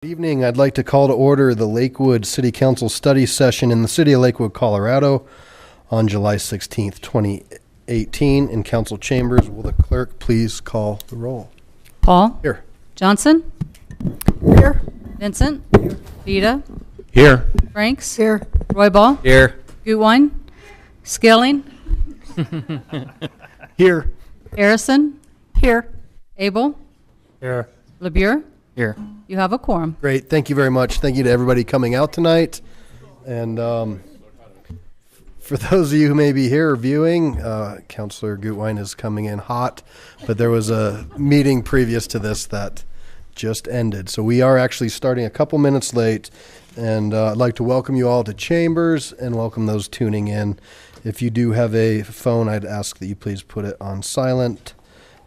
Good evening. I'd like to call to order the Lakewood City Council study session in the city of Lakewood, Colorado on July 16th, 2018 in council chambers. Will the clerk please call the roll? Paul? Here. Johnson? Here. Vincent? Vita? Here. Franks? Here. Roybal? Here. Gutwein? Skilling? Here. Harrison? Here. Abel? Here. LeBure? Here. You have a quorum. Great. Thank you very much. Thank you to everybody coming out tonight. And for those of you who may be here or viewing, Councilor Gutwein is coming in hot, but there was a meeting previous to this that just ended. So we are actually starting a couple minutes late, and I'd like to welcome you all to Chambers and welcome those tuning in. If you do have a phone, I'd ask that you please put it on silent.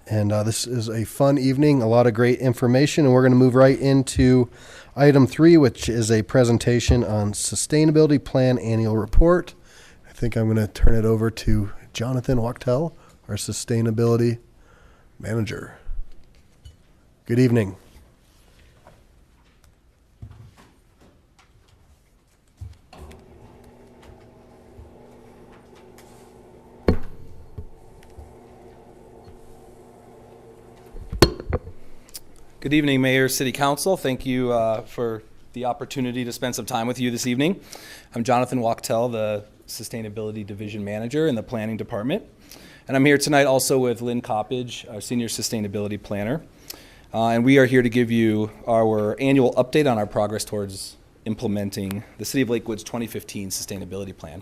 And this is a fun evening, a lot of great information, and we're going to move right into item 3, which is a presentation on Sustainability Plan Annual Report. I think I'm going to turn it over to Jonathan Wachtel, our Sustainability Manager. Good evening. Good evening, Mayor, City Council. Thank you for the opportunity to spend some time with you this evening. I'm Jonathan Wachtel, the Sustainability Division Manager in the Planning Department. And I'm here tonight also with Lynn Coppage, our Senior Sustainability Planner. And we are here to give you our annual update on our progress towards implementing the City of Lakewood's 2015 Sustainability Plan.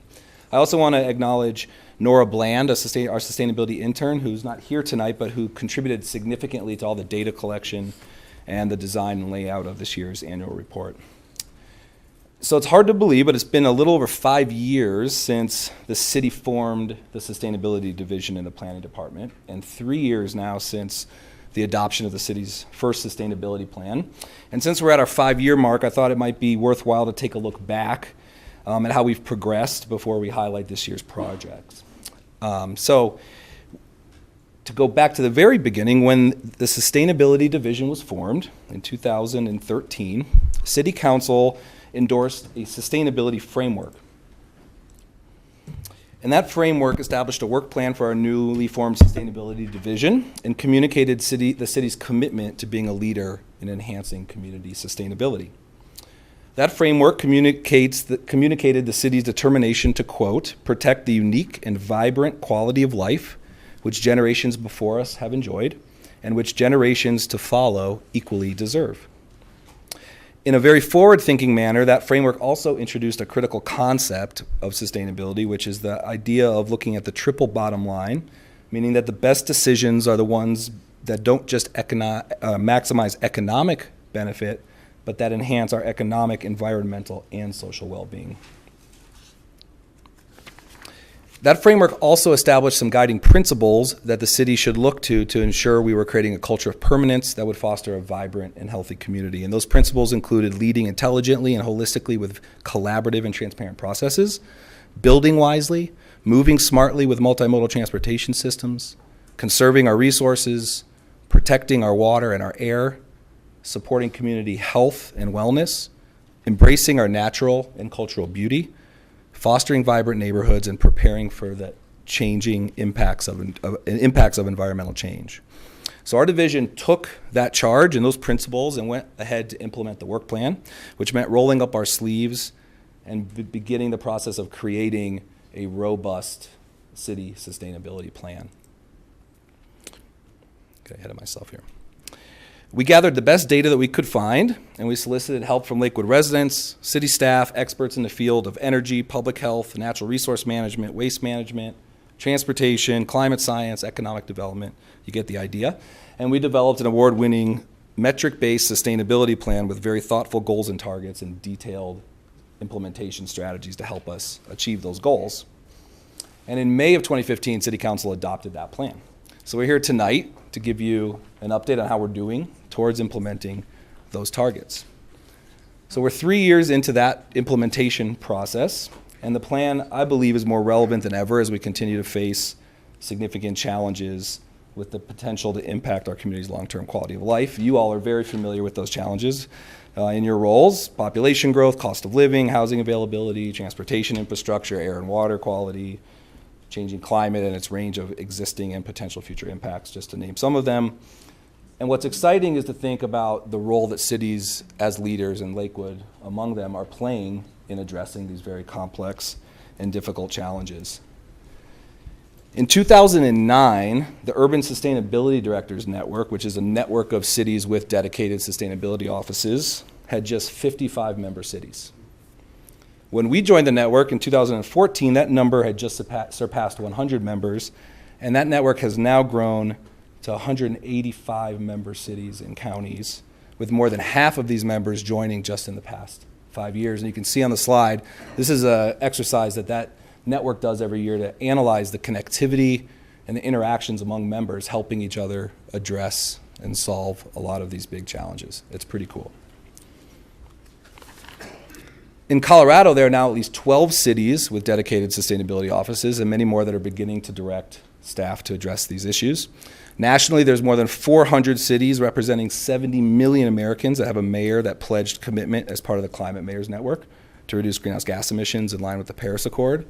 I also want to acknowledge Nora Bland, our sustainability intern, who's not here tonight, but who contributed significantly to all the data collection and the design and layout of this year's annual report. So it's hard to believe, but it's been a little over 5 years since the city formed the Sustainability Division in the Planning Department, and 3 years now since the adoption of the city's first sustainability plan. And since we're at our 5-year mark, I thought it might be worthwhile to take a look back at how we've progressed before we highlight this year's projects. So to go back to the very beginning, when the Sustainability Division was formed in 2013, City Council endorsed a sustainability framework. And that framework established a work plan for our newly formed Sustainability Division and communicated the city's commitment to being a leader in enhancing community sustainability. That framework communicated the city's determination to, quote, protect the unique and vibrant quality of life which generations before us have enjoyed and which generations to follow equally deserve. In a very forward-thinking manner, that framework also introduced a critical concept of sustainability, which is the idea of looking at the triple bottom line, meaning that the best decisions are the ones that don't just maximize economic benefit, but that enhance our economic, environmental, and social well-being. That framework also established some guiding principles that the city should look to ensure we were creating a culture of permanence that would foster a vibrant and healthy community. And those principles included leading intelligently and holistically with collaborative and transparent processes, building wisely, moving smartly with multimodal transportation systems, conserving our resources, protecting our water and our air, supporting community health and wellness, embracing our natural and cultural beauty, fostering vibrant neighborhoods, and preparing for the changing impacts of environmental change. So our division took that charge and those principles and went ahead to implement the work plan, which meant rolling up our sleeves and beginning the process of creating a robust city sustainability plan. Get ahead of myself here. We gathered the best data that we could find, and we solicited help from Lakewood residents, city staff, experts in the field of energy, public health, natural resource management, waste management, transportation, climate science, economic development. You get the idea. And we developed an award-winning metric-based sustainability plan with very thoughtful goals and targets and detailed implementation strategies to help us achieve those goals. And in May of 2015, City Council adopted that plan. So we're here tonight to give you an update on how we're doing towards implementing those targets. So we're 3 years into that implementation process, and the plan, I believe, is more relevant than ever as we continue to face significant challenges with the potential to impact our community's long-term quality of life. You all are very familiar with those challenges in your roles: population growth, cost of living, housing availability, transportation infrastructure, air and water quality, changing climate and its range of existing and potential future impacts, just to name some of them. And what's exciting is to think about the role that cities as leaders, and Lakewood among them, are playing in addressing these very complex and difficult challenges. In 2009, the Urban Sustainability Directors Network, which is a network of cities with dedicated sustainability offices, had just 55 member cities. When we joined the network in 2014, that number had just surpassed 100 members, and that network has now grown to 185 member cities and counties, with more than half of these members joining just in the past 5 years. And you can see on the slide, this is an exercise that network does every year to analyze the connectivity and the interactions among members, helping each other address and solve a lot of these big challenges. It's pretty cool. In Colorado, there are now at least 12 cities with dedicated sustainability offices, and many more that are beginning to direct staff to address these issues. Nationally, there's more than 400 cities representing 70 million Americans that have a mayor that pledged commitment as part of the Climate Mayors Network to reduce greenhouse gas emissions in line with the Paris Accord.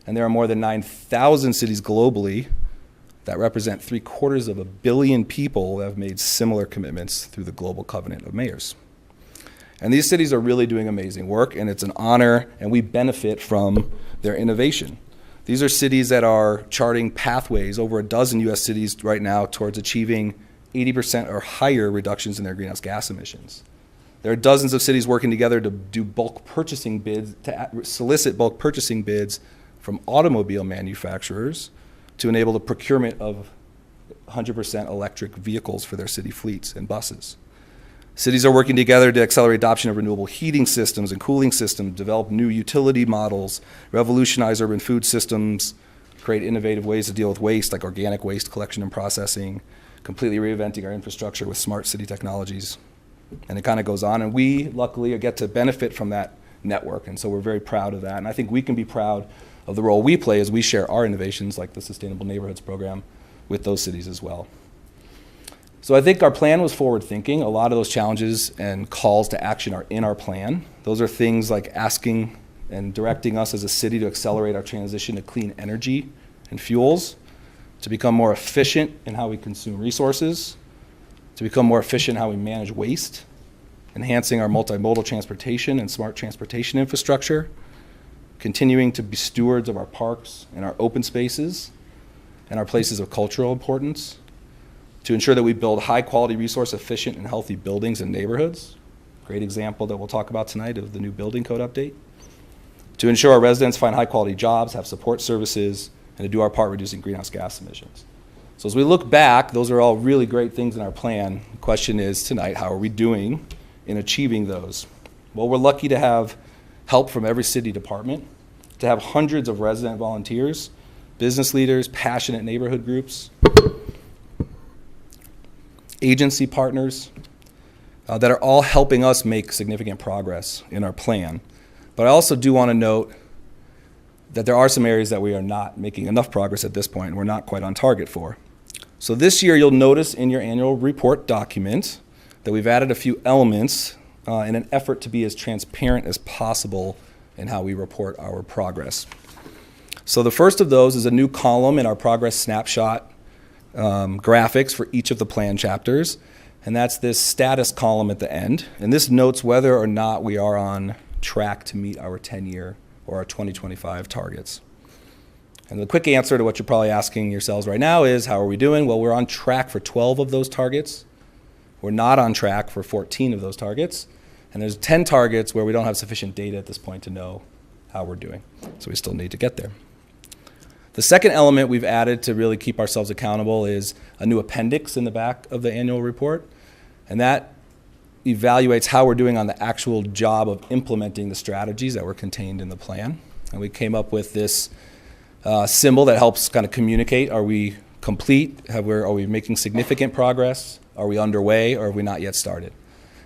And there are more than 9,000 cities globally that represent 750 million people that have made similar commitments through the Global Covenant of Mayors. And these cities are really doing amazing work, and it's an honor, and we benefit from their innovation. These are cities that are charting pathways, over a dozen U.S. cities right now, towards achieving 80% or higher reductions in their greenhouse gas emissions. There are dozens of cities working together to do bulk purchasing bids, to solicit bulk purchasing bids from automobile manufacturers to enable the procurement of 100% electric vehicles for their city fleets and buses. Cities are working together to accelerate adoption of renewable heating systems and cooling systems, develop new utility models, revolutionize urban food systems, create innovative ways to deal with waste like organic waste collection and processing, completely reinventing our infrastructure with smart city technologies. And it kind of goes on. And we, luckily, get to benefit from that network. And so we're very proud of that. And I think we can be proud of the role we play as we share our innovations, like the Sustainable Neighborhoods program, with those cities as well. So I think our plan was forward-thinking. A lot of those challenges and calls to action are in our plan. Those are things like asking and directing us as a city to accelerate our transition to clean energy and fuels, to become more efficient in how we consume resources, to become more efficient in how we manage waste, enhancing our multimodal transportation and smart transportation infrastructure, continuing to be stewards of our parks and our open spaces and our places of cultural importance, to ensure that we build high-quality, resource-efficient, and healthy buildings and neighborhoods. Great example that we'll talk about tonight of the new building code update. To ensure our residents find high-quality jobs, have support services, and to do our part reducing greenhouse gas emissions. So as we look back, those are all really great things in our plan. The question is tonight, how are we doing in achieving those? Well, we're lucky to have help from every city department, to have hundreds of resident volunteers, business leaders, passionate neighborhood groups, agency partners that are all helping us make significant progress in our plan. But I also do want to note that there are some areas that we are not making enough progress at this point and we're not quite on target for. So this year you'll notice in your annual report document that we've added a few elements in an effort to be as transparent as possible in how we report our progress. So the first of those is a new column in our progress snapshot graphics for each of the plan chapters, and that's this status column at the end. And this notes whether or not we are on track to meet our 10-year or our 2025 targets. And the quick answer to what you're probably asking yourselves right now is, how are we doing? Well, we're on track for 12 of those targets. We're not on track for 14 of those targets. And there's 10 targets where we don't have sufficient data at this point to know how we're doing. So we still need to get there. The second element we've added to really keep ourselves accountable is a new appendix in the back of the annual report. And that evaluates how we're doing on the actual job of implementing the strategies that were contained in the plan. And we came up with this symbol that helps kind of communicate, are we complete? Are we making significant progress? Are we underway, or have we not yet started?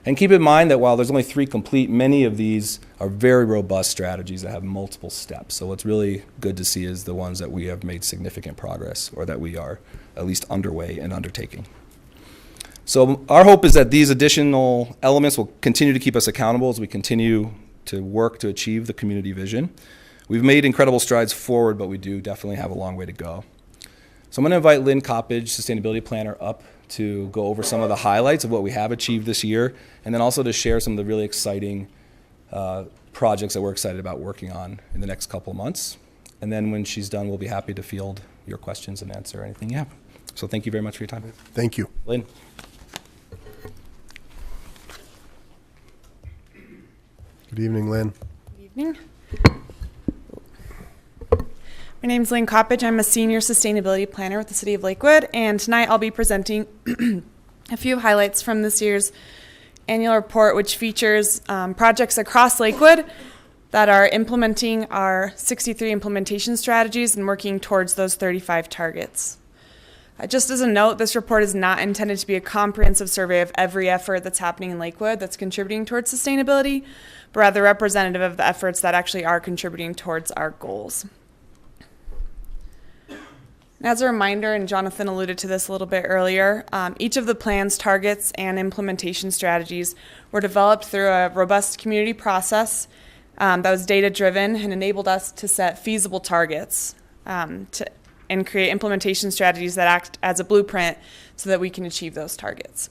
And keep in mind that while there's only 3 complete, many of these are very robust strategies that have multiple steps. So what's really good to see is the ones that we have made significant progress, or that we are at least underway and undertaking. So our hope is that these additional elements will continue to keep us accountable as we continue to work to achieve the community vision. We've made incredible strides forward, but we do definitely have a long way to go. So I'm going to invite Lynn Coppage, Sustainability Planner, up to go over some of the highlights of what we have achieved this year, and then also to share some of the really exciting projects that we're excited about working on in the next couple of months. And then when she's done, we'll be happy to field your questions and answer anything you have. So thank you very much for your time. Thank you. Lynn. Good evening, Lynn. Good evening. My name is Lynn Coppage. I'm a senior sustainability planner with the City of Lakewood, and tonight I'll be presenting a few highlights from this year's annual report, which features projects across Lakewood that are implementing our 63 implementation strategies and working towards those 35 targets. Just as a note, this report is not intended to be a comprehensive survey of every effort that's happening in Lakewood that's contributing towards sustainability, but rather representative of the efforts that actually are contributing towards our goals. As a reminder, and Jonathan alluded to this a little bit earlier, each of the plan's targets and implementation strategies were developed through a robust community process that was data-driven and enabled us to set feasible targets and create implementation strategies that act as a blueprint so that we can achieve those targets.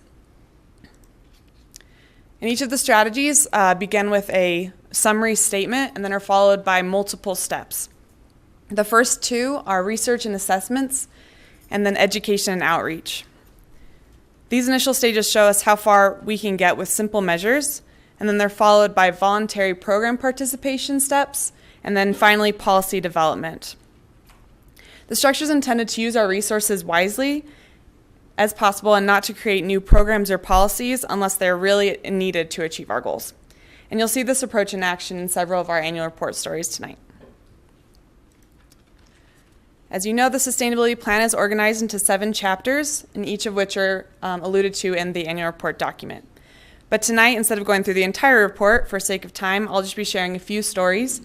And each of the strategies begin with a summary statement and then are followed by multiple steps. The first 2 are research and assessments, and then education and outreach. These initial stages show us how far we can get with simple measures, and then they're followed by voluntary program participation steps, and then finally policy development. The structure is intended to use our resources wisely as possible and not to create new programs or policies unless they're really needed to achieve our goals. And you'll see this approach in action in several of our annual report stories tonight. As you know, the sustainability plan is organized into 7 chapters, and each of which are alluded to in the annual report document. But tonight, instead of going through the entire report, for sake of time, I'll just be sharing a few stories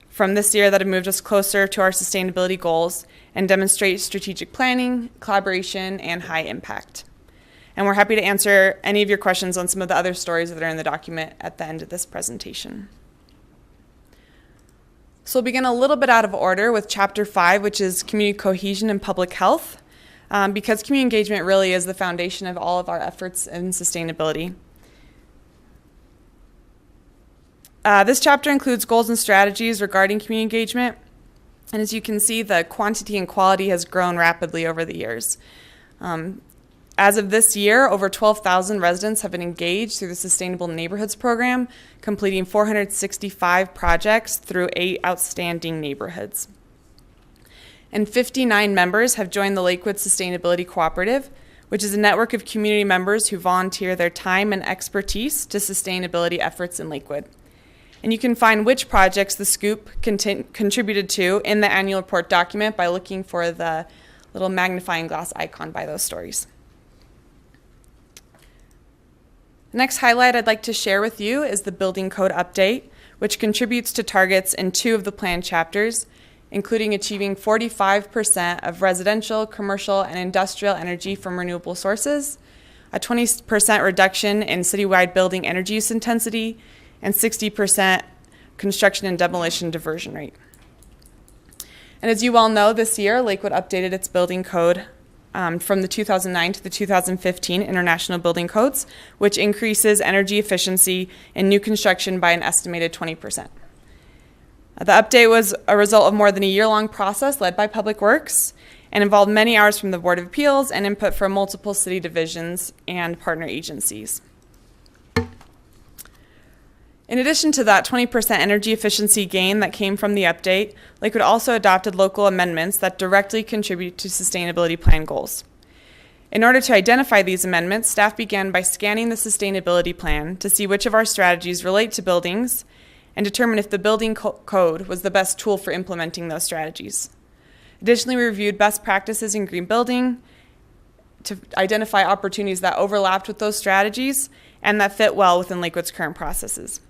from this year that have moved us closer to our sustainability goals and demonstrate strategic planning, collaboration, and high impact. And we're happy to answer any of your questions on some of the other stories that are in the document at the end of this presentation. So we'll begin a little bit out of order with Chapter 5, which is Community Cohesion and Public Health, because community engagement really is the foundation of all of our efforts in sustainability. This chapter includes goals and strategies regarding community engagement, and as you can see, the quantity and quality has grown rapidly over the years. As of this year, over 12,000 residents have been engaged through the Sustainable Neighborhoods Program, completing 465 projects through 8 outstanding neighborhoods. And 59 members have joined the Lakewood Sustainability Cooperative, which is a network of community members who volunteer their time and expertise to sustainability efforts in Lakewood. And you can find which projects the SCOOP contributed to in the annual report document by looking for the little magnifying glass icon by those stories. The next highlight I'd like to share with you is the Building Code Update, which contributes to targets in 2 of the plan chapters, including achieving 45% of residential, commercial, and industrial energy from renewable sources, a 20% reduction in citywide building energy use intensity, and 60% construction and demolition diversion rate. And as you all know, this year, Lakewood updated its building code from the 2009 to the 2015 International Building Codes, which increases energy efficiency in new construction by an estimated 20%. The update was a result of more than a year-long process led by Public Works and involved many hours from the Board of Appeals and input from multiple city divisions and partner agencies. In addition to that 20% energy efficiency gain that came from the update, Lakewood also adopted local amendments that directly contribute to sustainability plan goals. In order to identify these amendments, staff began by scanning the sustainability plan to see which of our strategies relate to buildings and determine if the building code was the best tool for implementing those strategies. Additionally, we reviewed best practices in green building to identify opportunities that overlapped with those strategies and that fit well within Lakewood's current processes.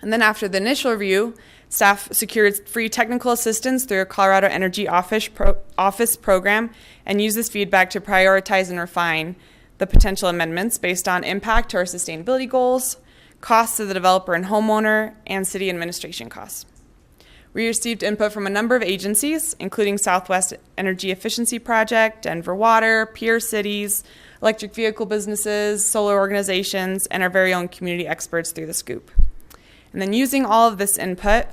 And then after the initial review, staff secured free technical assistance through a Colorado Energy Office program and used this feedback to prioritize and refine the potential amendments based on impact to our sustainability goals, costs to the developer and homeowner, and city administration costs. We received input from a number of agencies, including Southwest Energy Efficiency Project, Denver Water, peer cities, electric vehicle businesses, solar organizations, and our very own community experts through the SCOOP. And then using all of this input,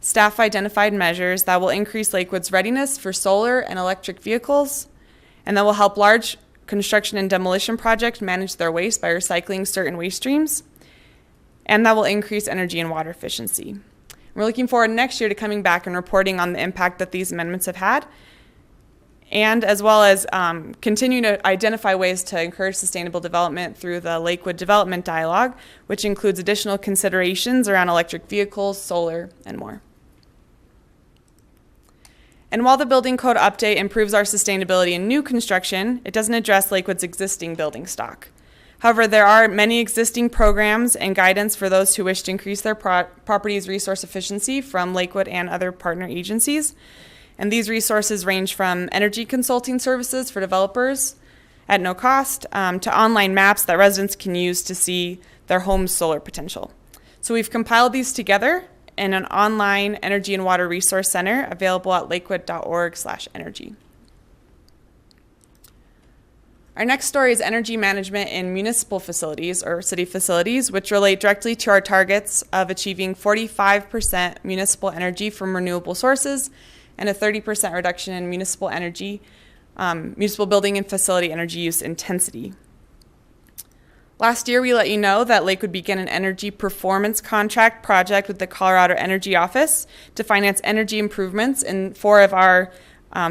staff identified measures that will increase Lakewood's readiness for solar and electric vehicles, and that will help large construction and demolition projects manage their waste by recycling certain waste streams, and that will increase energy and water efficiency. We're looking forward next year to coming back and reporting on the impact that these amendments have had, and as well as continuing to identify ways to encourage sustainable development through the Lakewood Development Dialogue, which includes additional considerations around electric vehicles, solar, and more. And while the building code update improves our sustainability in new construction, it doesn't address Lakewood's existing building stock. However, there are many existing programs and guidance for those who wish to increase their property's resource efficiency from Lakewood and other partner agencies. And these resources range from energy consulting services for developers at no cost to online maps that residents can use to see their home's solar potential. So we've compiled these together in an online energy and water resource center available at lakewood.org/energy. Our next story is energy management in municipal facilities or city facilities, which relate directly to our targets of achieving 45% municipal energy from renewable sources and a 30% reduction in municipal energy, municipal building and facility energy use intensity. Last year, we let you know that Lakewood began an energy performance contract project with the Colorado Energy Office to finance energy improvements in 4 of our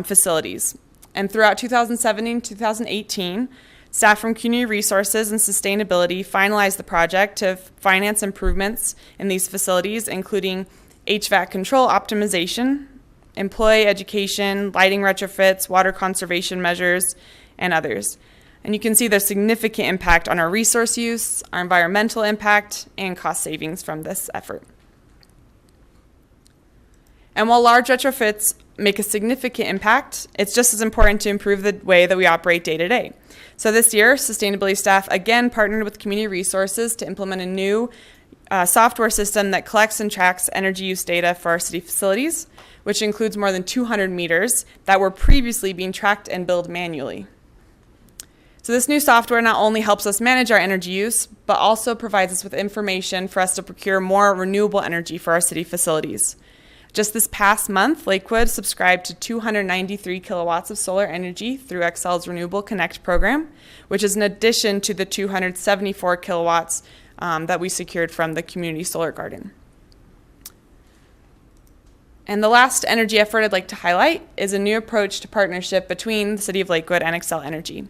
facilities. And throughout 2017 and 2018, staff from Community Resources and Sustainability finalized the project to finance improvements in these facilities, including HVAC control optimization, employee education, lighting retrofits, water conservation measures, and others. And you can see the significant impact on our resource use, our environmental impact, and cost savings from this effort. And while large retrofits make a significant impact, it's just as important to improve the way that we operate day to day. So this year, sustainability staff again partnered with Community Resources to implement a new software system that collects and tracks energy use data for our city facilities, which includes more than 200 meters that were previously being tracked and billed manually. So this new software not only helps us manage our energy use, but also provides us with information for us to procure more renewable energy for our city facilities. Just this past month, Lakewood subscribed to 293 kilowatts of solar energy through Xcel's Renewable Connect program, which is in addition to the 274 kilowatts that we secured from the Community Solar Garden. And the last energy effort I'd like to highlight is a new approach to partnership between the City of Lakewood and Xcel Energy.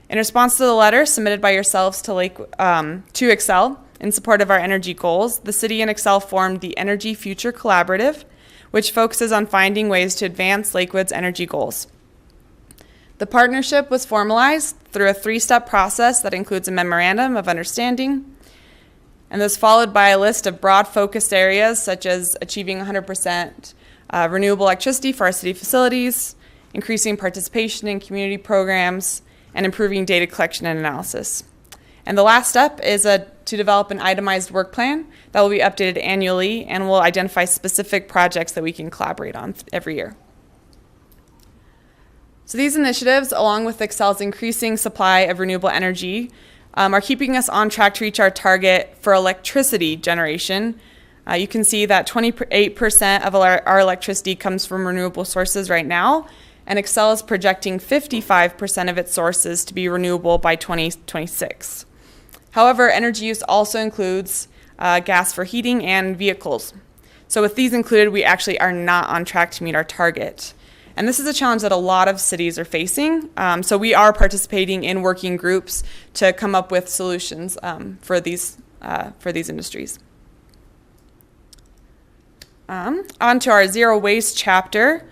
In response to the letter submitted by yourselves to Xcel in support of our energy goals, the City and Xcel formed the Energy Future Collaborative, which focuses on finding ways to advance Lakewood's energy goals. The partnership was formalized through a 3-step process that includes a memorandum of understanding, and this followed by a list of broad focused areas such as achieving 100% renewable electricity for our city facilities, increasing participation in community programs, and improving data collection and analysis. And the last step is to develop an itemized work plan that will be updated annually and will identify specific projects that we can collaborate on every year. So these initiatives, along with Xcel's increasing supply of renewable energy, are keeping us on track to reach our target for electricity generation. You can see that 28% of our electricity comes from renewable sources right now, and Xcel is projecting 55% of its sources to be renewable by 2026. However, energy use also includes gas for heating and vehicles. So with these included, we actually are not on track to meet our target. And this is a challenge that a lot of cities are facing. So we are participating in working groups to come up with solutions for these industries. On to our zero waste chapter.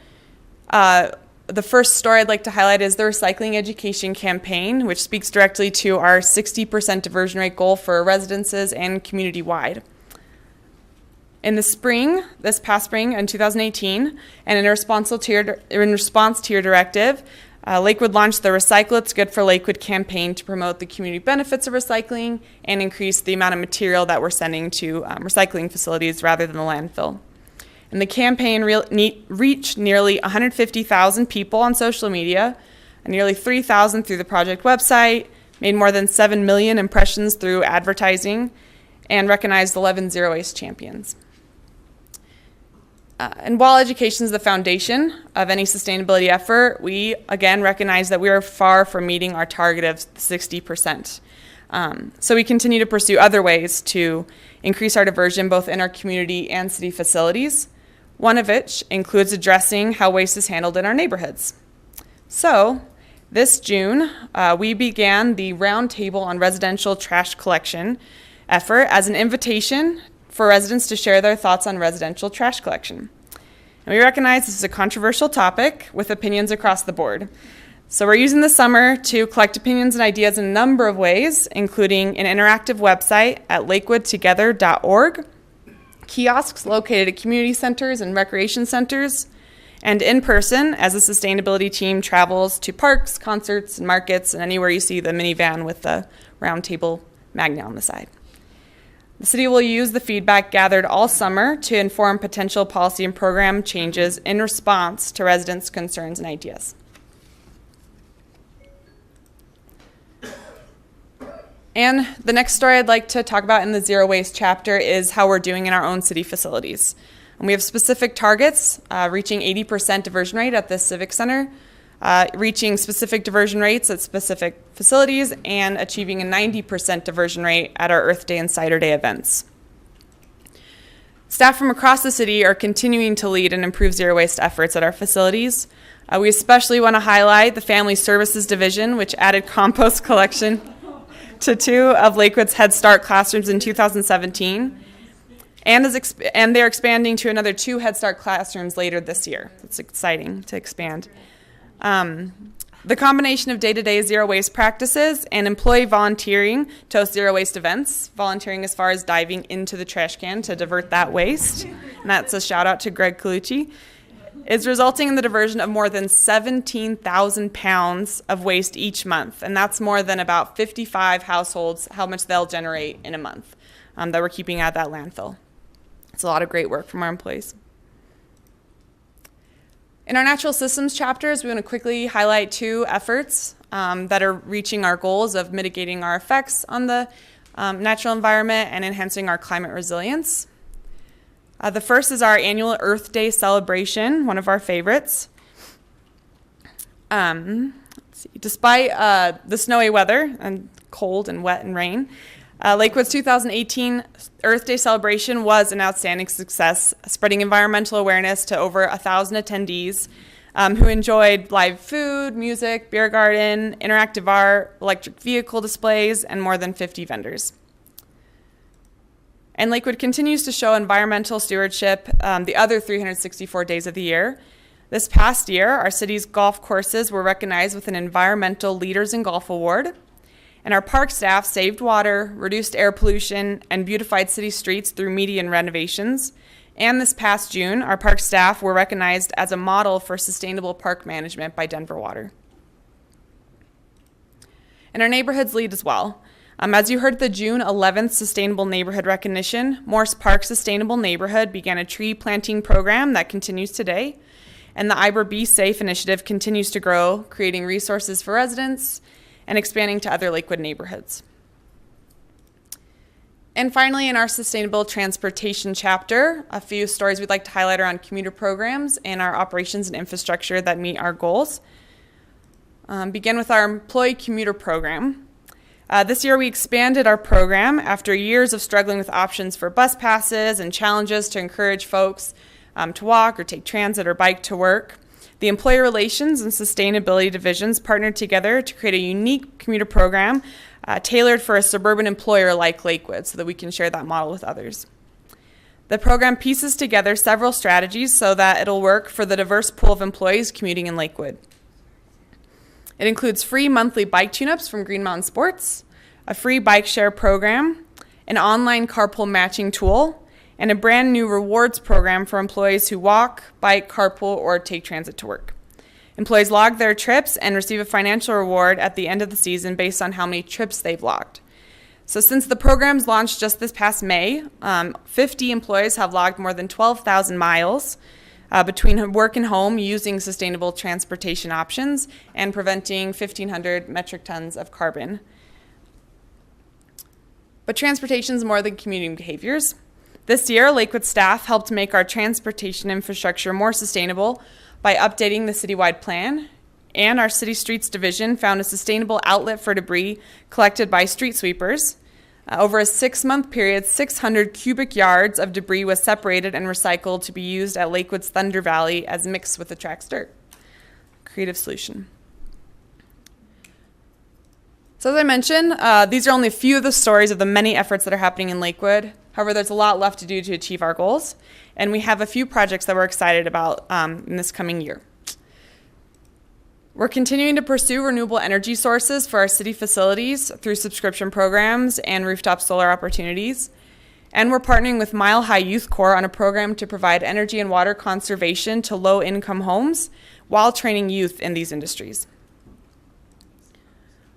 the first story I'd like to highlight is the Recycling Education Campaign, which speaks directly to our 60% diversion rate goal for residences and community-wide. In the spring, this past spring in 2018, and in response to your directive, Lakewood launched the Recycle It's Good for Lakewood campaign to promote the community benefits of recycling and increase the amount of material that we're sending to recycling facilities rather than the landfill. And the campaign reached nearly 150,000 people on social media, and nearly 3,000 through the project website, made more than 7 million impressions through advertising, and recognized 11 zero waste champions. And while education is the foundation of any sustainability effort, we again recognize that we are far from meeting our target of 60%. So we continue to pursue other ways to increase our diversion both in our community and city facilities, one of which includes addressing how waste is handled in our neighborhoods. So this June, we began the Roundtable on Residential Trash Collection effort as an invitation for residents to share their thoughts on residential trash collection. And we recognize this is a controversial topic with opinions across the board. So we're using the summer to collect opinions and ideas in a number of ways, including an interactive website at lakewoodtogether.org, kiosks located at community centers and recreation centers, and in person as the sustainability team travels to parks, concerts, and markets, and anywhere you see the minivan with the Roundtable magnet on the side. The city will use the feedback gathered all summer to inform potential policy and program changes in response to residents' concerns and ideas. And the next story I'd like to talk about in the Zero Waste chapter is how we're doing in our own city facilities. And we have specific targets, reaching 80% diversion rate at the Civic Center, reaching specific diversion rates at specific facilities, and achieving a 90% diversion rate at our Earth Day and Cider Day events. Staff from across the city are continuing to lead and improve zero waste efforts at our facilities. We especially want to highlight the Family Services Division, which added compost collection to 2 of Lakewood's Head Start classrooms in 2017, and they're expanding to another 2 Head Start classrooms later this year. It's exciting to expand. The combination of day-to-day zero waste practices and employee volunteering to host zero waste events, volunteering as far as diving into the trash can to divert that waste, and that's a shout out to Greg Colucci, is resulting in the diversion of more than 17,000 pounds of waste each month, and that's more than about 55 households, how much they'll generate in a month that we're keeping at that landfill. It's a lot of great work from our employees. In our natural systems chapters, we want to quickly highlight 2 efforts that are reaching our goals of mitigating our effects on the natural environment and enhancing our climate resilience. The first is our annual Earth Day celebration, one of our favorites. Despite the snowy weather and cold and wet and rain, Lakewood's 2018 Earth Day celebration was an outstanding success, spreading environmental awareness to over 1,000 attendees who enjoyed live food, music, beer garden, interactive art, electric vehicle displays, and more than 50 vendors. And Lakewood continues to show environmental stewardship the other 364 days of the year. This past year, our city's golf courses were recognized with an Environmental Leaders in Golf Award. And our park staff saved water, reduced air pollution, and beautified city streets through median renovations. And this past June, our park staff were recognized as a model for sustainable park management by Denver Water. And our neighborhoods lead as well. As you heard, the June 11th Sustainable Neighborhood Recognition, Morse Park Sustainable Neighborhood began a tree planting program that continues today. And the IBER Be Safe initiative continues to grow, creating resources for residents and expanding to other Lakewood neighborhoods. And finally, in our sustainable transportation chapter, a few stories we'd like to highlight around commuter programs and our operations and infrastructure that meet our goals. Begin with our employee commuter program. This year we expanded our program after years of struggling with options for bus passes and challenges to encourage folks to walk or take transit or bike to work. The Employee Relations and Sustainability Divisions partnered together to create a unique commuter program tailored for a suburban employer like Lakewood so that we can share that model with others. The program pieces together several strategies so that it'll work for the diverse pool of employees commuting in Lakewood. It includes free monthly bike tune-ups from Green Mountain Sports, a free bike share program, an online carpool matching tool, and a brand new rewards program for employees who walk, bike, carpool, or take transit to work. Employees log their trips and receive a financial reward at the end of the season based on how many trips they've logged. So since the program's launched just this past May, 50 employees have logged more than 12,000 miles between work and home using sustainable transportation options and preventing 1,500 metric tons of carbon. But transportation is more than commuting behaviors. This year, Lakewood staff helped make our transportation infrastructure more sustainable by updating the citywide plan, and our City Streets Division found a sustainable outlet for debris collected by street sweepers. Over a 6-month period, 600 cubic yards of debris was separated and recycled to be used at Lakewood's Thunder Valley as mixed with the track's dirt. Creative solution. So as I mentioned, these are only a few of the stories of the many efforts that are happening in Lakewood. However, there's a lot left to do to achieve our goals, and we have a few projects that we're excited about in this coming year. We're continuing to pursue renewable energy sources for our city facilities through subscription programs and rooftop solar opportunities. And we're partnering with Mile High Youth Corps on a program to provide energy and water conservation to low-income homes while training youth in these industries.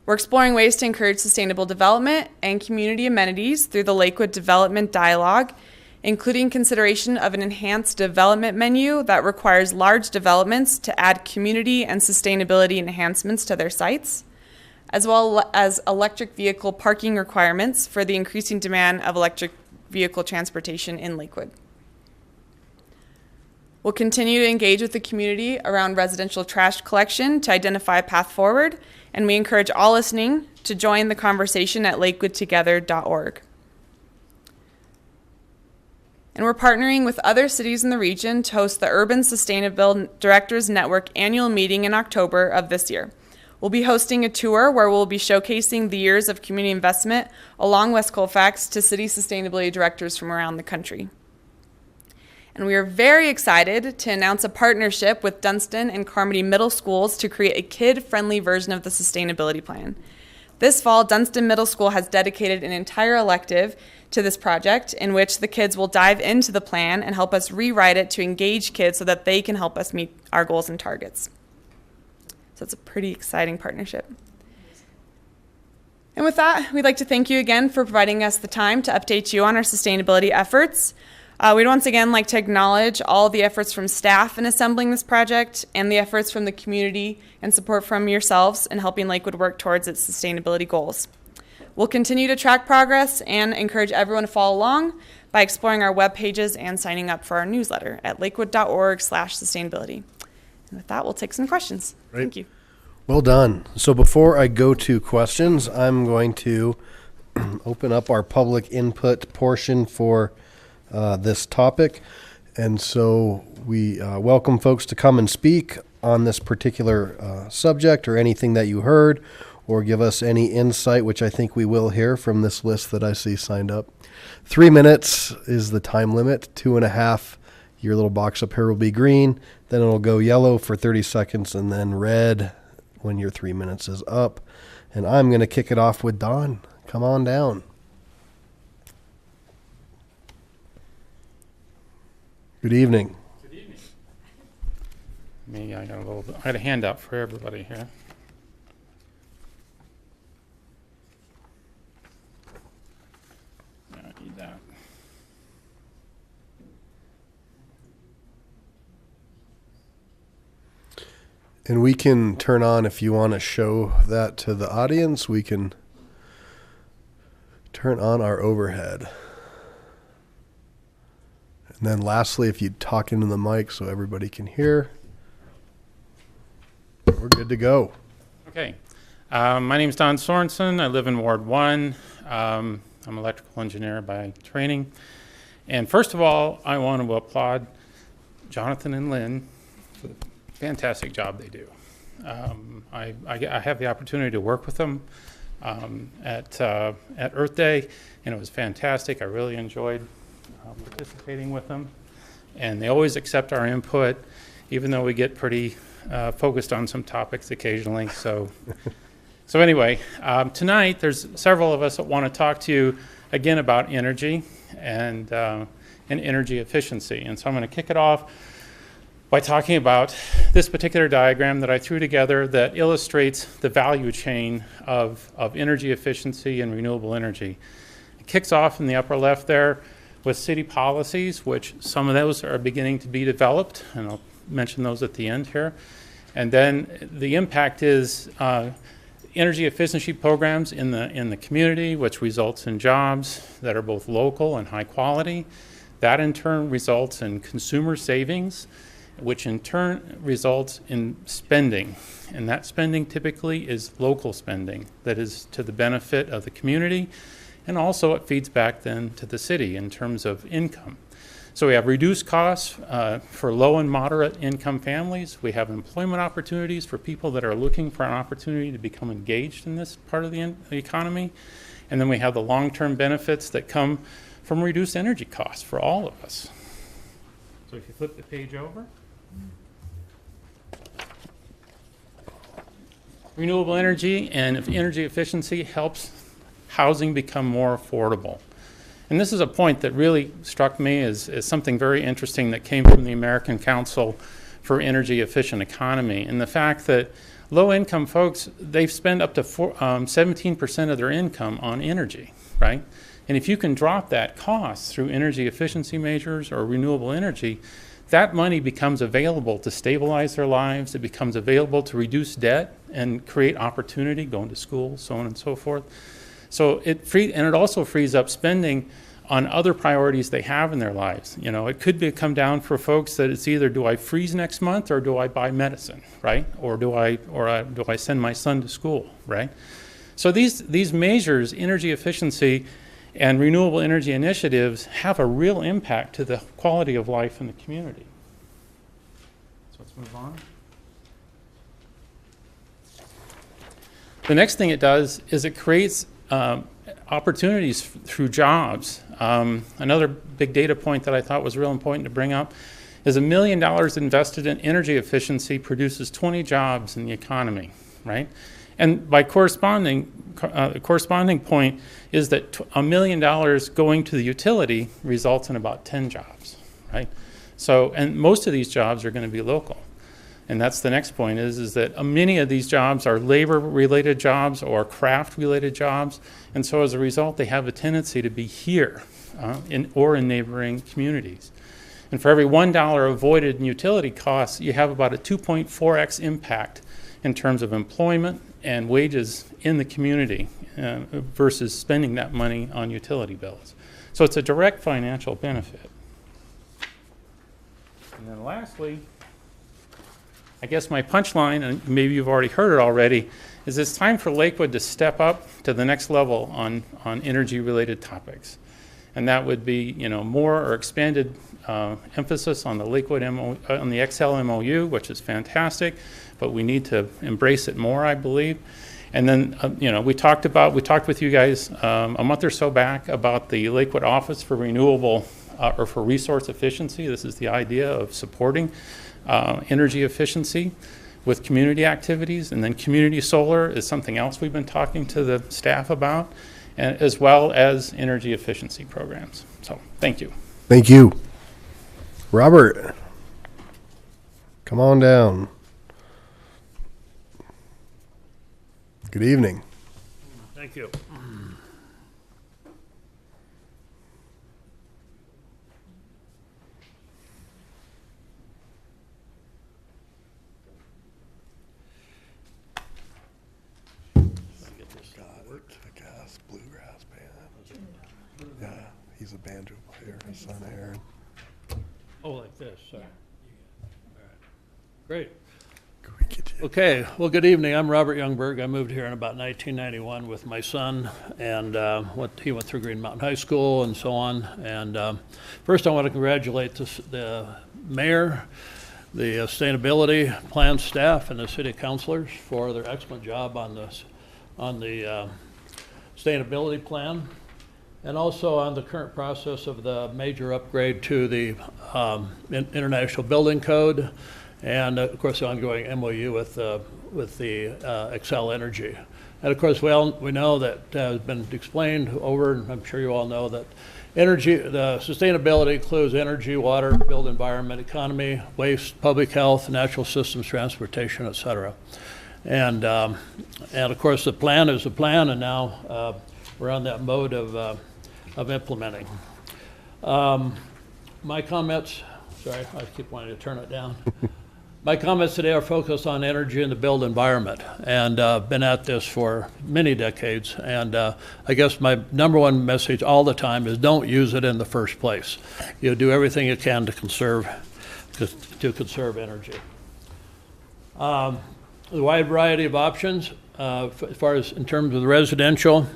We're exploring ways to encourage sustainable development and community amenities through the Lakewood Development Dialogue, including consideration of an enhanced development menu that requires large developments to add community and sustainability enhancements to their sites, as well as electric vehicle parking requirements for the increasing demand of electric vehicle transportation in Lakewood. We'll continue to engage with the community around residential trash collection to identify a path forward, and we encourage all listening to join the conversation at lakewoodtogether.org. And we're partnering with other cities in the region to host the Urban Sustainable Directors Network annual meeting in October of this year. We'll be hosting a tour where we'll be showcasing the years of community investment along West Colfax to city sustainability directors from around the country. And we are very excited to announce a partnership with Dunston and Carmody Middle Schools to create a kid-friendly version of the sustainability plan. This fall, Dunston Middle School has dedicated an entire elective to this project in which the kids will dive into the plan and help us rewrite it to engage kids so that they can help us meet our goals and targets. So it's a pretty exciting partnership. And with that, we'd like to thank you again for providing us the time to update you on our sustainability efforts. We'd once again like to acknowledge all the efforts from staff in assembling this project and the efforts from the community and support from yourselves in helping Lakewood work towards its sustainability goals. We'll continue to track progress and encourage everyone to follow along by exploring our web pages and signing up for our newsletter at lakewood.org/sustainability. And with that, we'll take some questions. Great. Thank you. Well done. So before I go to questions, I'm going to open up our public input portion for this topic. And so we welcome folks to come and speak on this particular subject or anything that you heard, or give us any insight, which I think we will hear from this list that I see signed up. 3 minutes is the time limit. 2.5, your little box up here will be green. Then it'll go yellow for 30 seconds and then red when your 3 minutes is up. And I'm going to kick it off with Don. Come on down. Good evening. Good evening. I got a handout for everybody here. I need that. And we can turn on, if you want to show that to the audience, we can turn on our overhead. And then lastly, if you talk into the mic so everybody can hear, we're good to go. Okay. My name is Don Sorensen. I live in Ward 1. I'm an electrical engineer by training. And first of all, I want to applaud Jonathan and Lynn for the fantastic job they do. I have the opportunity to work with them at Earth Day, and it was fantastic. I really enjoyed participating with them. And they always accept our input, even though we get pretty focused on some topics occasionally. So anyway, tonight there's several of us that want to talk to you again about energy and energy efficiency. And so I'm going to kick it off by talking about this particular diagram that I threw together that illustrates the value chain of energy efficiency and renewable energy. It kicks off in the upper left there with city policies, which some of those are beginning to be developed, and I'll mention those at the end here. And then the impact is energy efficiency programs in the community, which results in jobs that are both local and high quality. That in turn results in consumer savings, which in turn results in spending. And that spending typically is local spending that is to the benefit of the community, and also it feeds back then to the city in terms of income. So we have reduced costs for low and moderate income families. We have employment opportunities for people that are looking for an opportunity to become engaged in this part of the economy. And then we have the long-term benefits that come from reduced energy costs for all of us. So if you flip the page over. Renewable energy and energy efficiency helps housing become more affordable. And this is a point that really struck me as something very interesting that came from the American Council for Energy Efficient Economy, and the fact that low-income folks, they spend up to 17% of their income on energy, right? And if you can drop that cost through energy efficiency measures or renewable energy, that money becomes available to stabilize their lives. It becomes available to reduce debt and create opportunity, going to school, so on and so forth. So it also frees up spending on other priorities they have in their lives. You know, it could come down for folks that it's either do I freeze next month or do I buy medicine, right? Or do I send my son to school, right? So these measures, energy efficiency and renewable energy initiatives, have a real impact to the quality of life in the community. So let's move on. The next thing it does is it creates opportunities through jobs. Another big data point that I thought was real important to bring up is $1 million invested in energy efficiency produces 20 jobs in the economy, right? And by corresponding point is that $1 million going to the utility results in about 10 jobs, right? So, and most of these jobs are going to be local. And that's the next point is that many of these jobs are labor-related jobs or craft-related jobs. And so as a result, they have a tendency to be here in neighboring communities. And for every $1 avoided in utility costs, you have about a 2.4x impact in terms of employment and wages in the community versus spending that money on utility bills. So it's a direct financial benefit. And then lastly, I guess my punchline, and maybe you've already heard it already, is it's time for Lakewood to step up to the next level on energy-related topics. And that would be, you know, more or expanded emphasis on the Lakewood on the XL MOU, which is fantastic, but we need to embrace it more, I believe. And then, you know, we talked with you guys a month or so back about the Lakewood Office for Renewable or for Resource Efficiency. This is the idea of supporting energy efficiency with community activities, and then community solar is something else we've been talking to the staff about, and as well as energy efficiency programs. So thank you. Thank you. Robert, come on down. Good evening. Thank you. Kick-ass bluegrass band. Yeah, he's a banjo player, his son Aaron. Oh, like this, sorry. Great. Can we get you? Okay, well, good evening. I'm Robert Youngberg. I moved here in about 1991 with my son, and he went through Green Mountain High School and so on. And first, I want to congratulate the mayor, the sustainability plan staff, and the city councilors for their excellent job on the sustainability plan. And also on the current process of the major upgrade to the International Building Code, and of course the ongoing MOU with the Xcel Energy. And of course we know that has been explained over, and I'm sure you all know that the sustainability includes energy, water, built environment, economy, waste, public health, natural systems, transportation, et cetera. And of course the plan is a plan, and now we're on that mode of implementing. My comments, sorry, I keep wanting to turn it down. My comments today are focused on energy and the built environment, and been at this for many decades. And I guess my number one message all the time is don't use it in the first place. You do everything you can to conserve energy. The wide variety of options, as far as in terms of the residential,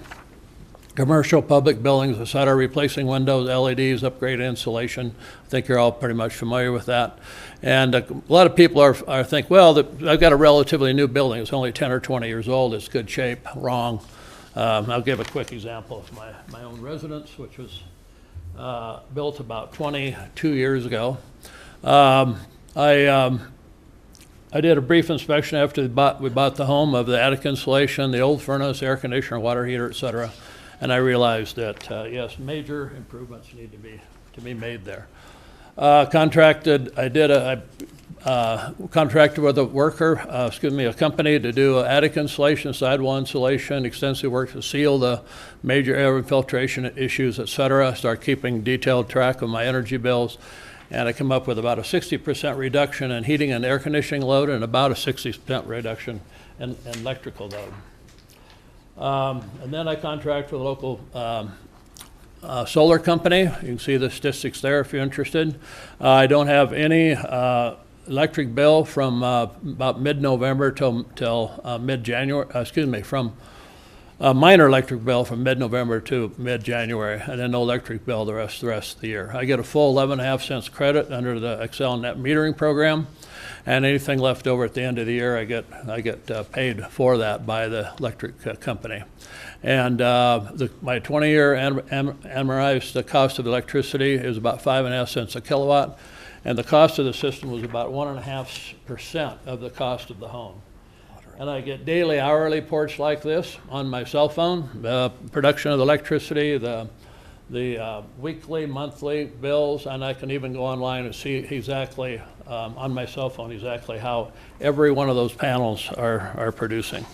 commercial, public buildings, et cetera, replacing windows, LEDs, upgraded insulation. I think you're all pretty much familiar with that. And a lot of people are think, well, I've got a relatively new building. It's only 10 or 20 years old. It's good shape. Wrong. I'll give a quick example of my own residence, which was built about 22 years ago. I did a brief inspection after we bought the home of the attic insulation, the old furnace, air conditioner, water heater, et cetera. And I realized that, yes, major improvements need to be made there. I contracted with a company to do attic insulation, sidewall insulation, extensive work to seal the major air infiltration issues, et cetera. Start keeping detailed track of my energy bills. And I come up with about a 60% reduction in heating and air conditioning load and about a 60% reduction in electrical load. And then I contract with a local solar company. You can see the statistics there if you're interested. I don't have any electric bill from about mid-November till mid-January, from a minor electric bill from mid-November to mid-January, and then no electric bill the rest of the year. I get a full 11.5 cents credit under the Xcel net metering program, and anything left over at the end of the year, I get paid for that by the electric company. And my 20-year amortized cost of electricity is about 5.5 cents a kilowatt, and the cost of the system was about 1.5% of the cost of the home. And I get daily, hourly reports like this on my cell phone, the production of the electricity, the weekly, monthly bills, and I can even go online and see exactly on my cell phone exactly how every one of those panels are producing.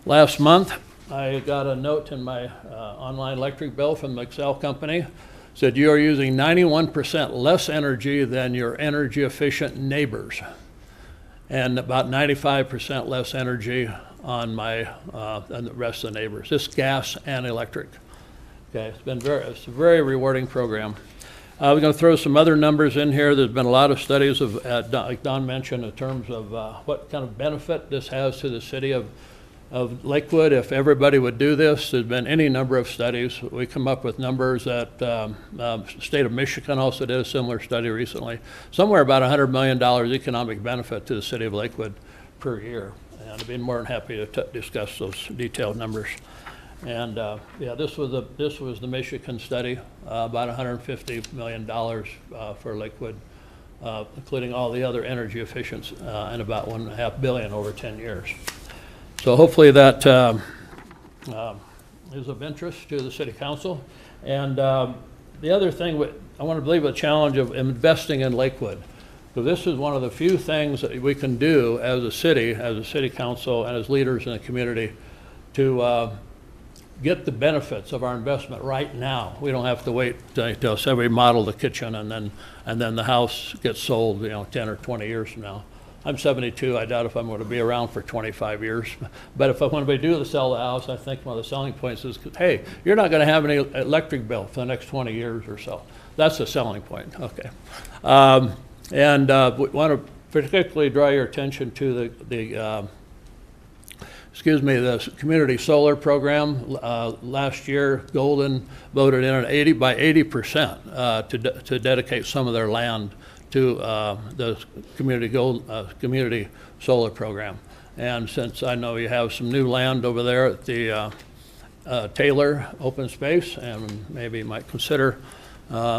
Last month, I got a note in my online electric bill from the Xcel company. Said you are using 91% less energy than your energy efficient neighbors, and about 95% less energy on than the rest of the neighbors. This gas and electric. Okay, it's a very rewarding program. We're going to throw some other numbers in here. There's been a lot of studies like Don mentioned, in terms of what kind of benefit this has to the city of Lakewood. If everybody would do this, there's been any number of studies. We come up with numbers that state of Michigan also did a similar study recently. Somewhere about $100 million economic benefit to the city of Lakewood per year. And I'd be more than happy to discuss those detailed numbers. And yeah, this was the Michigan study, about $150 million for Lakewood, including all the other energy efficiency, and about $1.5 billion over 10 years. So hopefully that is of interest to the City Council. And the other thing, I want to believe a challenge of investing in Lakewood. So this is one of the few things that we can do as a city council, and as leaders in the community to get the benefits of our investment right now. We don't have to wait till say we remodel the kitchen and then the house gets sold, 10 or 20 years from now. I'm 72. I doubt if I'm going to be around for 25 years. But if I want to do sell the house, I think one of the selling points is, hey, you're not going to have any electric bill for the next 20 years or so. That's the selling point. Okay. We want to particularly draw your attention to the community solar program. Last year, Golden voted in by 80% to dedicate some of their land to the community solar program. And since I know you have some new land over there at the tailor open space and maybe might consider,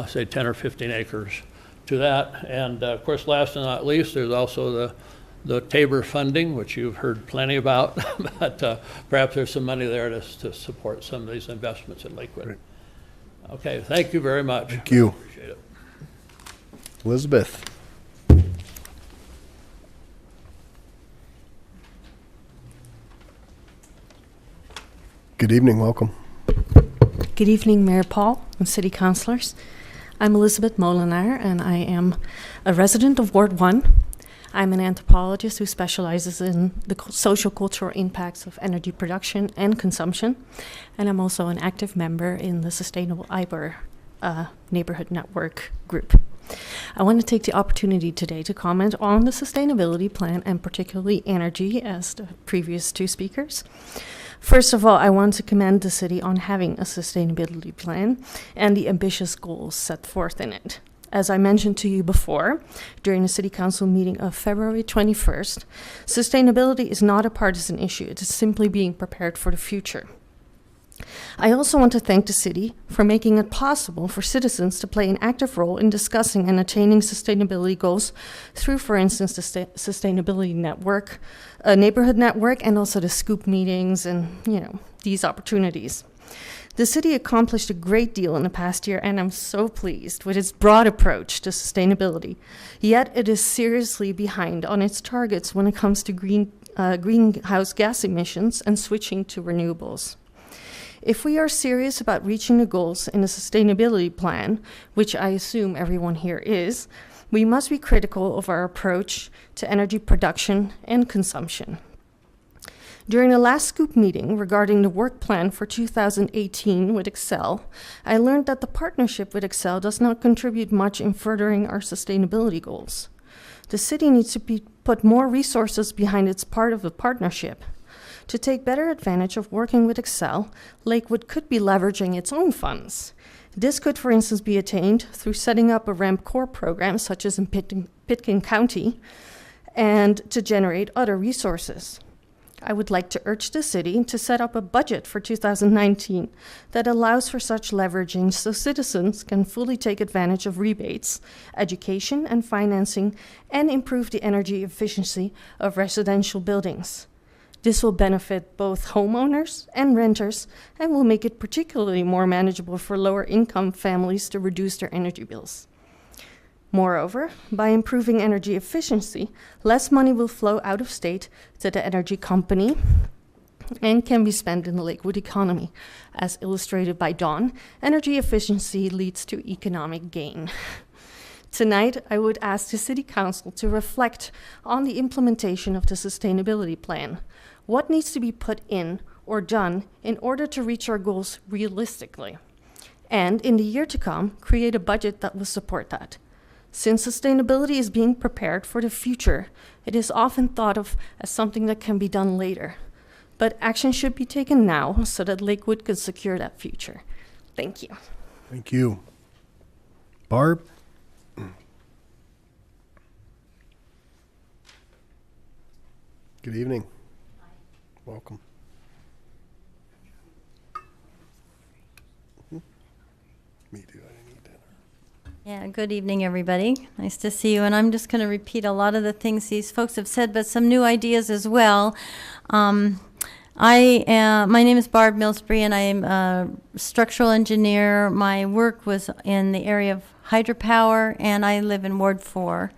say, 10 or 15 acres to that. And of course, last and not least, there's also the Tabor funding, which you've heard plenty about, but perhaps there's some money there to support some of these investments in Lakewood. Great. Okay, thank you very much. Thank you. Appreciate it. Elizabeth. Good evening, welcome. Good evening, Mayor Paul and City Councilors. I'm Elizabeth Molinar, and I am a resident of Ward 1. I'm an anthropologist who specializes in the social cultural impacts of energy production and consumption, and I'm also an active member in the Sustainable IBER Neighborhood Network group. I want to take the opportunity today to comment on the sustainability plan and particularly energy, as the previous two speakers. First of all, I want to commend the city on having a sustainability plan and the ambitious goals set forth in it. As I mentioned to you before, during the City Council meeting of February 21st, sustainability is not a partisan issue. It is simply being prepared for the future. I also want to thank the city for making it possible for citizens to play an active role in discussing and attaining sustainability goals through, for instance, the Sustainability Network, Neighborhood Network, and also the SCOOP meetings and, these opportunities. The city accomplished a great deal in the past year, and I'm so pleased with its broad approach to sustainability. Yet it is seriously behind on its targets when it comes to greenhouse gas emissions and switching to renewables. If we are serious about reaching the goals in the sustainability plan, which I assume everyone here is, we must be critical of our approach to energy production and consumption. During the last SCOOP meeting regarding the work plan for 2018 with Excel, I learned that the partnership with Excel does not contribute much in furthering our sustainability goals. The city needs to put more resources behind its part of the partnership. To take better advantage of working with Excel, Lakewood could be leveraging its own funds. This could, for instance, be attained through setting up a RAMP Core program, such as in Pitkin County, and to generate other resources. I would like to urge the city to set up a budget for 2019 that allows for such leveraging so citizens can fully take advantage of rebates, education, and financing, and improve the energy efficiency of residential buildings. This will benefit both homeowners and renters and will make it particularly more manageable for lower income families to reduce their energy bills. Moreover, by improving energy efficiency, less money will flow out of state to the energy company and can be spent in the Lakewood economy. As illustrated by Dawn, energy efficiency leads to economic gain. Tonight, I would ask the City Council to reflect on the implementation of the sustainability plan. What needs to be put in or done in order to reach our goals realistically? And in the year to come, create a budget that will support that. Since sustainability is being prepared for the future, it is often thought of as something that can be done later. But action should be taken now so that Lakewood can secure that future. Thank you. Thank you. Barb? Good evening. Welcome. Me too. I didn't eat dinner. Yeah, good evening, everybody. Nice to see you. And I'm just going to repeat a lot of the things these folks have said, but some new ideas as well. My name is Barb Millsbury, and I'm a structural engineer. My work was in the area of hydropower, and I live in Ward 4.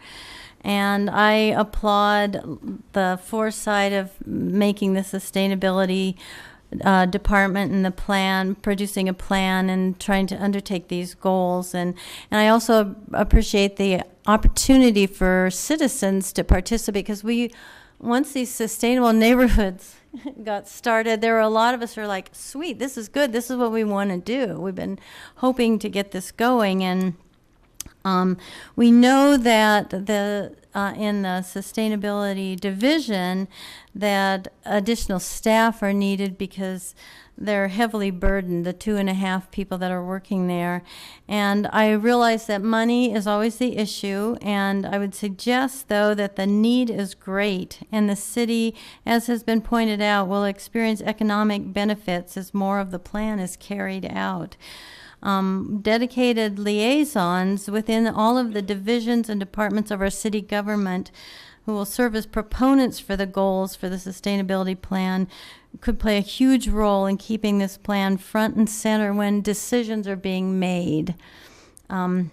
And I applaud the foresight of making the sustainability department and the plan, producing a plan and trying to undertake these goals. And I also appreciate the opportunity for citizens to participate, because once these sustainable neighborhoods got started, there were a lot of us who are like, sweet, this is good. This is what we want to do. We've been hoping to get this going. And we know that in the sustainability division that additional staff are needed because they're heavily burdened, the 2.5 people that are working there. And I realize that money is always the issue, and I would suggest, though, that the need is great, and the city, as has been pointed out, will experience economic benefits as more of the plan is carried out. Dedicated liaisons within all of the divisions and departments of our city government who will serve as proponents for the goals for the sustainability plan could play a huge role in keeping this plan front and center when decisions are being made. And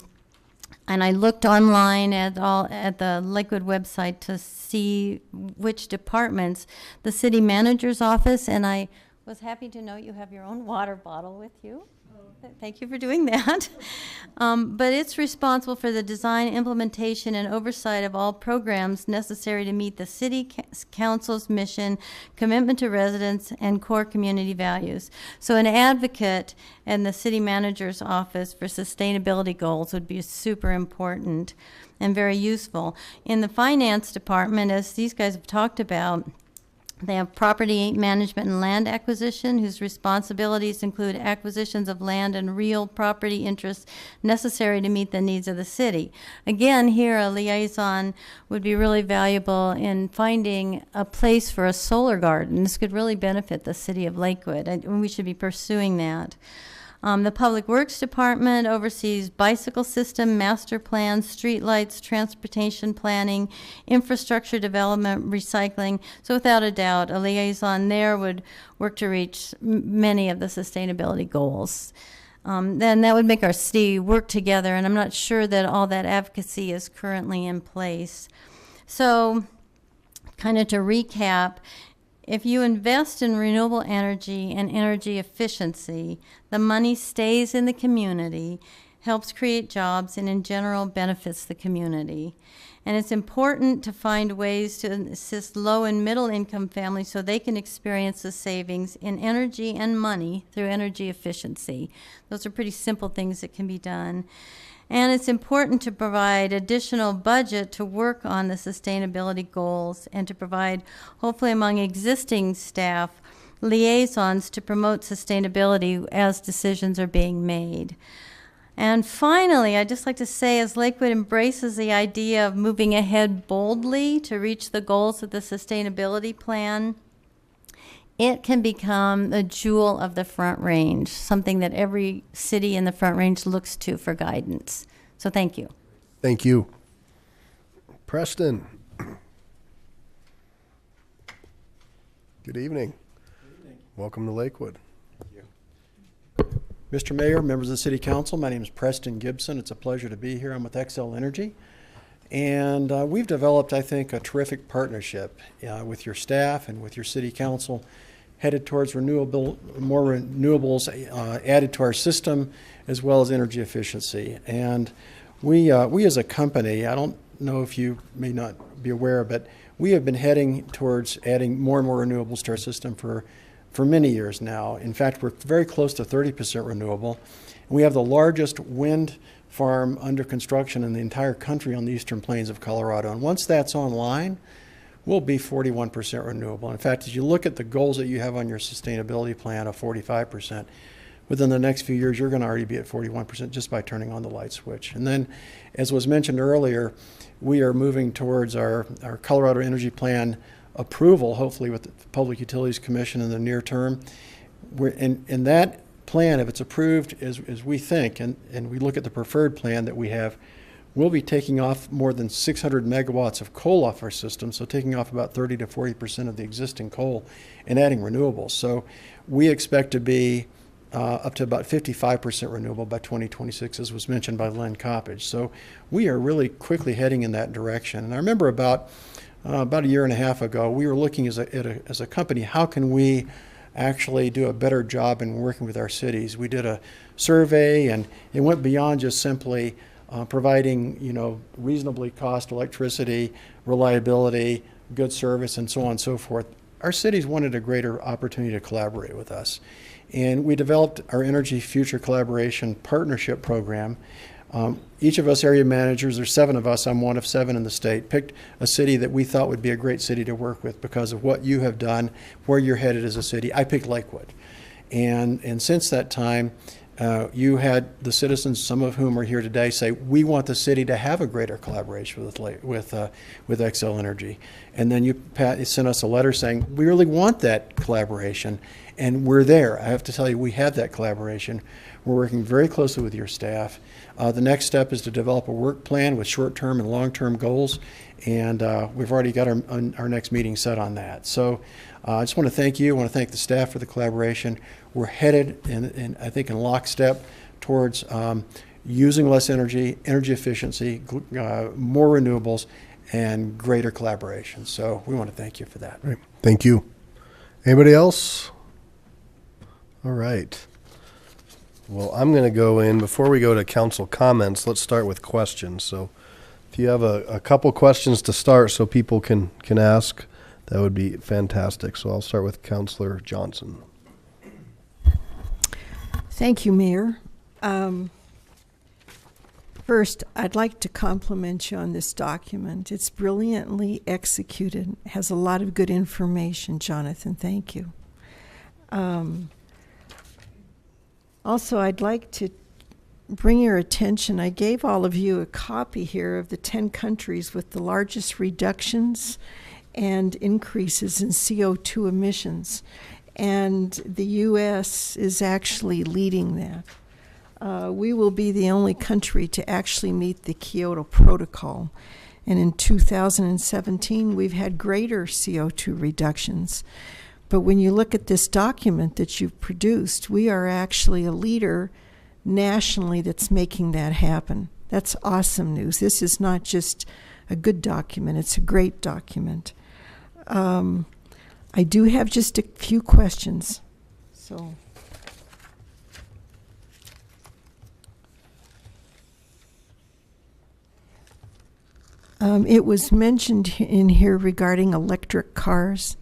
I looked online at the Lakewood website to see which departments. The city manager's office, and I was happy to know you have your own water bottle with you. Thank you for doing that. But it's responsible for the design, implementation, and oversight of all programs necessary to meet the city council's mission, commitment to residents, and core community values. So an advocate in the city manager's office for sustainability goals would be super important and very useful. In the finance department, as these guys have talked about, they have property management and land acquisition, whose responsibilities include acquisitions of land and real property interests necessary to meet the needs of the city. Again, here a liaison would be really valuable in finding a place for a solar garden. This could really benefit the city of Lakewood, and we should be pursuing that. The Public Works Department oversees bicycle system, master plans, streetlights, transportation planning, infrastructure development, recycling. So without a doubt, a liaison there would work to reach many of the sustainability goals. Then that would make our city work together, and I'm not sure that all that advocacy is currently in place. So kind of to recap, if you invest in renewable energy and energy efficiency, the money stays in the community, helps create jobs, and in general benefits the community. And it's important to find ways to assist low and middle income families so they can experience the savings in energy and money through energy efficiency. Those are pretty simple things that can be done. And it's important to provide additional budget to work on the sustainability goals and to provide, hopefully among existing staff, liaisons to promote sustainability as decisions are being made. And finally, I'd just like to say, as Lakewood embraces the idea of moving ahead boldly to reach the goals of the sustainability plan, it can become the jewel of the Front Range, something that every city in the Front Range looks to for guidance. So thank you. Thank you. Preston. Good evening. Welcome to Lakewood. Mr. Mayor, members of the City Council, my name is Preston Gibson. It's a pleasure to be here. I'm with Xcel Energy. And we've developed, I think, a terrific partnership with your staff and with your City Council, headed towards more renewables added to our system, as well as energy efficiency. And we as a company, I don't know if you may not be aware, but we have been heading towards adding more and more renewables to our system for many years now. In fact, we're very close to 30% renewable. We have the largest wind farm under construction in the entire country on the eastern plains of Colorado. And once that's online, we'll be 41% renewable. In fact, as you look at the goals that you have on your sustainability plan of 45%, within the next few years, you're going to already be at 41% just by turning on the light switch. And then, as was mentioned earlier, we are moving towards our Colorado Energy Plan approval, hopefully with the Public Utilities Commission in the near term. We're in that plan, if it's approved as we think, and we look at the preferred plan that we have, we'll be taking off more than 600 megawatts of coal off our system, so taking off about 30 to 40% of the existing coal and adding renewables. So we expect to be up to about 55% renewable by 2026, as was mentioned by Len Coppage. So we are really quickly heading in that direction. And I remember about a year and a half ago, we were looking as a company, how can we actually do a better job in working with our cities? We did a survey, and it went beyond just simply providing, reasonably cost electricity, reliability, good service, and so on and so forth. Our cities wanted a greater opportunity to collaborate with us. And we developed our Energy Future Collaboration Partnership Program. Each of us area managers, there's 7 of us, I'm one of 7 in the state, picked a city that we thought would be a great city to work with because of what you have done, where you're headed as a city. I picked Lakewood. And since that time, you had the citizens, some of whom are here today, say, we want the city to have a greater collaboration with Xcel Energy. And then you sent us a letter saying, we really want that collaboration, and we're there. I have to tell you, we have that collaboration. We're working very closely with your staff. The next step is to develop a work plan with short-term and long-term goals, and we've already got our next meeting set on that. So I just want to thank you. I want to thank the staff for the collaboration. We're headed, I think, in lockstep towards using less energy, energy efficiency, more renewables, and greater collaboration. So we want to thank you for that. Right. Thank you. Anybody else? All right. Well, I'm going to go in. Before we go to council comments, let's start with questions. So if you have a couple questions to start so people can ask, that would be fantastic. So I'll start with Councilor Johnson. Thank you, Mayor. First, I'd like to compliment you on this document. It's brilliantly executed, has a lot of good information, Jonathan. Thank you. Also, I'd like to bring your attention, I gave all of you a copy here of the 10 countries with the largest reductions and increases in CO2 emissions. And the U.S. is actually leading that. We will be the only country to actually meet the Kyoto Protocol. And in 2017, we've had greater CO2 reductions. But when you look at this document that you've produced, we are actually a leader nationally that's making that happen. That's awesome news. This is not just a good document, it's a great document. I do have just a few questions. So, it was mentioned in here regarding electric cars.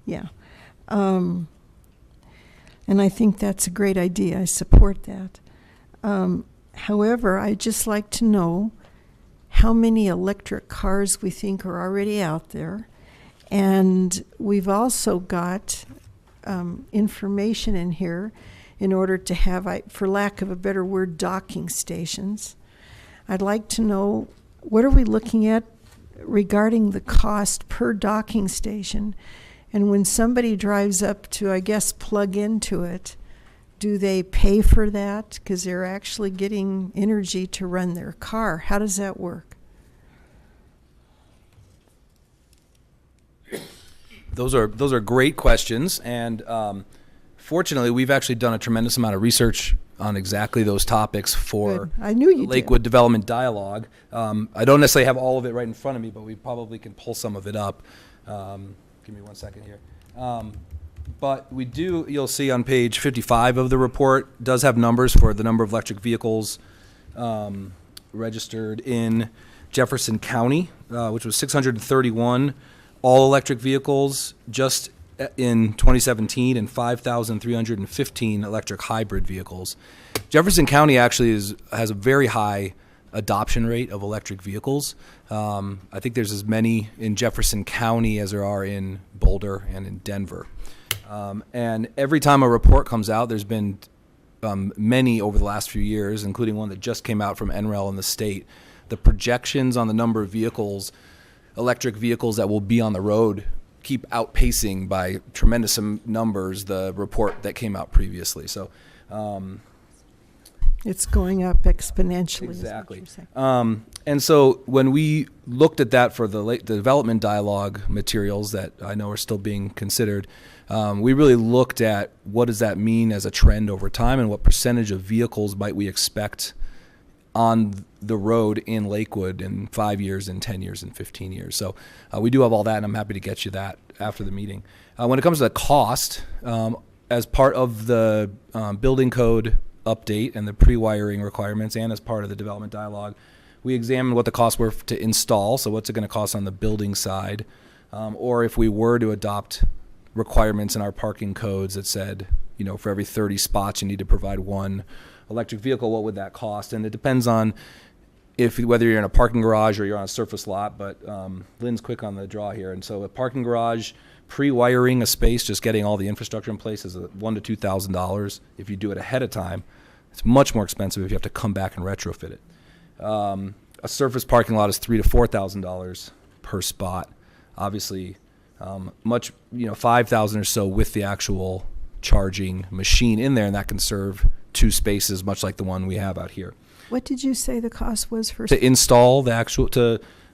Yeah. And I think that's a great idea. I support that. However, I'd just like to know how many electric cars we think are already out there. And we've also got information in here in order to have, for lack of a better word, docking stations. I'd like to know, what are we looking at regarding the cost per docking station? And when somebody drives up to, I guess, plug into it, do they pay for that? Because they're actually getting energy to run their car. How does that work? Those are great questions, and fortunately, we've actually done a tremendous amount of research on exactly those topics for I knew you Lakewood did. Development Dialogue. I don't necessarily have all of it right in front of me, but we probably can pull some of it up. Give me 1 second here. But we do, you'll see on page 55 of the report, does have numbers for the number of electric vehicles registered in Jefferson County, which was 631 all-electric vehicles just in 2017 and 5,315 electric hybrid vehicles. Jefferson County actually has a very high adoption rate of electric vehicles. I think there's as many in Jefferson County as there are in Boulder and in Denver. And every time a report comes out, there's been many over the last few years, including one that just came out from NREL in the state. The projections on the number of vehicles, electric vehicles that will be on the road, keep outpacing by tremendous numbers the report that came out previously. So It's going up exponentially. exactly. And so when we looked at that for the development dialogue materials that I know are still being considered, we really looked at what does that mean as a trend over time and what percentage of vehicles might we expect on the road in Lakewood in 5 years, in 10 years, and 15 years. So we do have all that, and I'm happy to get you that after the meeting. When it comes to the cost, as part of the building code update and the pre-wiring requirements, and as part of the development dialogue, we examined what the costs were to install, so what's it going to cost on the building side, or if we were to adopt requirements in our parking codes that said, you know, for every 30 spots you need to provide one electric vehicle, what would that cost? And it depends on whether you're in a parking garage or you're on a surface lot, but Lynn's quick on the draw here. And so a parking garage Pre-wiring a space, just getting all the infrastructure in place, is $1,000 to $2,000. If you do it ahead of time, it's much more expensive if you have to come back and retrofit it. A surface parking lot is $3,000 to $4,000 per spot. Obviously, $5,000 or so with the actual charging machine in there, and that can serve 2 spaces, much like the one we have out here. What did you say the cost was for? To install the actual,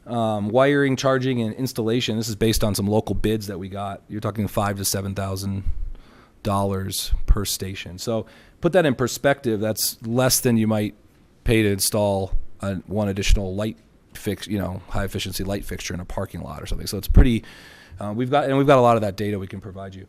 wiring, charging, and installation. This is based on some local bids that we got. You're talking $5,000 to $7,000 per station. So put that in perspective. That's less than you might pay to install one additional light fix, high efficiency light fixture in a parking lot or something. So it's pretty. We've got a lot of that data we can provide you.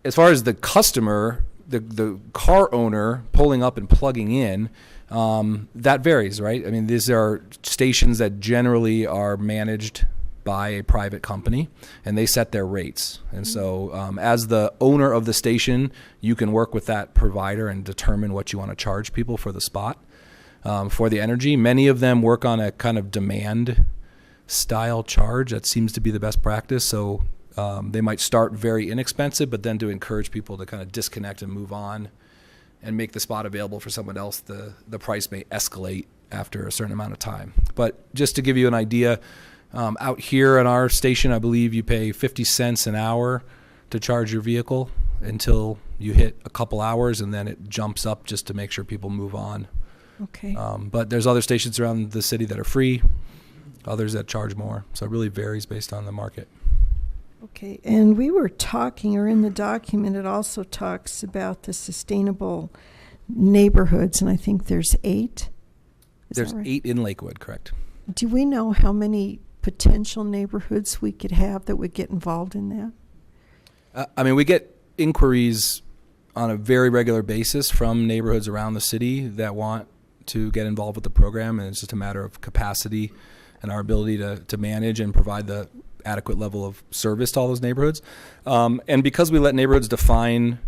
As far as the customer, the car owner pulling up and plugging in, that varies, right? I mean, these are stations that generally are managed by a private company, and they set their rates. And so as the owner of the station, you can work with that provider and determine what you want to charge people for the spot, for the energy. Many of them work on a kind of demand style charge. That seems to be the best practice. So they might start very inexpensive, but then to encourage people to kind of disconnect and move on and make the spot available for someone else, the price may escalate after a certain amount of time. But just to give you an idea, out here on our station, I believe you pay 50 cents an hour to charge your vehicle until you hit a couple hours, and then it jumps up just to make sure people move on. Okay. But there's other stations around the city that are free, others that charge more. So it really varies based on the market. Okay, and we were talking, or in the document, it also talks about the sustainable neighborhoods, and I think there's 8. There's 8 in Lakewood, correct? Do we know how many potential neighborhoods we could have that would get involved in that? We get inquiries on a very regular basis from neighborhoods around the city that want to get involved with the program, and it's just a matter of capacity and our ability to manage and provide the adequate level of service to all those neighborhoods. And because we let neighborhoods define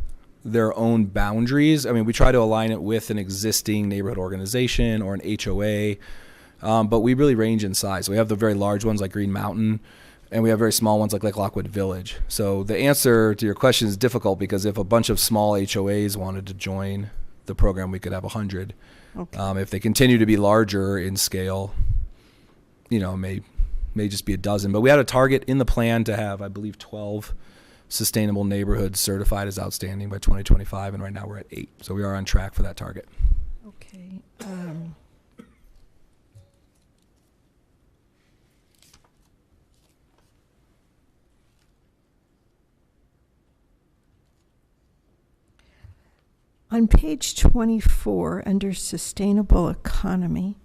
their own boundaries, we try to align it with an existing neighborhood organization or an HOA, but we really range in size. We have the very large ones like Green Mountain, and we have very small ones like Lake Lockwood Village. So the answer to your question is difficult, because if a bunch of small HOAs wanted to join the program, we could have 100. Okay. If they continue to be larger in scale, may just be a dozen. But we had a target in the plan to have, I believe, 12 sustainable neighborhoods certified as outstanding by 2025, and right now we're at 8. So we are on track for that target. Okay. On page 24, under sustainable economy,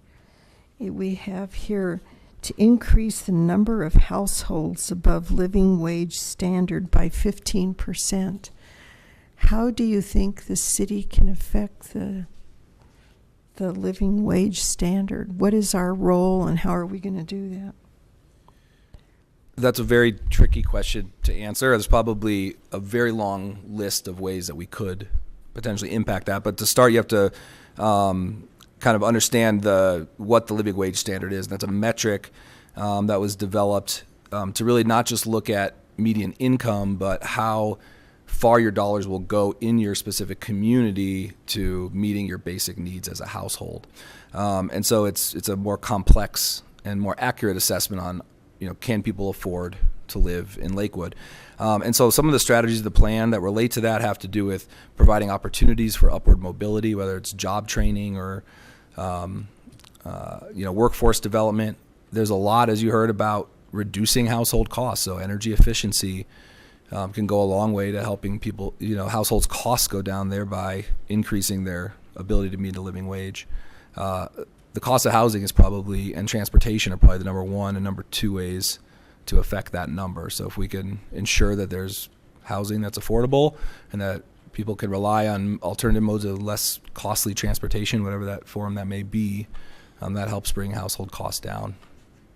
we have here to increase the number of households above living wage standard by 15%. How do you think the city can affect the living wage standard? What is our role, and how are we going to do that? That's a very tricky question to answer. There's probably a very long list of ways that we could potentially impact that. But to start, you have to kind of understand what the living wage standard is. And that's a metric that was developed to really not just look at median income, but how far your dollars will go in your specific community to meeting your basic needs as a household. And so it's a more complex and more accurate assessment on, can people afford to live in Lakewood? And so some of the strategies of the plan that relate to that have to do with providing opportunities for upward mobility, whether it's job training or workforce development. There's a lot, as you heard, about reducing household costs. So energy efficiency can go a long way to helping people, households' costs go down, thereby increasing their ability to meet a living wage. The cost of housing is probably, and transportation are probably the number 1 and number 2 ways to affect that number. So if we can ensure that there's housing that's affordable and that people can rely on alternative modes of less costly transportation, whatever that form that may be, that helps bring household costs down.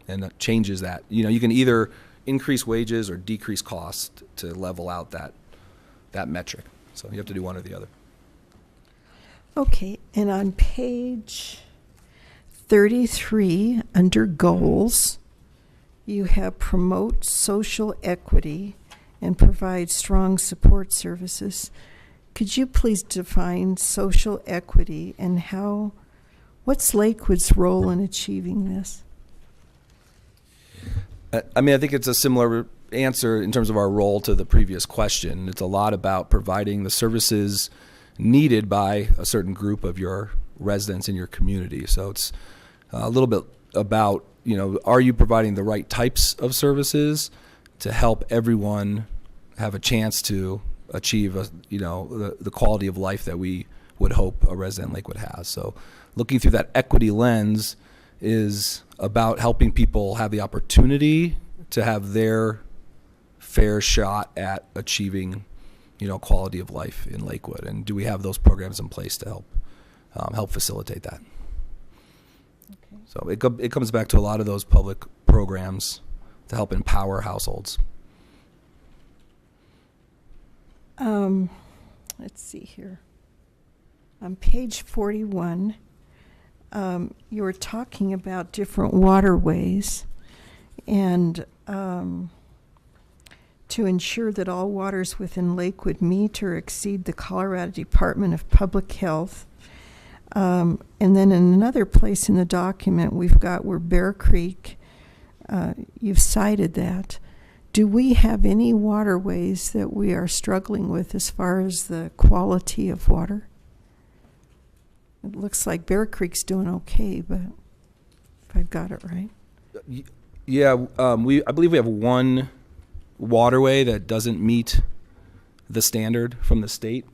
And that changes that. You can either increase wages or decrease costs to level out that metric. So you have to do one or the other. Okay, and on page 33, under goals, you have promote social equity and provide strong support services. Could you please define social equity and what's Lakewood's role in achieving this? I mean, I think it's a similar answer in terms of our role to the previous question. It's a lot about providing the services needed by a certain group of your residents in your community. So it's a little bit about, are you providing the right types of services to help everyone have a chance to achieve the quality of life that we would hope a resident in Lakewood has. So looking through that equity lens is about helping people have the opportunity to have their fair shot at achieving quality of life in Lakewood, and do we have those programs in place to help facilitate that? Okay. So it comes back to a lot of those public programs to help empower households. Let's see here. On page 41, you were talking about different waterways and to ensure that all waters within Lakewood meet or exceed the Colorado Department of Public Health. And then in another place in the document, we've got where Bear Creek, you've cited that. Do we have any waterways that we are struggling with as far as the quality of water? It looks like Bear Creek's doing okay, but if I've got it right. Yeah, I believe we have one waterway that doesn't meet the standard from the state,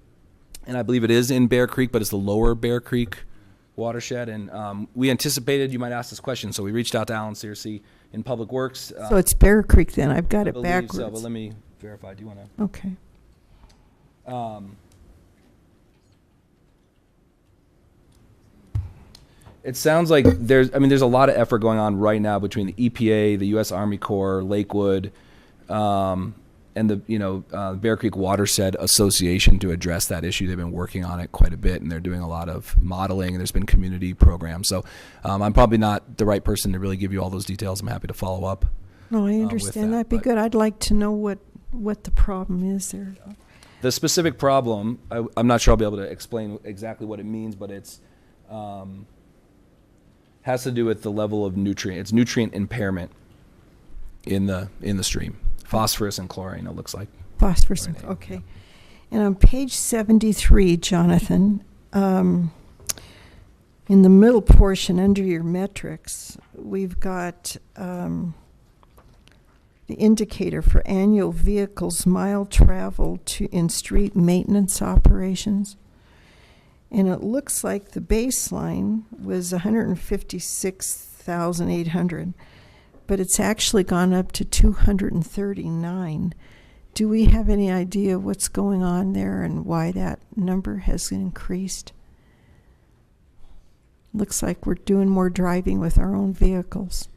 and I believe it is in Bear Creek, but it's the lower Bear Creek watershed. And we anticipated you might ask this question, so we reached out to Alan Searcy in Public Works. So it's Bear Creek then. I've got it backwards. So, but let me verify. Do you want to? Okay. It sounds like there's a lot of effort going on right now between the EPA, the U.S. Army Corps, Lakewood, and the Bear Creek Watershed Association to address that issue. They've been working on it quite a bit, and they're doing a lot of modeling, and there's been community programs. So I'm probably not the right person to really give you all those details. I'm happy to follow up. No, I understand. That'd be good. I'd like to know what the problem is there. The specific problem, I'm not sure I'll be able to explain exactly what it means, but it's has to do with the level of nutrient impairment in the stream. Phosphorus and chlorine, it looks like. Phosphorus, okay. And on page 73, Jonathan, in the middle portion under your metrics, we've got the indicator for annual vehicles mile traveled in street maintenance operations. And it looks like the baseline was 156,800, but it's actually gone up to 239. Do we have any idea what's going on there and why that number has increased? Looks like we're doing more driving with our own vehicles.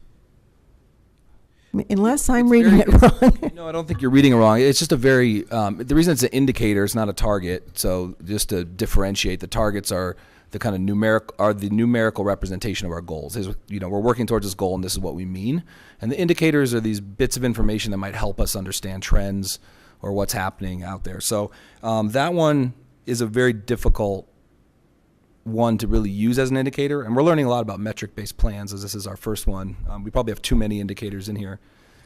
Unless I'm reading it wrong. No, I don't think you're reading it wrong. It's just a very, the reason it's an indicator, it's not a target. So just to differentiate, the targets are the kind of numerical representation of our goals. We're working towards this goal and this is what we mean. And the indicators are these bits of information that might help us understand trends or what's happening out there. So that one is a very difficult one to really use as an indicator, and we're learning a lot about metric-based plans as this is our first one. We probably have too many indicators in here,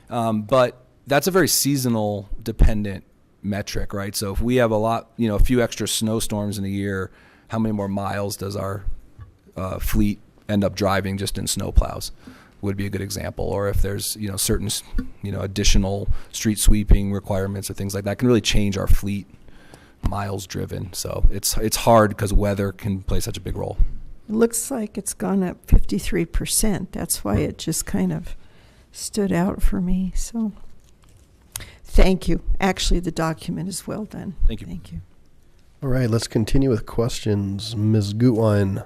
but that's a very seasonal dependent metric, right? So if we have a few extra snowstorms in a year, how many more miles does our fleet end up driving just in snowplows would be a good example. Or if there's certain additional street sweeping requirements or things like that can really change our fleet miles driven. So it's hard because weather can play such a big role. It looks like it's gone up 53%. That's why it just kind of stood out for me. So thank you. Actually, the document is well done. Thank you. Thank you. All right, let's continue with questions. Ms. Gutwein.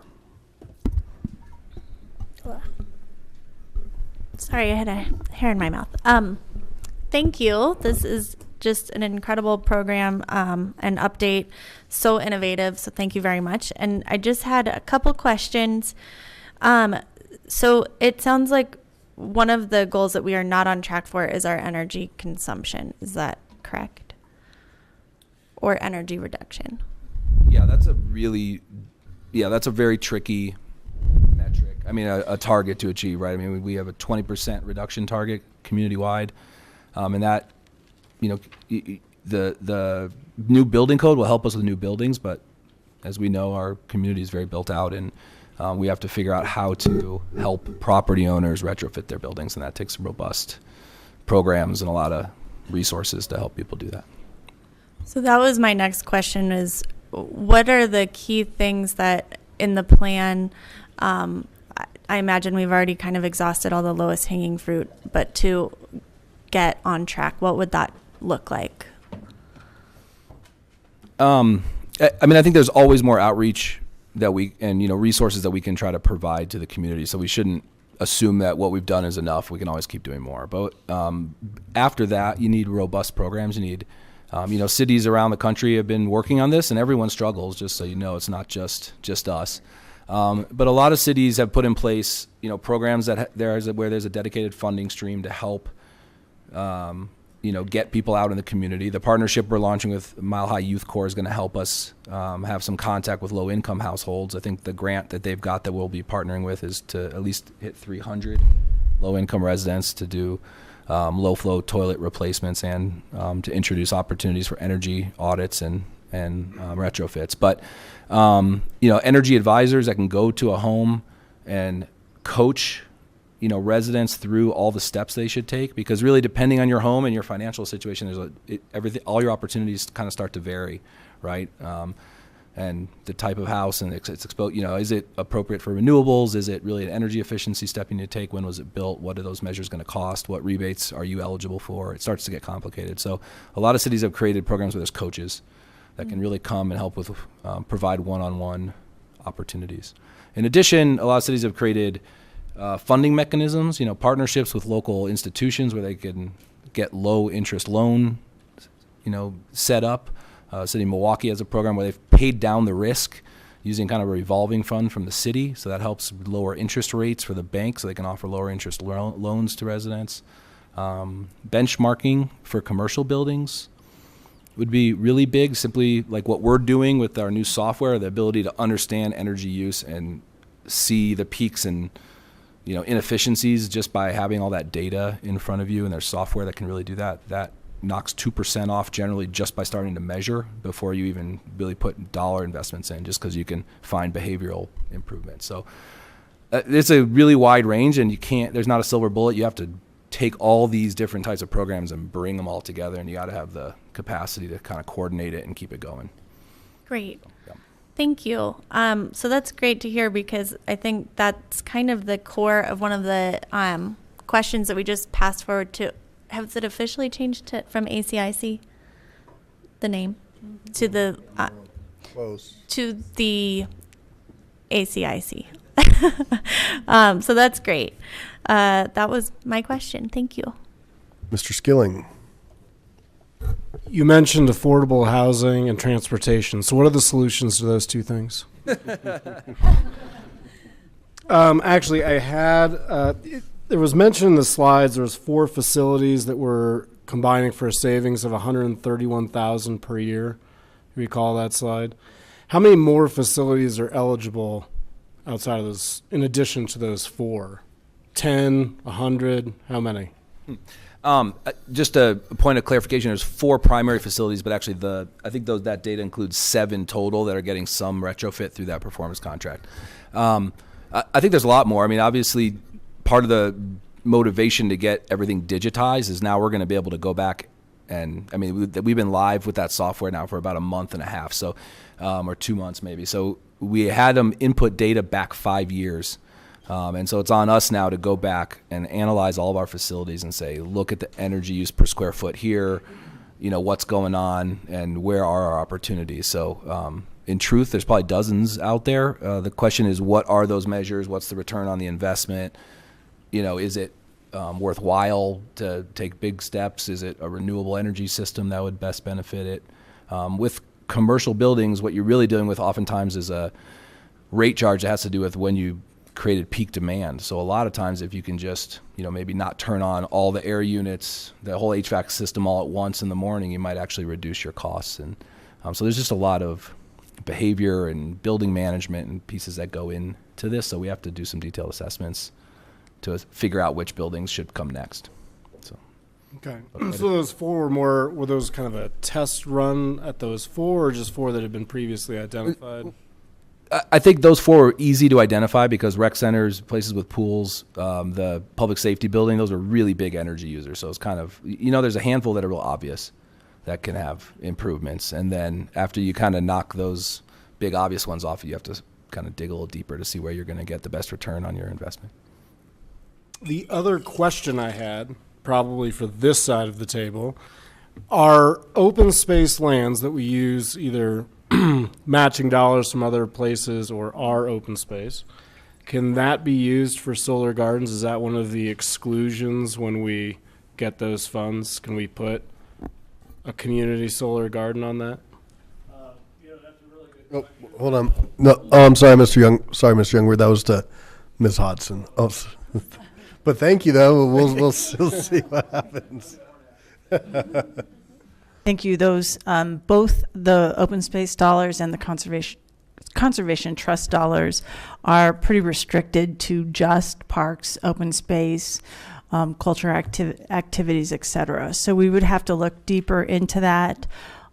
Sorry, I had a hair in my mouth. Thank you. This is just an incredible program and update. So innovative. So thank you very much. And I just had a couple questions. So it sounds like one of the goals that we are not on track for is our energy consumption. Is that correct? Or energy reduction? Yeah, that's a very tricky metric. I mean, a target to achieve, right? I mean, we have a 20% reduction target community-wide, and that, the new building code will help us with new buildings, but as we know, our community is very built out, and we have to figure out how to help property owners retrofit their buildings, and that takes robust programs and a lot of resources to help people do that. So that was my next question is, what are the key things that in the plan, I imagine we've already kind of exhausted all the lowest hanging fruit, but to get on track, what would that look like? I mean, I think there's always more outreach that resources that we can try to provide to the community. So we shouldn't assume that what we've done is enough. We can always keep doing more. But after that, you need robust programs. You need, cities around the country have been working on this, and everyone struggles. Just so you know, it's not just us. But a lot of cities have put in place, programs where there's a dedicated funding stream to help, get people out in the community. The partnership we're launching with Mile High Youth Corps is going to help us have some contact with low-income households. I think the grant that they've got that we'll be partnering with is to at least hit 300 low-income residents to do low-flow toilet replacements and to introduce opportunities for energy audits and retrofits. But energy advisors that can go to a home and coach residents through all the steps they should take, because really depending on your home and your financial situation, all your opportunities kind of start to vary, right? And the type of house and it's exposed, is it appropriate for renewables? Is it really an energy efficiency step you need to take? When was it built? What are those measures going to cost? What rebates are you eligible for? It starts to get complicated. So a lot of cities have created programs where there's coaches that can really come and help with provide one-on-one opportunities. In addition, a lot of cities have created funding mechanisms, partnerships with local institutions where they can get low interest loan, set up. City of Milwaukee has a program where they've paid down the risk using kind of a revolving fund from the city. So that helps lower interest rates for the bank so they can offer lower interest loans to residents. Benchmarking for commercial buildings would be really big, simply like what we're doing with our new software, the ability to understand energy use and see the peaks and inefficiencies just by having all that data in front of you, and there's software that can really do that. That knocks 2% off generally just by starting to measure before you even really put dollar investments in, just because you can find behavioral improvements. So it's a really wide range, and there's not a silver bullet. You have to take all these different types of programs and bring them all together, and you got to have the capacity to kind of coordinate it and keep it going. Great. Yeah. Thank you. So that's great to hear, because I think that's kind of the core of one of the questions that we just passed forward to. Has it officially changed from ACIC, the name, to the to the ACIC? So that's great. That was my question. Thank you. Mr. Skilling. You mentioned affordable housing and transportation. So what are the solutions to those two things? Actually, I had, there was mentioned in the slides, there was 4 facilities that were combining for a savings of $131,000 per year. You recall that slide? How many more facilities are eligible outside of those, in addition to those 4? 10, 100, how many? Just a point of clarification, there's 4 primary facilities, but actually I think that data includes 7 total that are getting some retrofit through that performance contract. I think there's a lot more. I mean, obviously, part of the motivation to get everything digitized is now we're going to be able to go back and, I mean, we've been live with that software now for about a month and a half, so or 2 months maybe. So we had them input data back 5 years. And so it's on us now to go back and analyze all of our facilities and say, look at the energy use per square foot here, what's going on and where are our opportunities. So in truth, there's probably dozens out there. The question is, what are those measures? What's the return on the investment? Is it worthwhile to take big steps? Is it a renewable energy system that would best benefit it? With commercial buildings, what you're really dealing with oftentimes is a rate charge that has to do with when you created peak demand. So a lot of times if you can just, maybe not turn on all the air units, the whole HVAC system all at once in the morning, you might actually reduce your costs. And so there's just a lot of behavior and building management and pieces that go into this. So we have to do some detailed assessments to figure out which buildings should come next. So. Okay. So those 4 were those kind of a test run at those 4, or just 4 that had been previously identified? I think those 4 were easy to identify because rec centers, places with pools, the public safety building, those are really big energy users. So it's kind of, there's a handful that are real obvious that can have improvements. And then after you kind of knock those big obvious ones off, you have to kind of dig a little deeper to see where you're going to get the best return on your investment. The other question I had, probably for this side of the table, are open space lands that we use either matching dollars from other places or our open space. Can that be used for solar gardens? Is that one of the exclusions when we get those funds? Can we put a community solar garden on that? Hold on. No, I'm sorry, Mr. Young. Sorry, Mr. Youngberg. That was to Ms. Hodson. Oh, but thank you, though. We'll still see what happens. Thank you. Those both the open space dollars and the conservation trust dollars are pretty restricted to just parks, open space, culture activities, etc. So we would have to look deeper into that.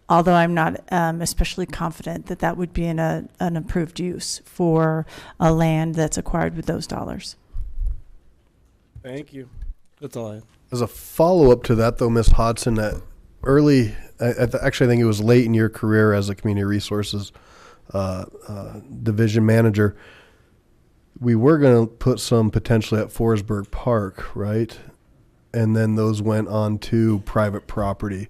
Although I'm not especially confident that that would be an approved use for a land that's acquired with those dollars. Thank you. That's all I have. As a follow-up to that, though, Ms. Hodson, actually I think it was late in your career as a community resources division manager, we were going to put some potentially at Forsberg Park, right? And then those went on to private property.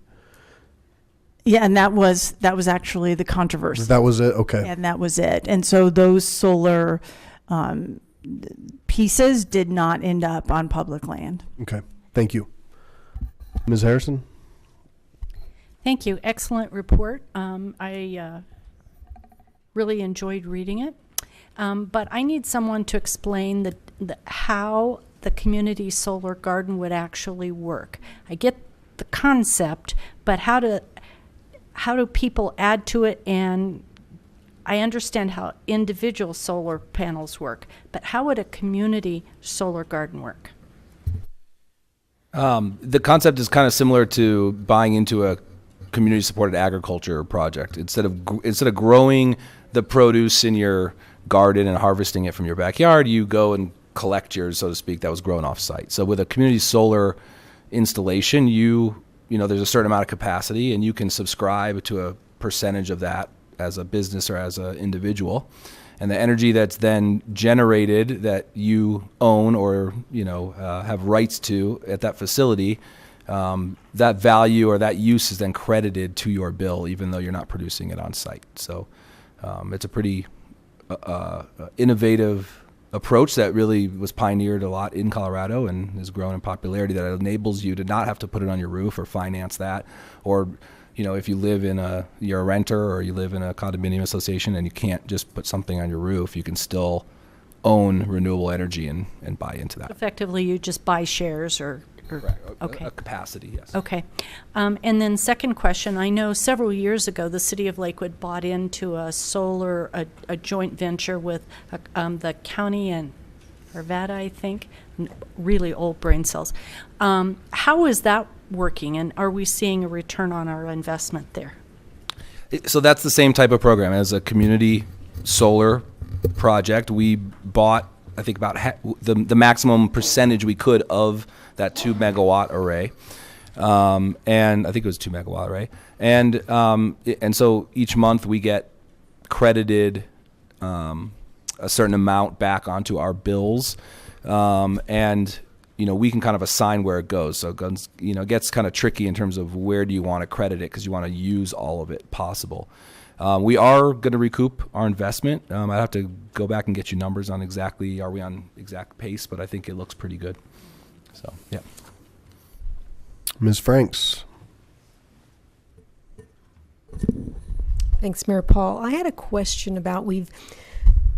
Yeah, and that was actually the controversy. That was it? Okay. And that was it. And so those solar pieces did not end up on public land. Okay. Thank you. Ms. Harrison? Thank you. Excellent report. I really enjoyed reading it. But I need someone to explain how the community solar garden would actually work. I get the concept, but how do people add to it? And I understand how individual solar panels work, but how would a community solar garden work? The concept is kind of similar to buying into a community-supported agriculture project. Instead of growing the produce in your garden and harvesting it from your backyard, you go and collect yours, so to speak, that was grown off-site. So with a community solar installation, there's a certain amount of capacity, and you can subscribe to a percentage of that as a business or as an individual. And the energy that's then generated that you own or have rights to at that facility, that value or that use is then credited to your bill, even though you're not producing it on site. So it's a pretty innovative approach that really was pioneered a lot in Colorado and has grown in popularity, that enables you to not have to put it on your roof or finance that, or if you live you're a renter or you live in a condominium association and you can't just put something on your roof, you can still own renewable energy and buy into that. Effectively, you just buy shares or okay. A capacity, yes. Okay. And then second question, I know several years ago the city of Lakewood bought into a joint venture with the county and Arvada, I think, really old brain cells. How is that working, and are we seeing a return on our investment there? So that's the same type of program as a community solar project. We bought, I think, about the maximum percentage we could of that 2 megawatt array. And I think it was 2 megawatt array. And so each month we get credited a certain amount back onto our bills. And we can kind of assign where it goes. So it gets kind of tricky in terms of where do you want to credit it, because you want to use all of it possible. We are going to recoup our investment. I'd have to go back and get you numbers on exactly, are we on exact pace, but I think it looks pretty good. So, yeah. Ms. Franks. Thanks, Mayor Paul. I had a question about, we've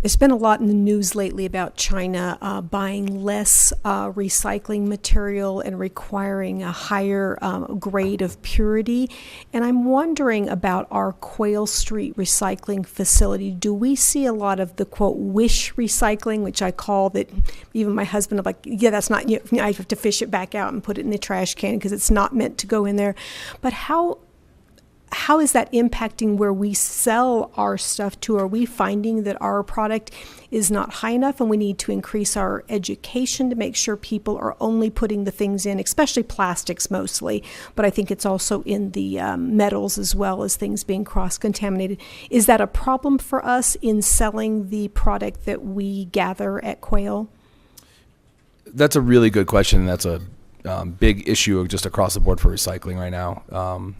There's been a lot in the news lately about China buying less recycling material and requiring a higher grade of purity. And I'm wondering about our Quail Street recycling facility. Do we see a lot of the, quote, wish recycling, which I call that, even my husband, I'm like, yeah, that's not, I have to fish it back out and put it in the trash can because it's not meant to go in there. But how is that impacting where we sell our stuff to? Are we finding that our product is not high enough and we need to increase our education to make sure people are only putting the things in, especially plastics mostly, but I think it's also in the metals as well as things being cross-contaminated. Is that a problem for us in selling the product that we gather at Quail? That's a really good question. That's a big issue just across the board for recycling right now.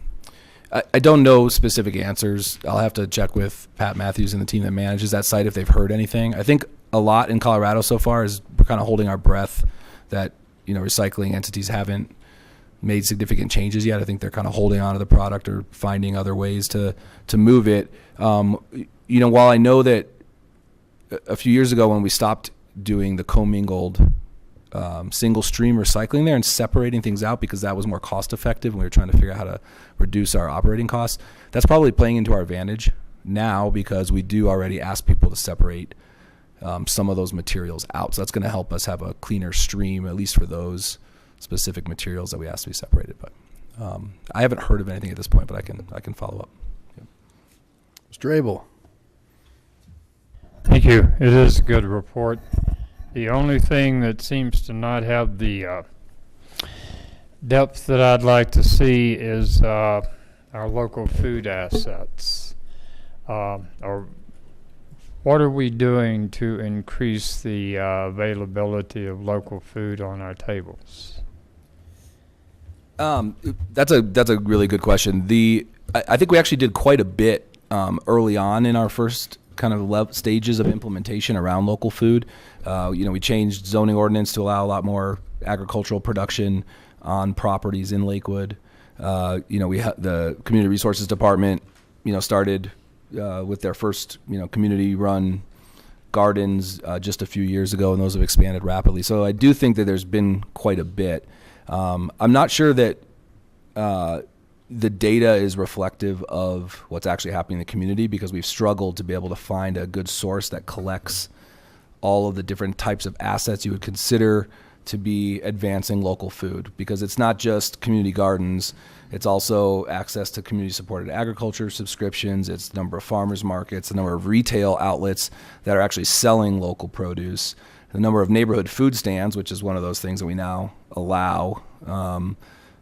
I don't know specific answers. I'll have to check with Pat Matthews and the team that manages that site if they've heard anything. I think a lot in Colorado so far is we're kind of holding our breath that, recycling entities haven't made significant changes yet. I think they're kind of holding on to the product or finding other ways to move it. While I know that a few years ago when we stopped doing the commingled single stream recycling there and separating things out because that was more cost effective and we were trying to figure out how to reduce our operating costs, that's probably playing into our advantage now because we do already ask people to separate some of those materials out. So that's going to help us have a cleaner stream, at least for those specific materials that we ask to be separated. But I haven't heard of anything at this point, but I can follow up. Yeah. Mr. Abel. Thank you. It is a good report. The only thing that seems to not have the depth that I'd like to see is our local food assets. Or what are we doing to increase the availability of local food on our tables? That's a really good question. I think we actually did quite a bit early on in our first kind of stages of implementation around local food. We changed zoning ordinance to allow a lot more agricultural production on properties in Lakewood. The Community Resources Department, started with their first, community-run gardens just a few years ago, and those have expanded rapidly. So I do think that there's been quite a bit. I'm not sure that the data is reflective of what's actually happening in the community because we've struggled to be able to find a good source that collects all of the different types of assets you would consider to be advancing local food, because it's not just community gardens, it's also access to community supported agriculture subscriptions, it's the number of farmers markets, the number of retail outlets that are actually selling local produce, the number of neighborhood food stands, which is one of those things that we now allow,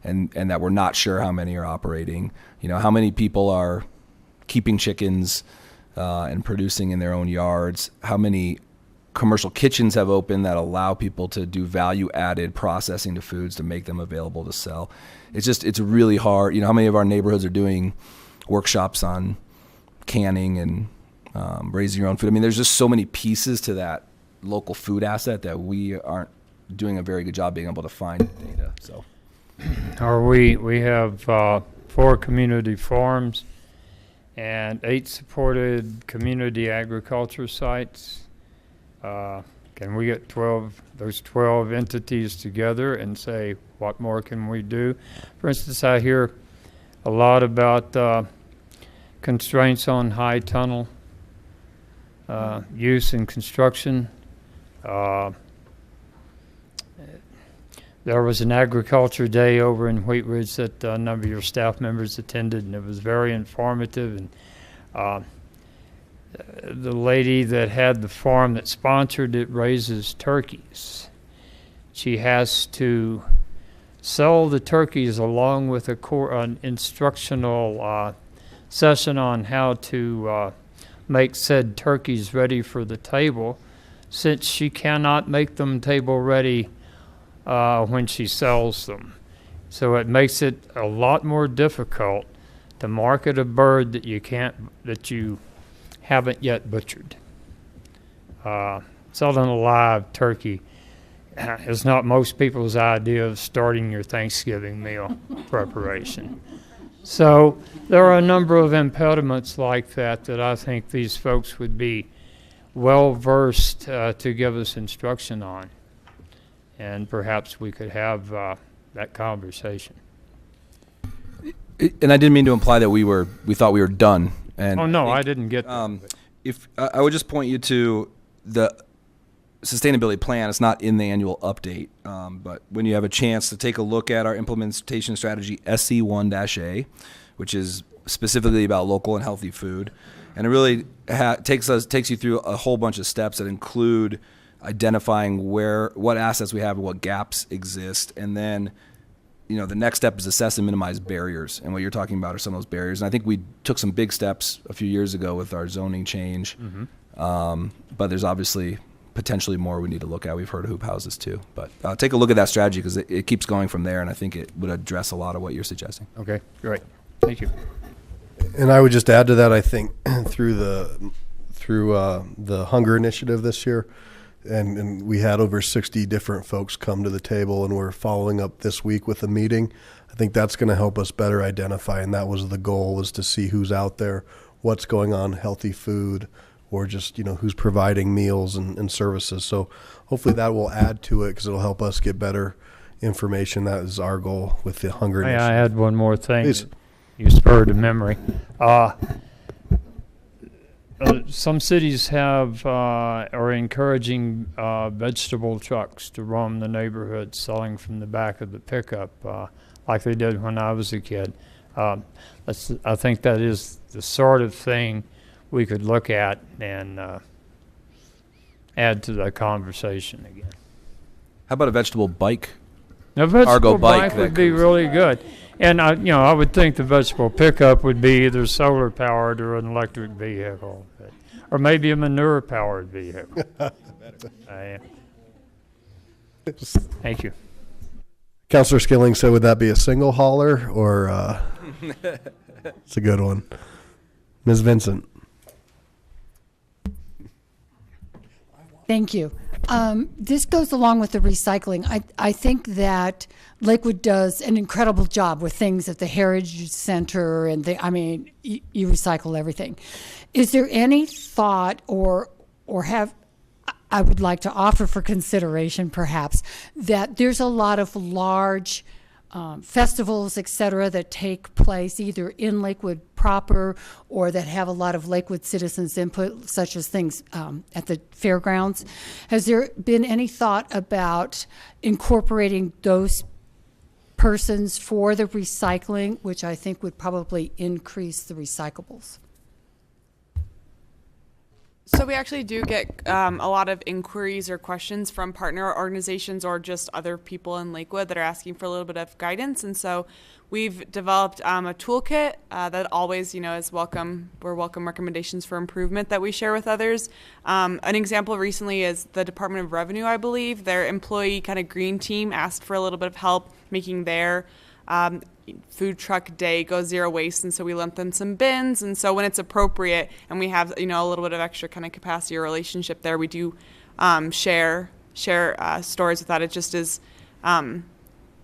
and that we're not sure how many are operating. How many people are keeping chickens and producing in their own yards, how many commercial kitchens have opened that allow people to do value-added processing to foods to make them available to sell. It's really hard. How many of our neighborhoods are doing workshops on canning and raising your own food? I mean, there's just so many pieces to that local food asset that we aren't doing a very good job being able to find data. So, we have 4 community farms and 8 supported community agriculture sites. Can we get those 12 entities together and say, what more can we do? For instance, I hear a lot about constraints on high tunnel use in construction. There was an agriculture day over in Wheat Ridge that a number of your staff members attended, and it was very informative. And the lady that had the farm that sponsored it raises turkeys. She has to sell the turkeys along with an instructional session on how to make said turkeys ready for the table, since she cannot make them table ready when she sells them. So it makes it a lot more difficult to market a bird that you haven't yet butchered. Selling a live turkey is not most people's idea of starting your Thanksgiving meal preparation. So there are a number of impediments like that I think these folks would be well-versed to give us instruction on. And perhaps we could have that conversation. And I didn't mean to imply that we thought we were done. And Oh, no, I didn't get that. If I would just point you to the sustainability plan. It's not in the annual update, but when you have a chance to take a look at our implementation strategy SC1-A, which is specifically about local and healthy food, and it really takes you through a whole bunch of steps that include identifying what assets we have and what gaps exist, and then the next step is assess and minimize barriers. And what you're talking about are some of those barriers. And I think we took some big steps a few years ago with our zoning change. But there's obviously potentially more we need to look at. We've heard of hoop houses too. But take a look at that strategy because it keeps going from there. And I think it would address a lot of what you're suggesting. Okay, great. Thank you. And I would just add to that, I think through the Hunger Initiative this year, and we had over 60 different folks come to the table, and we're following up this week with a meeting. I think that's going to help us better identify, and that was the goal, was to see who's out there, what's going on, healthy food, or just who's providing meals and services. So hopefully that will add to it because it'll help us get better information. That is our goal with the Hunger May Initiative. I add one more thing? Please. You spurred a memory. Some cities are encouraging vegetable trucks to roam the neighborhood selling from the back of the pickup like they did when I was a kid. I think that is the sort of thing we could look at and add to the conversation again. How about a vegetable bike? A vegetable Argo bike bike would be really good. And I would think the vegetable pickup would be either solar powered or an electric vehicle, or maybe a manure powered vehicle. Thank you. Councilor Skilling said, would that be a single hauler or it's a good one. Ms. Vincent. Thank you. This goes along with the recycling. I think that Lakewood does an incredible job with things at the Heritage Center, and you recycle everything. Is there any thought or I would like to offer for consideration perhaps that there's a lot of large festivals, et cetera, that take place either in Lakewood proper or that have a lot of Lakewood citizens input, such as things at the fairgrounds. Has there been any thought about incorporating those persons for the recycling, which I think would probably increase the recyclables? So we actually do get a lot of inquiries or questions from partner organizations or just other people in Lakewood that are asking for a little bit of guidance. And so we've developed a toolkit that always, is welcome. We're welcome recommendations for improvement that we share with others. An example recently is the Department of Revenue, I believe. Their employee kind of green team asked for a little bit of help making their food truck day go zero waste, and so we lent them some bins. And so when it's appropriate and we have a little bit of extra kind of capacity or relationship there, we do share stories with that. It just is and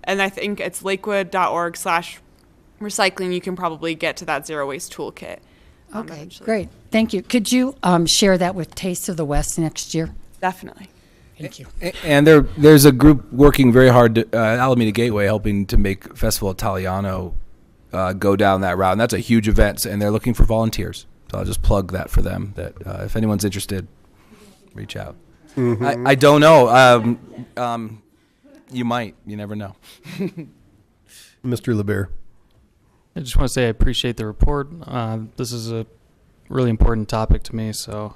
I think it's lakewood.org/recycling. You can probably get to that zero waste toolkit. Okay, eventually. great. Thank you. Could you share that with Taste of the West next year? Definitely. Thank you. And there's a group working very hard at Alameda Gateway, helping to make Festival Italiano go down that route. And that's a huge event, and they're looking for volunteers. So I'll just plug that for them, that if anyone's interested, reach out. Mm-hmm. I don't know. You might. You never know. Mr. LeBear. I just want to say I appreciate the report. This is a really important topic to me, so...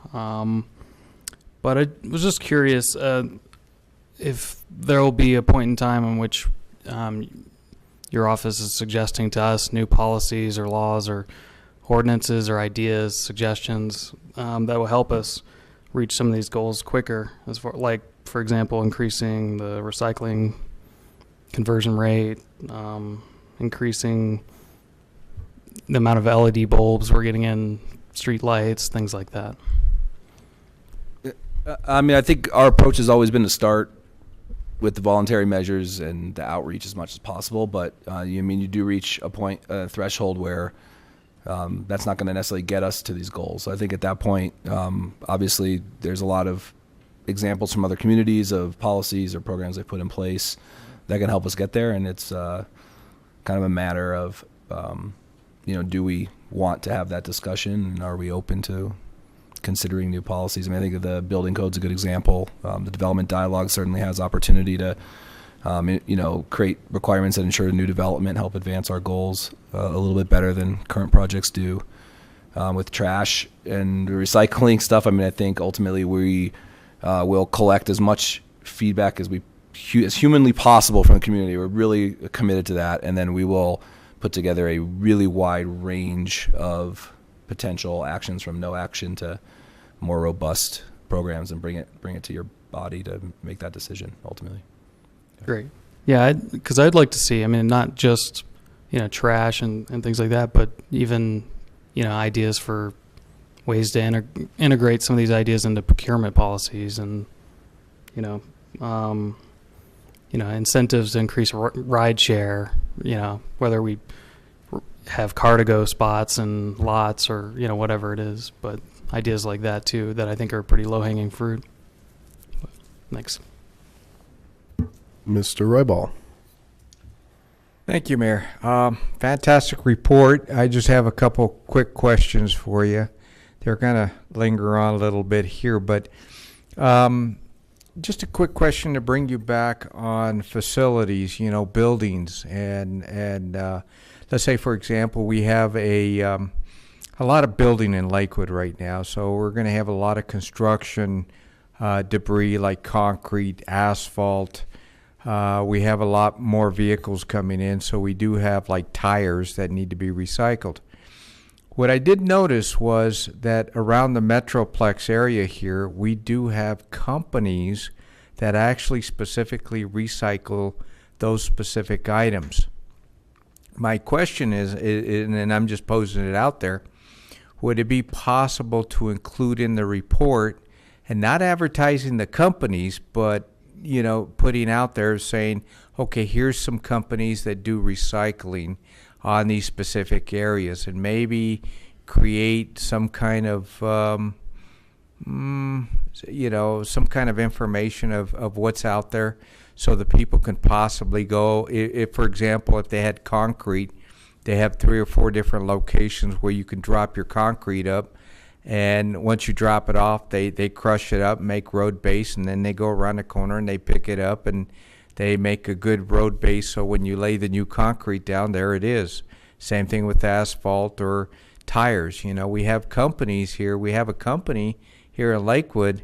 But I was just curious if there will be a point in time in which your office is suggesting to us new policies or laws or ordinances or ideas, suggestions that will help us reach some of these goals quicker, as far, like, for example, increasing the recycling conversion rate, increasing the amount of LED bulbs we're getting in street lights, things like that. I think our approach has always been to start with the voluntary measures and the outreach as much as possible. But you do reach a threshold where that's not going to necessarily get us to these goals. So I think at that point, obviously, there's a lot of examples from other communities of policies or programs they put in place that can help us get there. And it's kind of a matter of, do we want to have that discussion, and are we open to considering new policies? I mean, I think the building code's a good example. The development dialogue certainly has opportunity to, create requirements that ensure new development, help advance our goals a little bit better than current projects do. With trash and recycling stuff, I mean, I think ultimately we will collect as much feedback as as humanly possible from the community. We're really committed to that, and then we will put together a really wide range of potential actions, from no action to more robust programs, and bring it to your body to make that decision ultimately. Great. Yeah, because I'd like to see, I mean, not just, trash and things like that, but even, ideas for ways to integrate some of these ideas into procurement policies, and, incentives to increase ride share, whether we have car-to-go spots and lots or, whatever it is, but ideas like that too, that I think are pretty low-hanging fruit. Thanks. Mr. Roybal. Thank you, Mayor. Fantastic report. I just have a couple quick questions for you. They're going to linger on a little bit here, but just a quick question to bring you back on facilities, buildings, and let's say, for example, we have a lot of building in Lakewood right now, so we're going to have a lot of construction debris like concrete, asphalt. We have a lot more vehicles coming in, so we do have like tires that need to be recycled. What I did notice was that around the Metroplex area here, we do have companies that actually specifically recycle those specific items. My question is, and I'm just posing it out there, would it be possible to include in the report, and not advertising the companies, but putting out there saying, okay, here's some companies that do recycling on these specific areas, and maybe create some kind of, some kind of information of what's out there, so the people can possibly go, if for example, if they had concrete, they have 3 or 4 different locations where you can drop your concrete up. And once you drop it off, they crush it up, make road base, and then they go around the corner and they pick it up and they make a good road base. So when you lay the new concrete down, there it is. Same thing with asphalt or tires. We have companies here. We have a company here in Lakewood,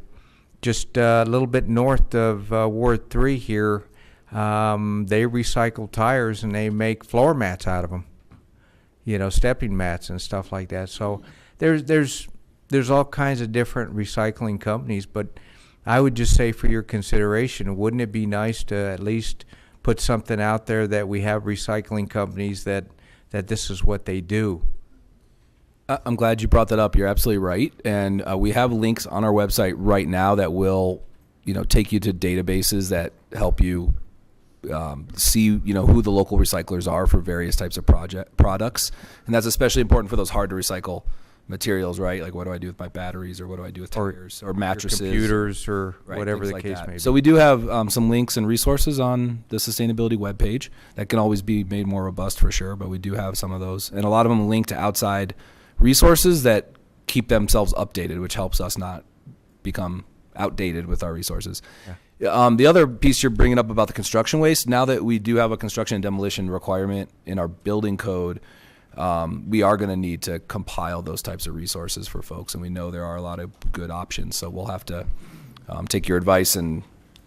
just a little bit north of Ward 3 here. They recycle tires and they make floor mats out of them. Stepping mats and stuff like that. So there's all kinds of different recycling companies, but I would just say, for your consideration, wouldn't it be nice to at least put something out there that we have recycling companies that this is what they do? I'm glad you brought that up. You're absolutely right. And we have links on our website right now that will, take you to databases that help you see, who the local recyclers are for various types of products. And that's especially important for those hard to recycle materials, right? Like, what do I do with my batteries, or what do I do with tires or mattresses, computers, or right, whatever the like case that. may be. So we do have some links and resources on the sustainability webpage that can always be made more robust for sure, but we do have some of those, and a lot of them link to outside resources that keep themselves updated, which helps us not become outdated with our resources. Yeah. The other piece you're bringing up about the construction waste, now that we do have a construction and demolition requirement in our building code, we are going to need to compile those types of resources for folks, and we know there are a lot of good options. So we'll have to take your advice and,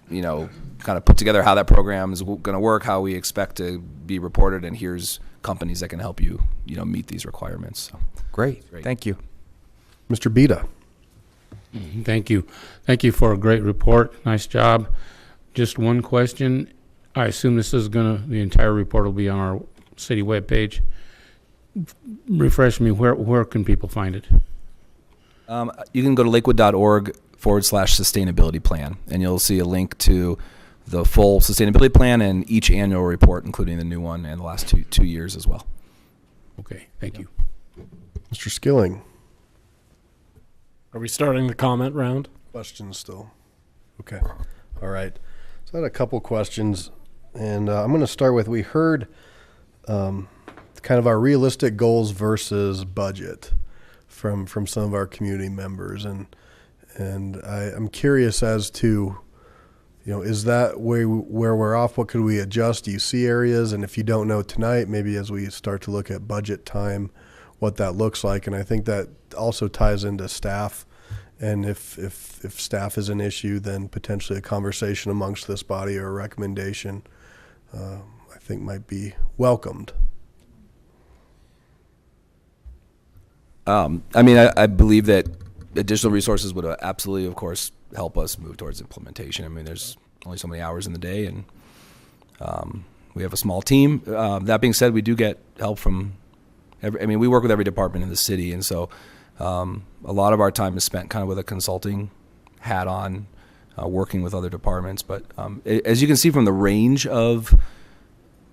kind of put together how that program is going to work, how we expect to be reported, and here's companies that can help you, meet these requirements. So. Great. Thank you. Mr. Beta. Thank you. Thank you for a great report. Nice job. Just one question. I assume the entire report will be on our city webpage. Refresh me, where can people find it? You can go to lakewood.org/sustainability plan, and you'll see a link to the full sustainability plan and each annual report, including the new one and the last two years as well. Okay, thank you. Mr. Skilling. Are we starting the comment round? Questions still? Okay. All right. So I had a couple questions, and I'm going to start with, we heard kind of our realistic goals versus budget from some of our community members, and I'm curious as to, is that where we're off? What could we adjust? Do you see areas? And if you don't know tonight, maybe as we start to look at budget time, what that looks like. And I think that also ties into staff. And if staff is an issue, then potentially a conversation amongst this body or a recommendation, I think might be welcomed. I believe that additional resources would absolutely, of course, help us move towards implementation. I mean, there's only so many hours in the day, and we have a small team. That being said, we do get help from we work with every department in the city, and so a lot of our time is spent kind of with a consulting hat on, working with other departments. But as you can see from the range of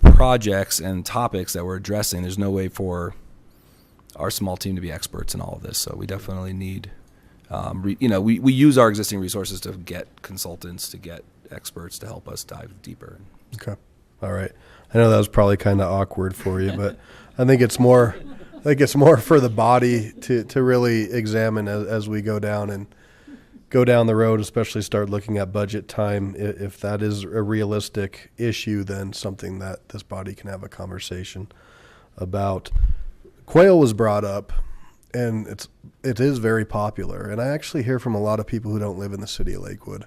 projects and topics that we're addressing, there's no way for our small team to be experts in all of this. So we definitely need, we use our existing resources to get consultants, to get experts to help us dive deeper. Okay. All right. I know that was probably kind of awkward for you, but I think it's more for the body to really examine as we go down the road, especially start looking at budget time. If that is a realistic issue, then something that this body can have a conversation about. Quail was brought up, and it is very popular. And I actually hear from a lot of people who don't live in the city of Lakewood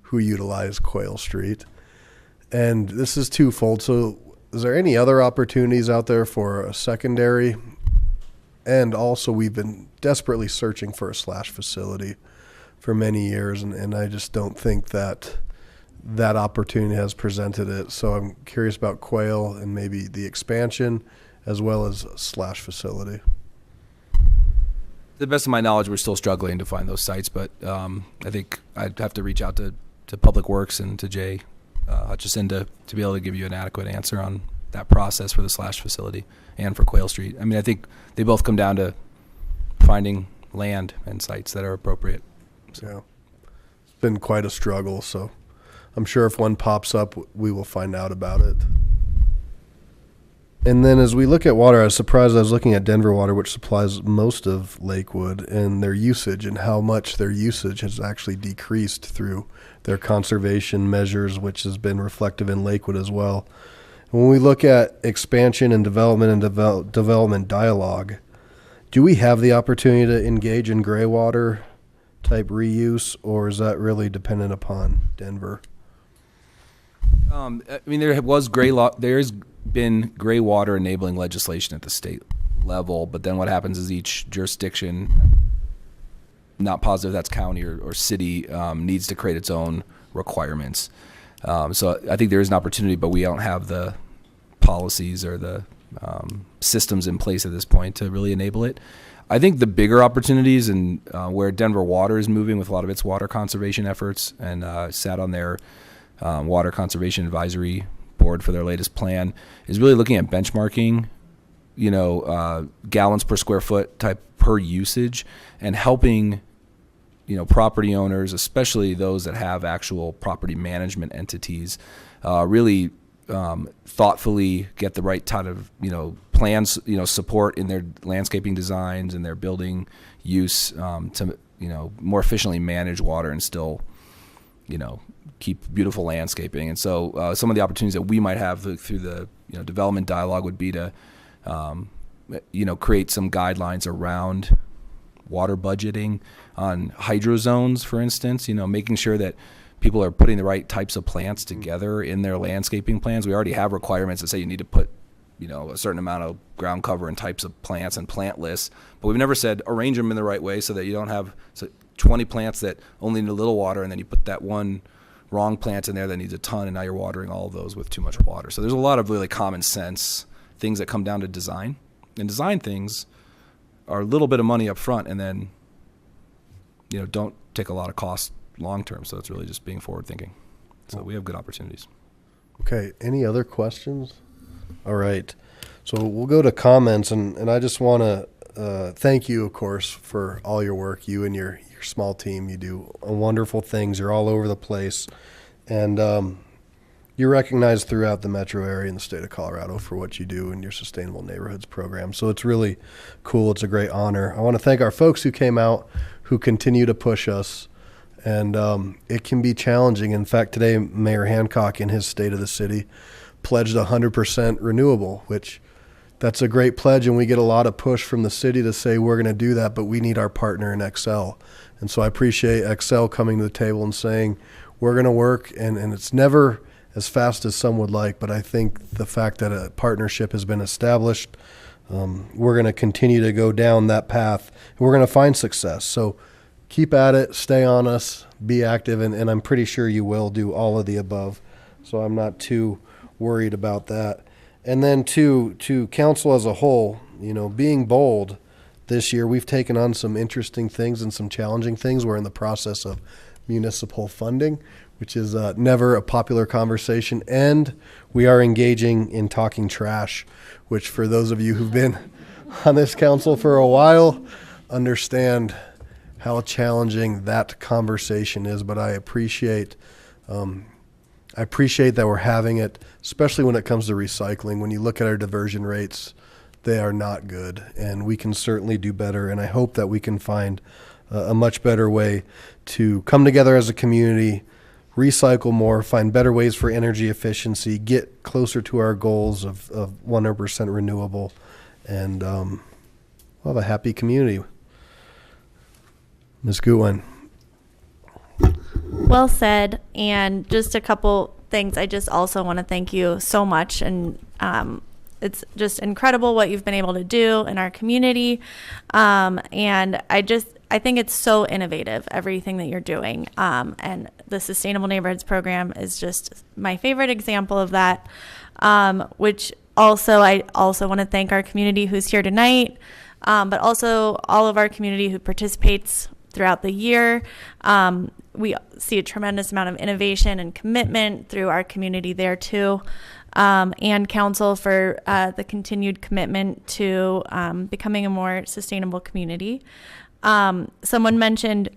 who utilize Quail Street. And this is twofold. So is there any other opportunities out there for a secondary? And also, we've been desperately searching for a slash facility for many years, and I just don't think that opportunity has presented it. So I'm curious about Quail and maybe the expansion as well as a slash facility. To the best of my knowledge, we're still struggling to find those sites, but I think I'd have to reach out to Public Works and to Jay Hutchison to be able to give you an adequate answer on that process for the slash facility and for Quail Street. I mean, I think they both come down to finding land and sites that are appropriate. So. Yeah. It's been quite a struggle, so I'm sure if one pops up, we will find out about it. And then as we look at water, I was surprised. I was looking at Denver Water, which supplies most of Lakewood, and their usage and how much their usage has actually decreased through their conservation measures, which has been reflective in Lakewood as well. When we look at expansion and development and development dialogue, do we have the opportunity to engage in gray water type reuse, or is that really dependent upon Denver? There's been gray water enabling legislation at the state level, but then what happens is each jurisdiction, not positive that's county or city, needs to create its own requirements. So I think there is an opportunity, but we don't have the policies or the systems in place at this point to really enable it. I think the bigger opportunities and where Denver Water is moving with a lot of its water conservation efforts, and sat on their water conservation advisory board for their latest plan, is really looking at benchmarking, gallons per square foot type per usage, and helping, property owners, especially those that have actual property management entities, really thoughtfully get the right type of, plans, support in their landscaping designs and their building use, to, more efficiently manage water and still, keep beautiful landscaping. And so some of the opportunities that we might have through the development dialogue would be to create some guidelines around water budgeting on hydro zones, for instance, making sure that people are putting the right types of plants together in their landscaping plans. We already have requirements that say you need to put a certain amount of ground cover and types of plants and plant lists, but we've never said arrange them in the right way so that you don't have 20 plants that only need a little water, and then you put that one wrong plant in there that needs a ton, and now you're watering all of those with too much water. So there's a lot of really common sense things that come down to design, and design things are a little bit of money up front, and then don't take a lot of cost long term. So it's really just being forward thinking. So we have good opportunities. Okay. Any other questions? All right. So we'll go to comments, and I just want to thank you, of course, for all your work. You and your small team, you do wonderful things. You're all over the place. And you're recognized throughout the metro area in the state of Colorado for what you do in your Sustainable Neighborhoods program. So it's really cool. It's a great honor. I want to thank our folks who came out, who continue to push us. And it can be challenging. In fact, today, Mayor Hancock, in his State of the City, pledged 100% renewable, which that's a great pledge. And we get a lot of push from the city to say we're going to do that, but we need our partner in Xcel. And so I appreciate Xcel coming to the table and saying we're going to work. And it's never as fast as some would like, but I think the fact that a partnership has been established, we're going to continue to go down that path. And we're going to find success. So keep at it, stay on us, be active, and I'm pretty sure you will do all of the above. So I'm not too worried about that. And then to council as a whole, being bold this year, we've taken on some interesting things and some challenging things. We're in the process of municipal funding, which is never a popular conversation. And we are engaging in talking trash, which for those of you who've been on this council for a while understand how challenging that conversation is. But I appreciate that we're having it, especially when it comes to recycling. When you look at our diversion rates, they are not good, and we can certainly do better. And I hope that we can find a much better way to come together as a community, recycle more, find better ways for energy efficiency, get closer to our goals of 100% renewable, and we'll have a happy community. Ms. Gutwein. Well said. And just a couple things. I just also want to thank you so much. And it's just incredible what you've been able to do in our community. And I think it's so innovative, everything that you're doing. And the Sustainable Neighborhoods program is just my favorite example of that, which also, I also want to thank our community who's here tonight, but also all of our community who participates throughout the year. We see a tremendous amount of innovation and commitment through our community there too. And council for the continued commitment to becoming a more sustainable community. Someone mentioned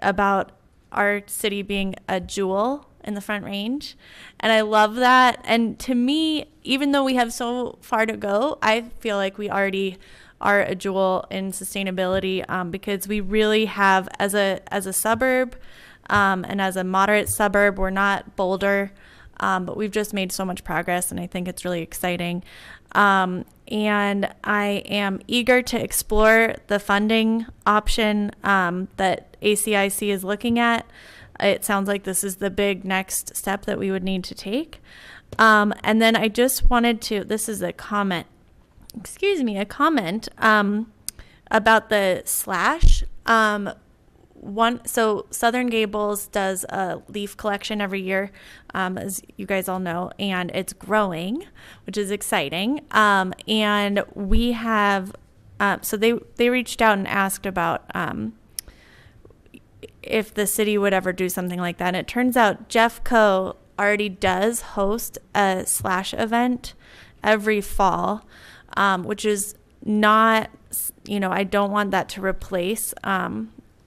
about our city being a jewel in the Front Range, and I love that. And to me, even though we have so far to go, I feel like we already are a jewel in sustainability, because we really have, as a suburb and as a moderate suburb, we're not Boulder, but we've just made so much progress, and I think it's really exciting. And I am eager to explore the funding option that ACIC is looking at. It sounds like this is the big next step that we would need to take. And then I just wanted to, this is a comment about the slash. So Southern Gables does a leaf collection every year, as you guys all know, and it's growing, which is exciting. And we have, so they reached out and asked about if the city would ever do something like that. And it turns out Jeff Coe already does host a slash event every fall, which is not, I don't want that to replace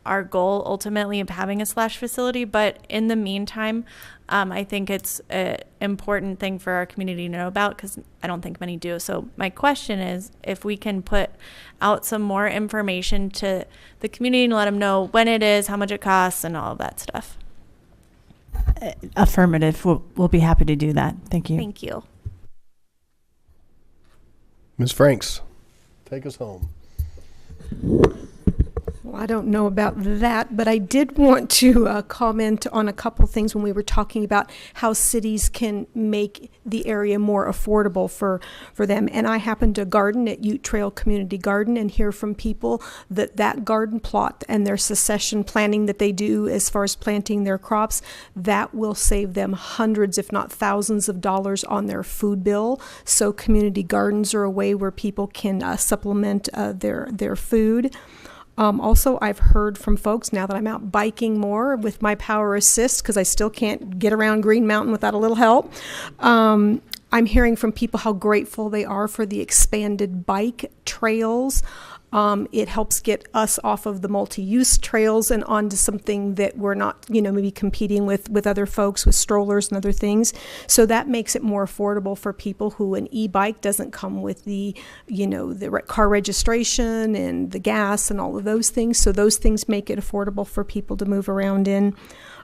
our goal ultimately of having a slash facility. But in the meantime, I think it's an important thing for our community to know about, because I don't think many do. So my question is if we can put out some more information to the community and let them know when it is, how much it costs, and all of that stuff. Affirmative. We'll be happy to do that. Thank you. Thank you. Ms. Franks, take us home. Well, I don't know about that, but I did want to comment on a couple things when we were talking about how cities can make the area more affordable for them. And I happen to garden at Ute Trail Community Garden and hear from people that garden plot and their succession planning that they do as far as planting their crops, that will save them hundreds, if not thousands of dollars on their food bill. So community gardens are a way where people can supplement their food. Also, I've heard from folks now that I'm out biking more with my Power Assist, because I still can't get around Green Mountain without a little help. I'm hearing from people how grateful they are for the expanded bike trails. It helps get us off of the multi-use trails and onto something that we're not, maybe competing with other folks with strollers and other things. So that makes it more affordable for people who an e-bike doesn't come with the car registration and the gas and all of those things. So those things make it affordable for people to move around in.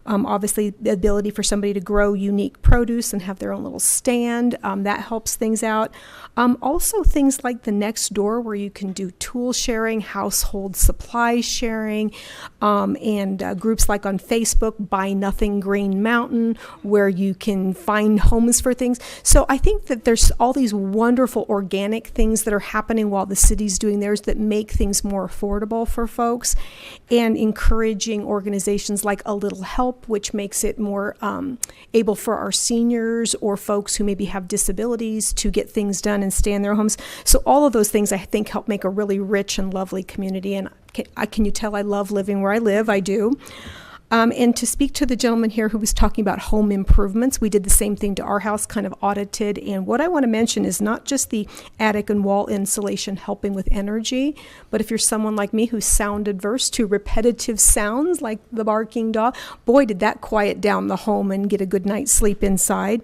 Obviously, the ability for somebody to grow unique produce and have their own little stand, that helps things out. Also, things like the Nextdoor, where you can do tool sharing, household supply sharing, and groups like on Facebook, Buy Nothing Green Mountain, where you can find homes for things. So I think that there's all these wonderful organic things that are happening while the city's doing theirs that make things more affordable for folks, and encouraging organizations like A Little Help, which makes it more able for our seniors or folks who maybe have disabilities to get things done and stay in their homes. So all of those things I think help make a really rich and lovely community. And can you tell I love living where I live? I do. And to speak to the gentleman here who was talking about home improvements, we did the same thing to our house, kind of audited. And what I want to mention is not just the attic and wall insulation helping with energy, but if you're someone like me who's sound adverse to repetitive sounds like the barking dog, boy, did that quiet down the home and get a good night's sleep inside.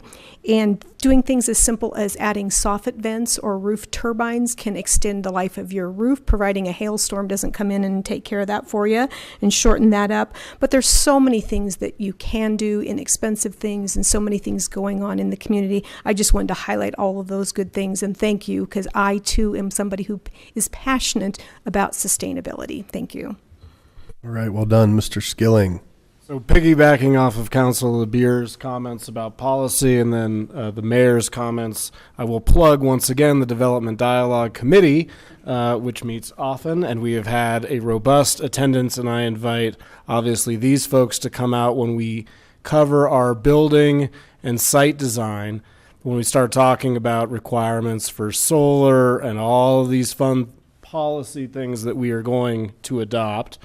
And doing things as simple as adding soffit vents or roof turbines can extend the life of your roof, providing a hailstorm doesn't come in and take care of that for you and shorten that up. But there's so many things that you can do, inexpensive things, and so many things going on in the community. I just wanted to highlight all of those good things, and thank you, because I too am somebody who is passionate about sustainability. Thank you. All right, well done, Mr. Skilling. So piggybacking off of Councilor LeBeer's comments about policy and then the mayor's comments, I will plug once again the Development Dialogue Committee, which meets often, and we have had a robust attendance, and I invite obviously these folks to come out when we cover our building and site design, when we start talking about requirements for solar and all of these fun policy things that we are going to adopt.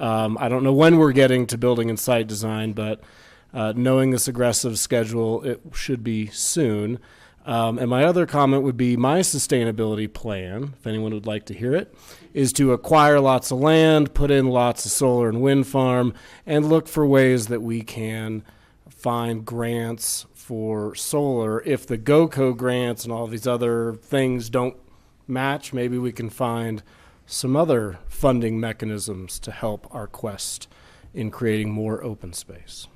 I don't know when we're getting to building and site design, but knowing this aggressive schedule, it should be soon. And my other comment would be my sustainability plan, if anyone would like to hear it, is to acquire lots of land, put in lots of solar and wind farm, and look for ways that we can find grants for solar. If the GOCO grants and all these other things don't match, maybe we can find some other funding mechanisms to help our quest in creating more open space.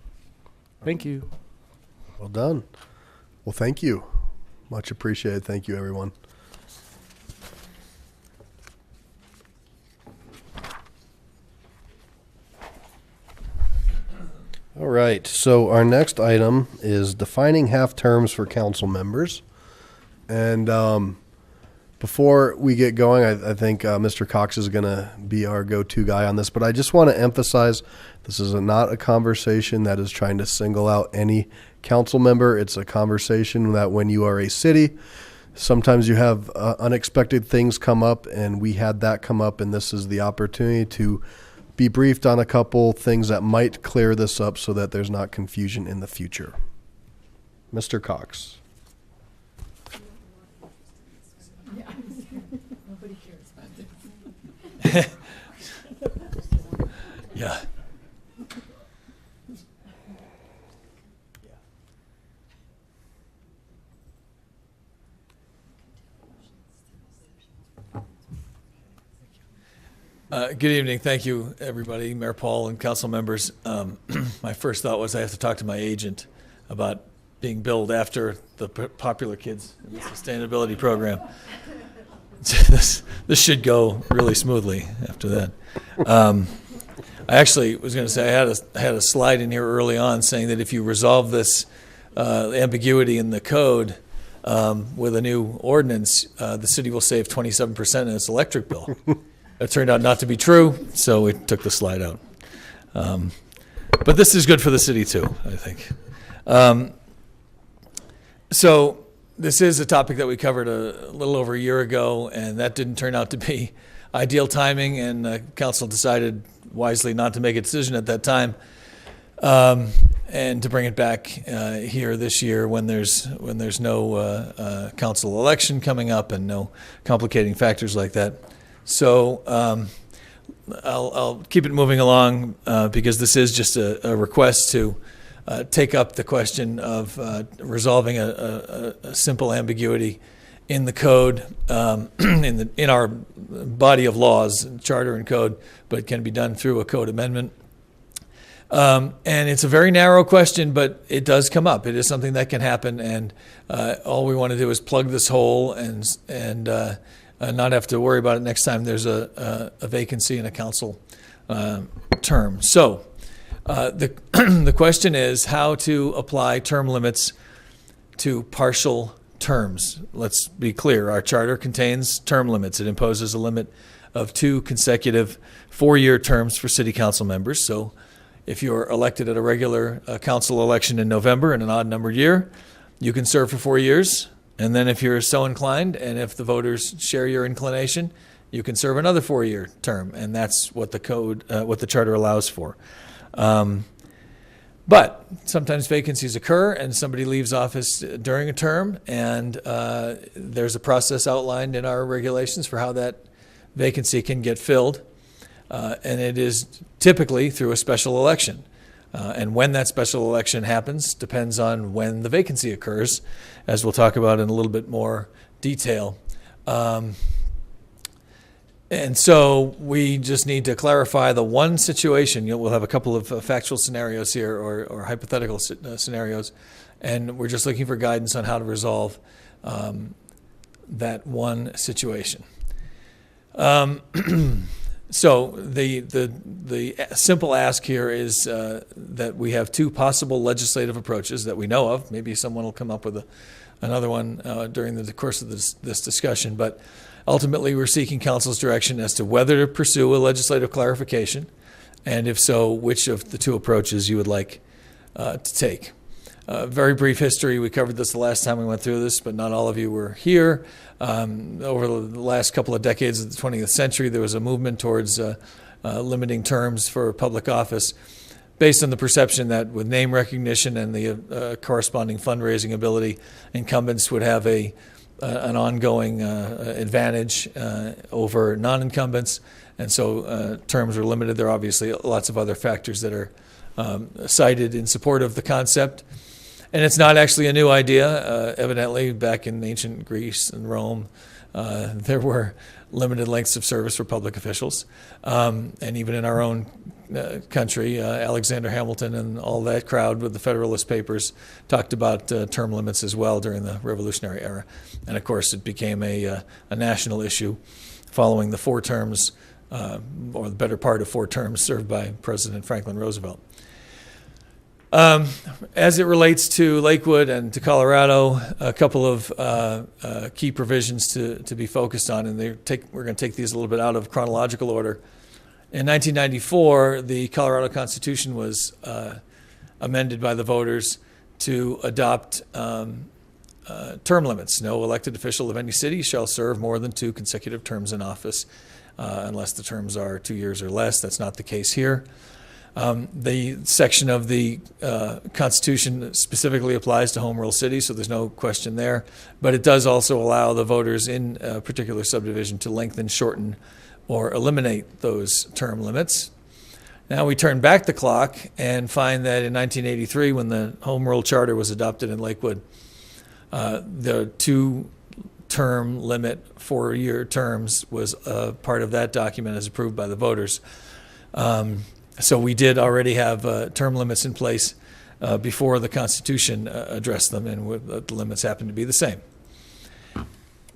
Thank you. Well done. Well, thank you. Much appreciated. Thank you, everyone. All right, so our next item is defining half terms for council members. And before we get going, I think Mr. Cox is going to be our go-to guy on this, but I just want to emphasize this is not a conversation that is trying to single out any council member. It's a conversation that when you are a city, sometimes you have unexpected things come up, and we had that come up, and this is the opportunity to be briefed on a couple things that might clear this up so that there's not confusion in the future. Mr. Cox. Nobody cares about this. Yeah. Good evening. Thank you, everybody, Mayor Paul and council members. My first thought was I have to talk to my agent about being billed after the Popular Kids in the sustainability program. This should go really smoothly after that. I actually was going to say I had a slide in here early on saying that if you resolve this ambiguity in the code with a new ordinance, the city will save 27% in its electric bill. It turned out not to be true, so we took the slide out. But this is good for the city too, I think. So this is a topic that we covered a little over a year ago, and that didn't turn out to be ideal timing, and council decided wisely not to make a decision at that time. and to bring it back here this year when there's no council election coming up and no complicating factors like that. So I'll keep it moving along because this is just a request to take up the question of resolving a simple ambiguity in the code, in our body of laws, charter and code, but it can be done through a code amendment. And it's a very narrow question, but it does come up. It is something that can happen, and all we want to do is plug this hole and not have to worry about it next time there's a vacancy in a council term. So the question is how to apply term limits to partial terms. Let's be clear. Our charter contains term limits. It imposes a limit of 2 consecutive 4-year terms for city council members. So if you're elected at a regular council election in November in an odd numbered year, you can serve for 4 years. And then if you're so inclined, and if the voters share your inclination, you can serve another 4-year term. And that's what the code, what the charter allows for. But sometimes vacancies occur and somebody leaves office during a term, and there's a process outlined in our regulations for how that vacancy can get filled. And it is typically through a special election. And when that special election happens depends on when the vacancy occurs, as we'll talk about in a little bit more detail. And so we just need to clarify the one situation. We'll have a couple of factual scenarios here or hypothetical scenarios, and we're just looking for guidance on how to resolve that one situation. So the simple ask here is that we have 2 possible legislative approaches that we know of. Maybe someone will come up with another one during the course of this discussion, but ultimately we're seeking council's direction as to whether to pursue a legislative clarification, and if so, which of the 2 approaches you would like to take. Very brief history. We covered this the last time we went through this, but not all of you were here. Over the last couple of decades of the 20th century, there was a movement towards limiting terms for public office based on the perception that with name recognition and the corresponding fundraising ability, incumbents would have an ongoing advantage over non-incumbents. And so terms are limited. There are obviously lots of other factors that are cited in support of the concept. And it's not actually a new idea. Evidently, back in ancient Greece and Rome, there were limited lengths of service for public officials. And even in our own country, Alexander Hamilton and all that crowd with the Federalist Papers talked about term limits as well during the Revolutionary era. And of course, it became a national issue following the 4 terms, or the better part of 4 terms served by President Franklin Roosevelt. As it relates to Lakewood and to Colorado, a couple of key provisions to be focused on, and we're going to take these a little bit out of chronological order. In 1994, the Colorado Constitution was amended by the voters to adopt term limits. No elected official of any city shall serve more than 2 consecutive terms in office unless the terms are 2 years or less. That's not the case here. The section of the Constitution specifically applies to home rule cities, so there's no question there. But it does also allow the voters in a particular subdivision to lengthen, shorten, or eliminate those term limits. Now we turn back the clock and find that in 1983, when the home rule charter was adopted in Lakewood, the 2-term limit, 4-year terms, was part of that document as approved by the voters. So we did already have term limits in place before the Constitution addressed them, and the limits happen to be the same.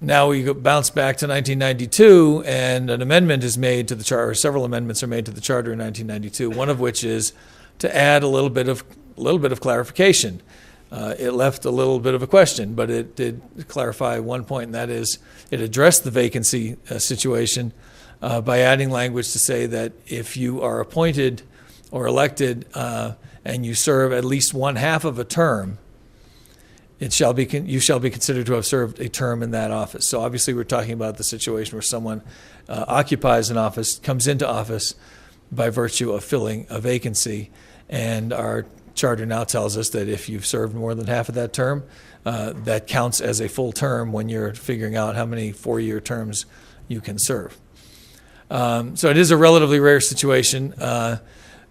Now we bounce back to 1992, and an amendment is made to the charter. Several amendments are made to the charter in 1992. One of which is to add a little bit of clarification. It left a little bit of a question, but it did clarify one point, and that is it addressed the vacancy situation by adding language to say that if you are appointed or elected and you serve at least 1/2 of a term, you shall be considered to have served a term in that office. So obviously we're talking about the situation where someone occupies an office, comes into office by virtue of filling a vacancy, and our charter now tells us that if you've served more than half of that term, that counts as a full term when you're figuring out how many 4-year terms you can serve. So it is a relatively rare situation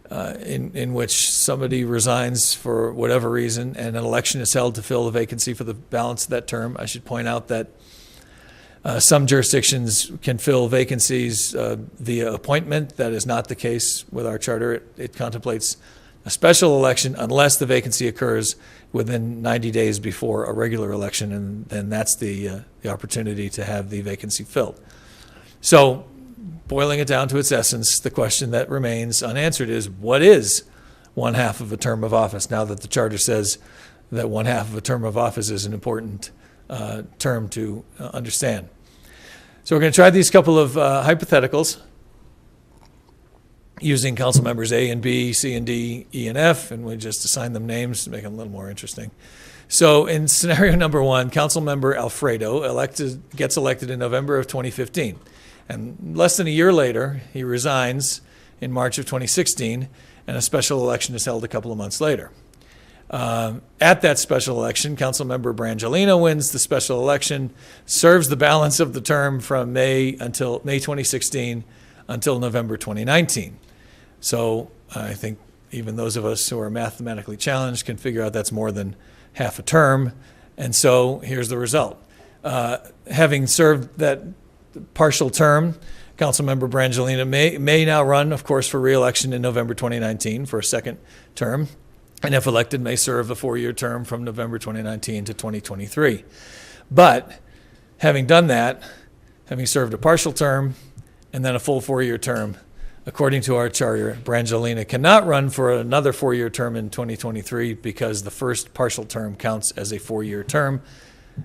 in which somebody resigns for whatever reason and an election is held to fill the vacancy for the balance of that term. I should point out that some jurisdictions can fill vacancies via appointment. That is not the case with our charter. It contemplates a special election unless the vacancy occurs within 90 days before a regular election, and then that's the opportunity to have the vacancy filled. So, boiling it down to its essence, the question that remains unanswered is, what is 1/2 of a term of office, now that the charter says that 1/2 of a term of office is an important term to understand. So we're going to try these couple of hypotheticals using council members A and B, C and D, E and F, and we just assign them names to make them a little more interesting. So in scenario number 1, council member Alfredo gets elected in November of 2015. And less than a year later, he resigns in March of 2016, and a special election is held a couple of months later. At that special election, Councilmember Brangelina wins the special election, serves the balance of the term from May 2016 until November 2019. So I think even those of us who are mathematically challenged can figure out that's more than half a term. And so here's the result. Having served that partial term, Councilmember Brangelina may now run, of course, for re-election in November 2019 for a second term, and if elected, may serve a 4-year term from November 2019 to 2023. But having done that, having served a partial term and then a full 4-year term, according to our charter, Brangelina cannot run for another 4-year term in 2023 because the first partial term counts as a 4-year term,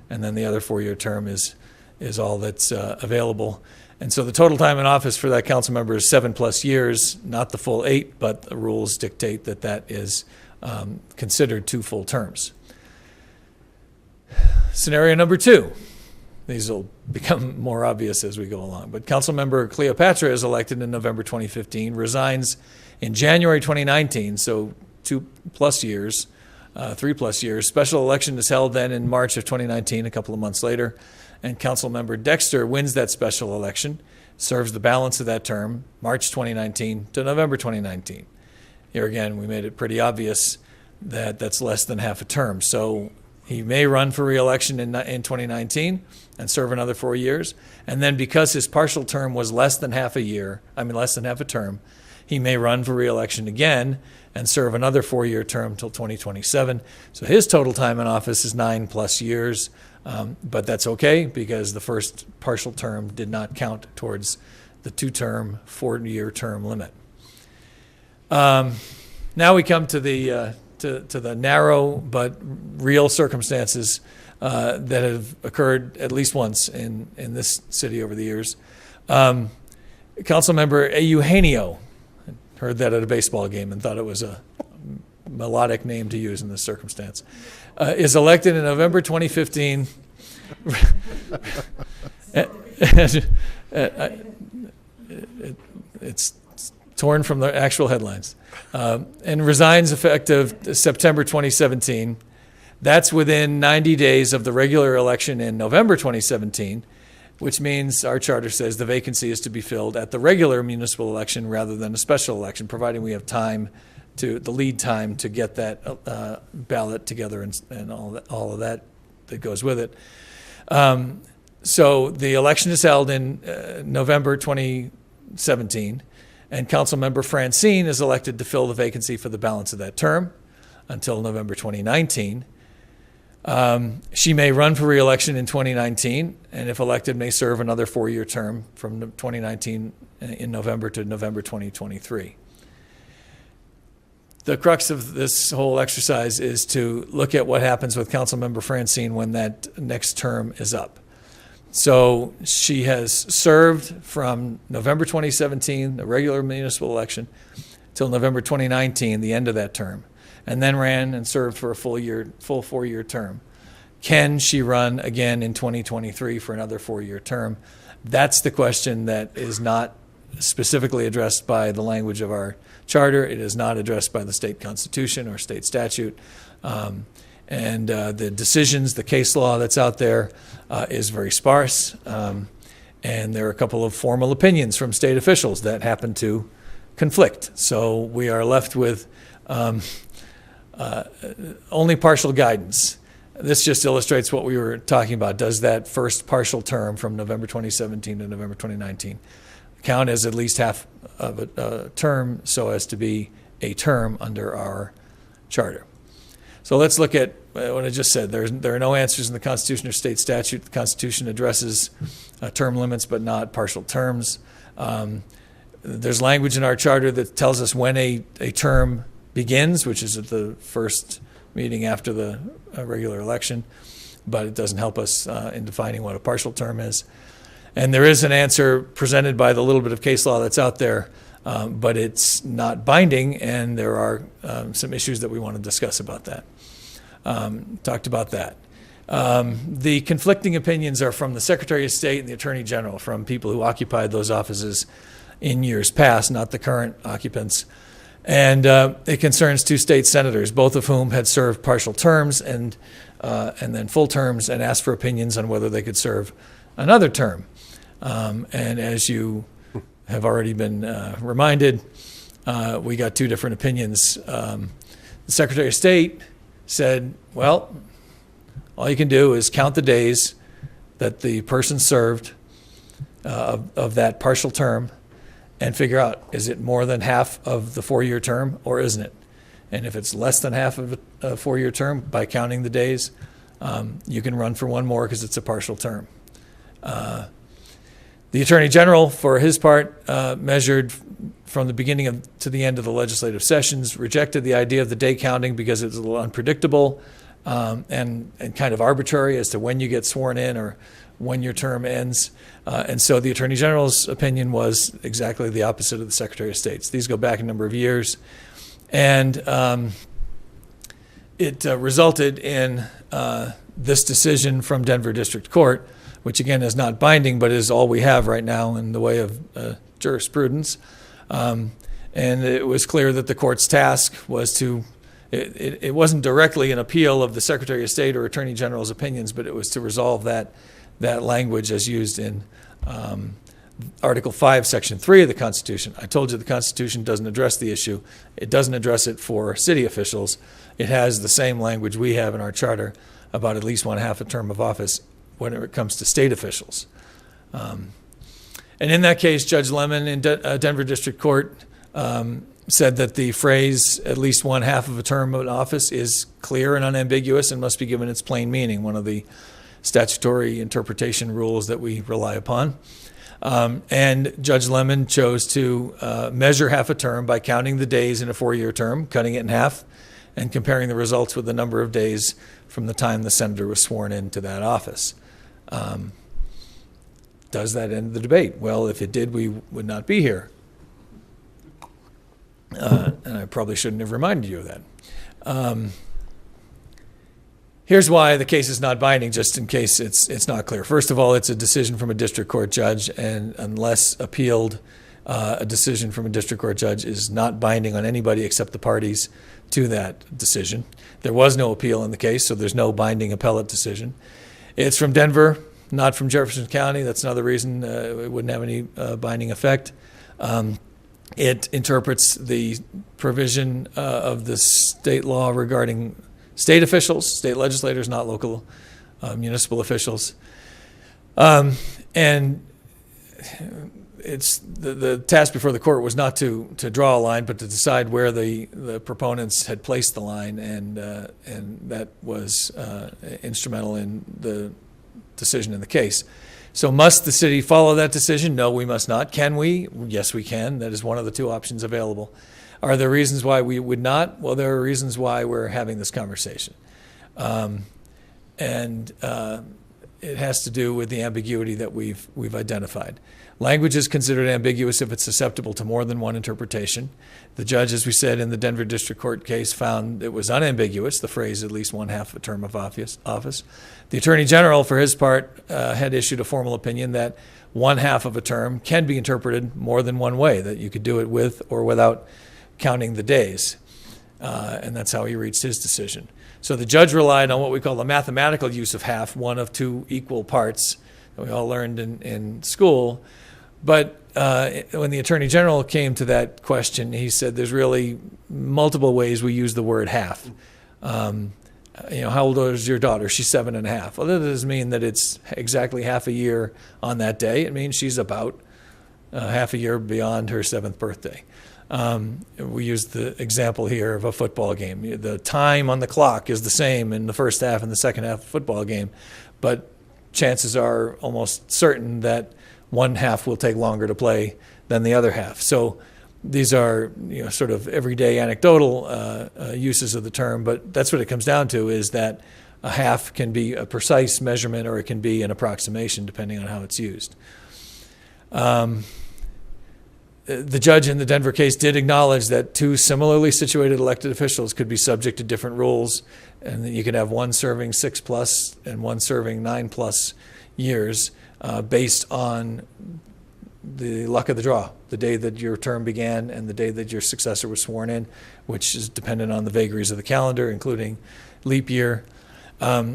and then the other 4-year term is all that's available. And so the total time in office for that council member is 7+ years, not the full 8, but the rules dictate that that is considered 2 full terms. Scenario number 2. These will become more obvious as we go along. But Councilmember Cleopatra is elected in November 2015, resigns in January 2019, so 2+ years, 3+ years. Special election is held then in March of 2019, a couple of months later. And Councilmember Dexter wins that special election, serves the balance of that term, March 2019 to November 2019. Here again, we made it pretty obvious that that's less than half a term. So he may run for re-election in 2019 and serve another 4 years. And then because his partial term was less than half a term, he may run for re-election again and serve another 4-year term till 2027. So his total time in office is 9+ years. But that's okay because the first partial term did not count towards the 2-term, 4-year term limit. Now we come to the narrow but real circumstances that have occurred at least once in this city over the years. Councilmember Eugenio, heard that at a baseball game and thought it was a melodic name to use in this circumstance, is elected in November 2015. It's torn from the actual headlines, and resigns effective September 2017. That's within 90 days of the regular election in November 2017, which means our charter says the vacancy is to be filled at the regular municipal election rather than a special election, providing we have time the lead time to get that ballot together and all of that goes with it. So the election is held in November 2017, and Councilmember Francine is elected to fill the vacancy for the balance of that term until November 2019. She may run for re-election in 2019, and if elected, may serve another 4-year term from 2019 in November to November 2023. The crux of this whole exercise is to look at what happens with Councilmember Francine when that next term is up. So she has served from November 2017, the regular municipal election, till November 2019, the end of that term, and then ran and served for a full 4-year term. Can she run again in 2023 for another 4-year term? That's the question that is not specifically addressed by the language of our charter. It is not addressed by the state constitution or state statute. And the decisions, the case law that's out there is very sparse. And there are a couple of formal opinions from state officials that happen to conflict. So we are left with only partial guidance. This just illustrates what we were talking about. Does that first partial term from November 2017 to November 2019 count as at least half of a term so as to be a term under our charter? So let's look at what I just said. There are no answers in the Constitution or state statute. The Constitution addresses term limits but not partial terms. There's language in our charter that tells us when a term begins, which is at the first meeting after the regular election, but it doesn't help us in defining what a partial term is. And there is an answer presented by the little bit of case law that's out there, but it's not binding, and there are some issues that we want to discuss about that. Talked about that. The conflicting opinions are from the Secretary of State and the Attorney General, from people who occupied those offices in years past, not the current occupants. And it concerns two state senators, both of whom had served partial terms and then full terms, and asked for opinions on whether they could serve another term. And as you have already been reminded, we got two different opinions. The Secretary of State said, well, all you can do is count the days that the person served of that partial term and figure out, is it more than half of the 4-year term or isn't it? And if it's less than half of a 4-year term, by counting the days, you can run for one more because it's a partial term. The Attorney General, for his part, measured from the beginning to the end of the legislative sessions, rejected the idea of the day counting because it was a little unpredictable and kind of arbitrary as to when you get sworn in or when your term ends. And so the Attorney General's opinion was exactly the opposite of the Secretary of State's. These go back a number of years. And it resulted in this decision from Denver District Court, which again is not binding, but is all we have right now in the way of jurisprudence. And it was clear that the court's task was to, it wasn't directly an appeal of the Secretary of State or Attorney General's opinions, but it was to resolve that language as used in Article 5, Section 3 of the Constitution. I told you the Constitution doesn't address the issue. It doesn't address it for city officials. It has the same language we have in our charter about at least 1/2 a term of office when it comes to state officials. And in that case, Judge Lemon in Denver District Court said that the phrase at least 1/2 of a term of office is clear and unambiguous and must be given its plain meaning, one of the statutory interpretation rules that we rely upon. And Judge Lemon chose to measure half a term by counting the days in a 4-year term, cutting it in half, and comparing the results with the number of days from the time the senator was sworn into that office. Does that end the debate? Well, if it did, we would not be here. And I probably shouldn't have reminded you of that. Here's why the case is not binding, just in case it's not clear. First of all, it's a decision from a district court judge, and unless appealed, a decision from a district court judge is not binding on anybody except the parties to that decision. There was no appeal in the case, so there's no binding appellate decision. It's from Denver, not from Jefferson County. That's another reason it wouldn't have any binding effect. It interprets the provision of the state law regarding state officials, state legislators, not local municipal officials. And it's the task before the court was not to draw a line, but to decide where the proponents had placed the line, and that was instrumental in the decision in the case. So must the city follow that decision? No, we must not. Can we? Yes, we can. That is one of the two options available. Are there reasons why we would not? Well, there are reasons why we're having this conversation. And it has to do with the ambiguity that we've identified. Language is considered ambiguous if it's susceptible to more than one interpretation. The judge, as we said in the Denver District Court case, found it was unambiguous, the phrase at least 1/2 a term of office. The Attorney General, for his part, had issued a formal opinion that one half of a term can be interpreted more than one way, that you could do it with or without counting the days. And that's how he reached his decision. So the judge relied on what we call the mathematical use of half, one of two equal parts that we all learned in school. But when the Attorney General came to that question, he said there's really multiple ways we use the word half. How old is your daughter? She's 7.5. Well, that doesn't mean that it's exactly half a year on that day. It means she's about half a year beyond her 7th birthday. We use the example here of a football game. The time on the clock is the same in the first half and the second half of the football game, but chances are almost certain that one half will take longer to play than the other half. So these are sort of everyday anecdotal uses of the term, but that's what it comes down to, is that a half can be a precise measurement or it can be an approximation depending on how it's used. The judge in the Denver case did acknowledge that two similarly situated elected officials could be subject to different rules, and that you could have one serving 6+ and one serving 9+ years based on the luck of the draw, the day that your term began and the day that your successor was sworn in, which is dependent on the vagaries of the calendar, including leap year.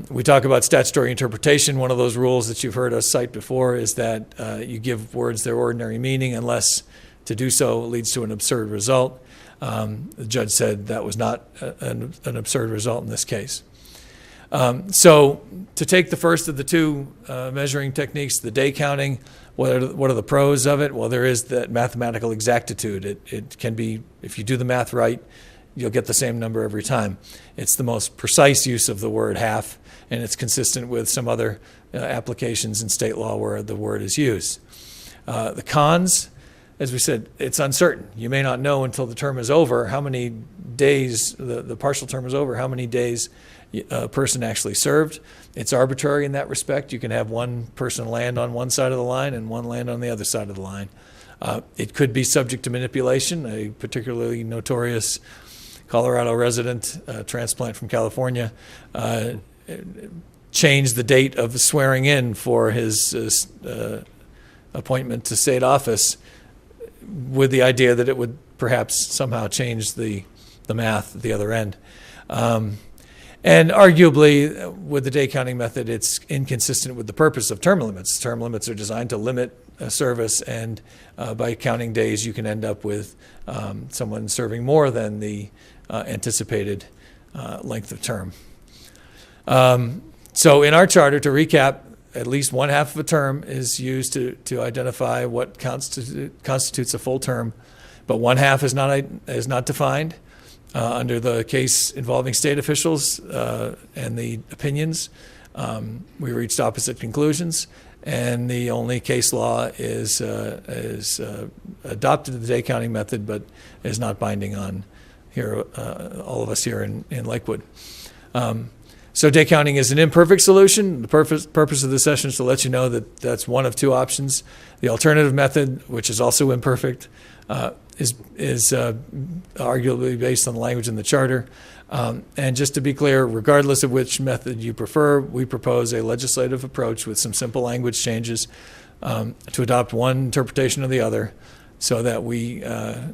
We talk about statutory interpretation. One of those rules that you've heard us cite before is that you give words their ordinary meaning unless to do so leads to an absurd result. The judge said that was not an absurd result in this case. So to take the first of the two measuring techniques, the day counting, what are the pros of it? Well, there is that mathematical exactitude. It can be, if you do the math right, you'll get the same number every time. It's the most precise use of the word half, and it's consistent with some other applications in state law where the word is used. The cons, as we said, it's uncertain. You may not know until the term is over how many days, the partial term is over, how many days a person actually served. It's arbitrary in that respect. You can have one person land on one side of the line and one land on the other side of the line. It could be subject to manipulation. A particularly notorious Colorado resident, transplant from California, changed the date of the swearing in for his appointment to state office with the idea that it would perhaps somehow change the math at the other end. And arguably, with the day counting method, it's inconsistent with the purpose of term limits. Term limits are designed to limit service, and by counting days, you can end up with someone serving more than the anticipated length of term. So in our charter, to recap, at least one half of a term is used to identify what constitutes a full term, but one half is not defined. Under the case involving state officials and the opinions, we reached opposite conclusions, and the only case law is adopted the day counting method, but is not binding on here all of us here in Lakewood. So day counting is an imperfect solution. The purpose of this session is to let you know that that's one of two options. The alternative method, which is also imperfect, is arguably based on the language in the charter. And just to be clear, regardless of which method you prefer, we propose a legislative approach with some simple language changes to adopt one interpretation or the other so that we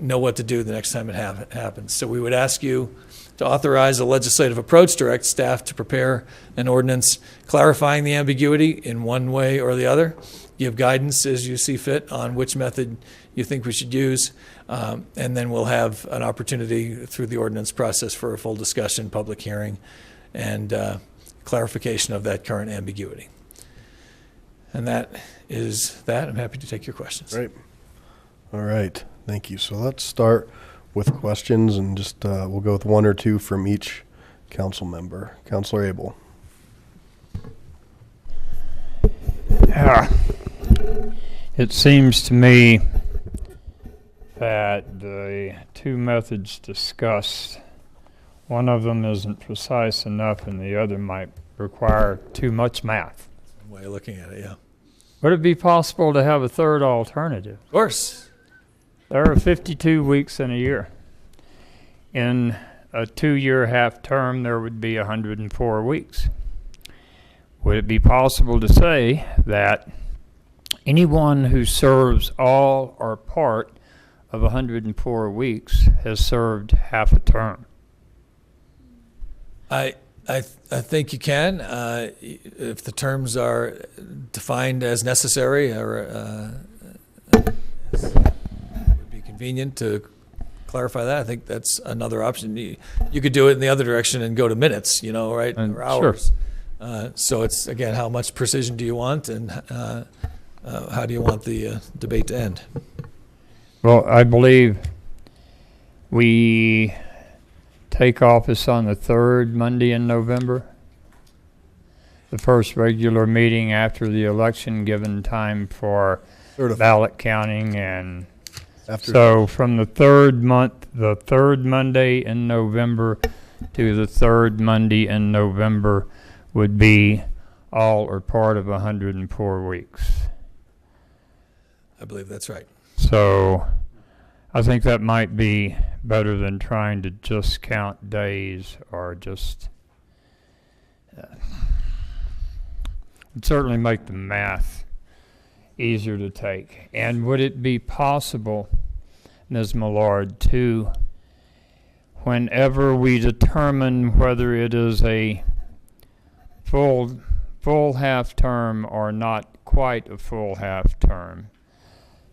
know what to do the next time it happens. So we would ask you to authorize a legislative approach, direct staff to prepare an ordinance clarifying the ambiguity in one way or the other, give guidance as you see fit on which method you think we should use, and then we'll have an opportunity through the ordinance process for a full discussion, public hearing, and clarification of that current ambiguity. And that is that. I'm happy to take your questions. Great. All right. Thank you. So let's start with questions, and just we'll go with one or two from each council member. Councilor Abel. It seems to me that the two methods discussed, one of them isn't precise enough and the other might require too much math. Way of looking at it, yeah. Would it be possible to have a third alternative? Of course. There are 52 weeks in a year. In a 2-year half term, there would be 104 weeks. would it be possible to say that anyone who serves all or part of 104 weeks has served half a term? I think you can, if the terms are defined as necessary or it would be convenient to clarify that. I think that's another option. You could do it in the other direction and go to minutes, right, or hours. Sure. So it's, again, how much precision do you want, and how do you want the debate to end? Well, I believe we take office on the third Monday in November, the first regular meeting after the election, given time for ballot counting, and so from the third Monday in November to the third Monday in November would be all or part of 104 weeks. I believe that's right. So I think that might be better than trying to just count days, or just it'd certainly make the math easier to take. And would it be possible, Ms. Millard, to, whenever we determine whether it is a full half term or not quite a full half term,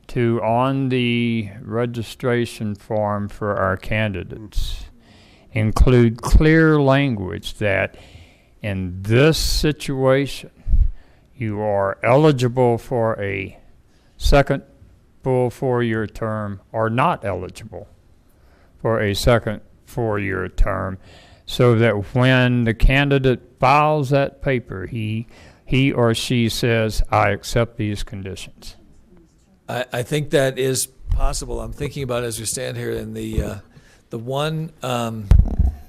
to, on the registration form for our candidates, include clear language that in this situation you are eligible for a second full 4-year term or not eligible for a second 4-year term, so that when the candidate files that paper, he or she says, I accept these conditions. I think that is possible. I'm thinking about it as we stand here, and the one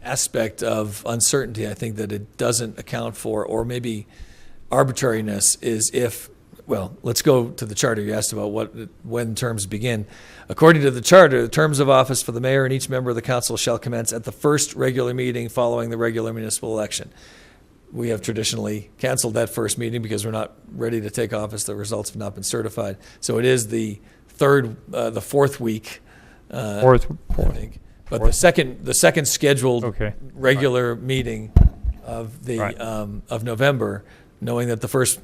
aspect of uncertainty I think that it doesn't account for, or maybe arbitrariness, is if, well, let's go to the charter. You asked about when terms begin. According to the charter, the terms of office for the mayor and each member of the council shall commence at the first regular meeting following the regular municipal election. We have traditionally canceled that first meeting because we're not ready to take office. The results have not been certified. So it is the fourth week. Fourth. I think. But the second scheduled regular meeting of of November, knowing that the first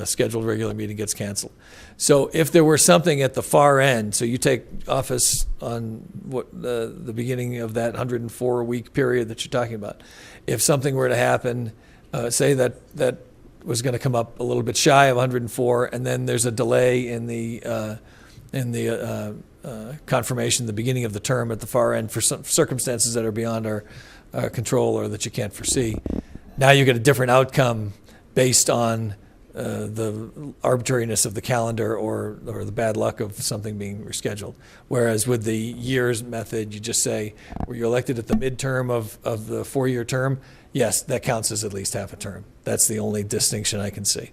scheduled regular meeting gets canceled. So if there were something at the far end, so you take office on the beginning of that 104-week period that you're talking about, if something were to happen, say that was going to come up a little bit shy of 104, and then there's a delay in the confirmation, the beginning of the term at the far end, for some circumstances that are beyond our control or that you can't foresee. Now you get a different outcome based on the arbitrariness of the calendar or the bad luck of something being rescheduled. Whereas with the years method, you just say, were you elected at the midterm of the 4-year term? Yes, that counts as at least half a term. That's the only distinction I can see.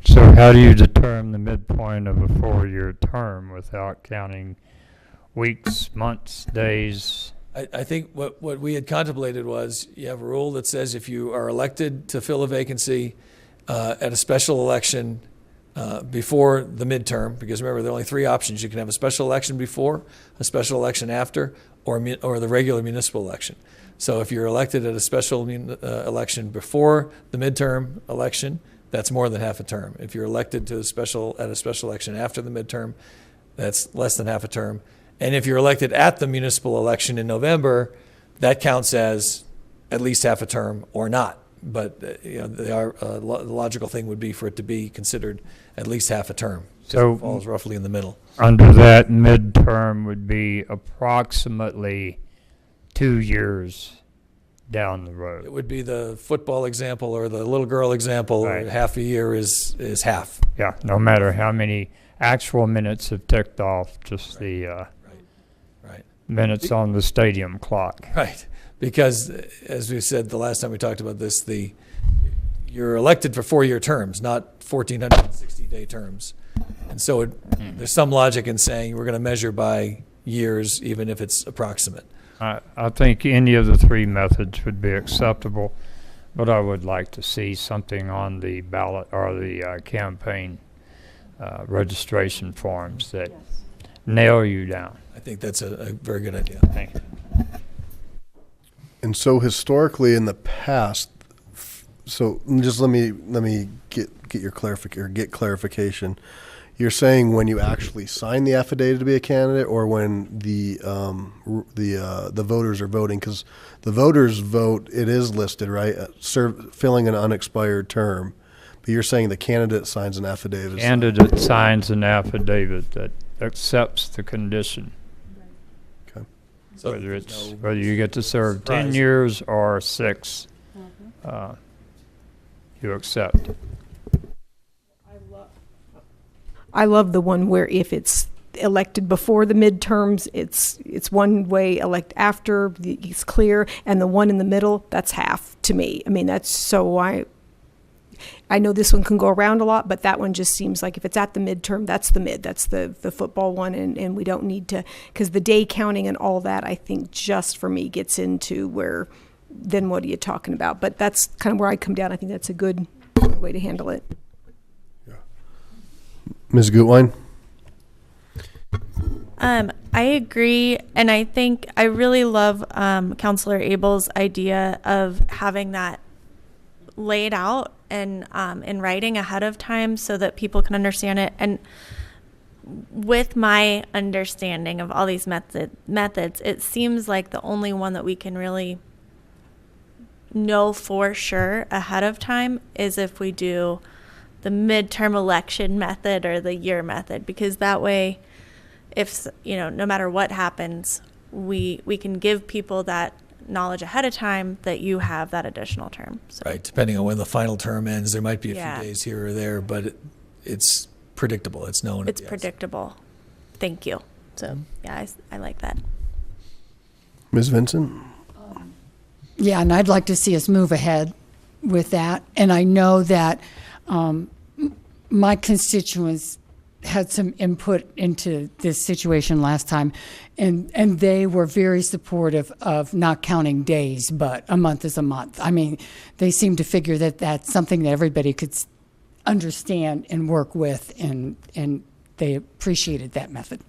So how do you determine the midpoint of a 4-year term without counting weeks, months, days? I think what we had contemplated was, you have a rule that says if you are elected to fill a vacancy at a special election before the midterm, because remember, there are only 3 options. You can have a special election before, a special election after, or the regular municipal election. So if you're elected at a special election before the midterm election, that's more than half a term. If you're elected to at a special election after the midterm, that's less than half a term. And if you're elected at the municipal election in November, that counts as at least half a term or not. But the logical thing would be for it to be considered at least half a term. So it falls roughly in the middle. Under that, midterm would be approximately 2 years down the road. It would be the football example or the little girl example. Right. Half a year is half. Yeah, no matter how many actual minutes have ticked off, just the minutes on the stadium clock. Right, because as we said the last time we talked about this, you're elected for 4-year terms, not 1,460-day terms. And so there's some logic in saying we're going to measure by years, even if it's approximate. I think any of the 3 methods would be acceptable, But I would like to see something on the ballot or the campaign registration forms that nail you down. I think that's a very good idea. Thank you. And so historically in the past, so just let me get your clarification. You're saying when you actually sign the affidavit to be a candidate, or when the voters are voting? Because the voters vote, it is listed, right? Filling an unexpired term. But you're saying the candidate signs an affidavit. Candidate signs an affidavit that accepts the condition. Okay. So Whether you get to serve 10 years or 6, you accept. I love the one where if it's elected before the midterms, it's one way, elect after, it's clear, and the one in the middle, that's half to me. I mean, that's so I know this one can go around a lot, but that one just seems like if it's at the midterm, that's the mid. That's the football one, and we don't need to, because the day counting and all that, I think just for me gets into where, then what are you talking about? But that's kind of where I come down. I think that's a good way to handle it. Ms. Gutwein? I agree, and I think I really love Councilor Abel's idea of having that laid out and in writing ahead of time so that people can understand it. And with my understanding of all these methods, it seems like the only one that we can really know for sure ahead of time is if we do the midterm election method or the year method, because that way, if no matter what happens, we can give people that knowledge ahead of time that you have that additional term. So. Right, depending on when the final term ends, there might be a few days here or there, but it's predictable. It's known. It's predictable. Thank you. So yeah, I like that. Ms. Vincent? Yeah, and I'd like to see us move ahead with that. And I know that my constituents had some input into this situation last time, and they were very supportive of not counting days, but a month is a month. I mean, they seem to figure that that's something that everybody could understand and work with, and they appreciated that method.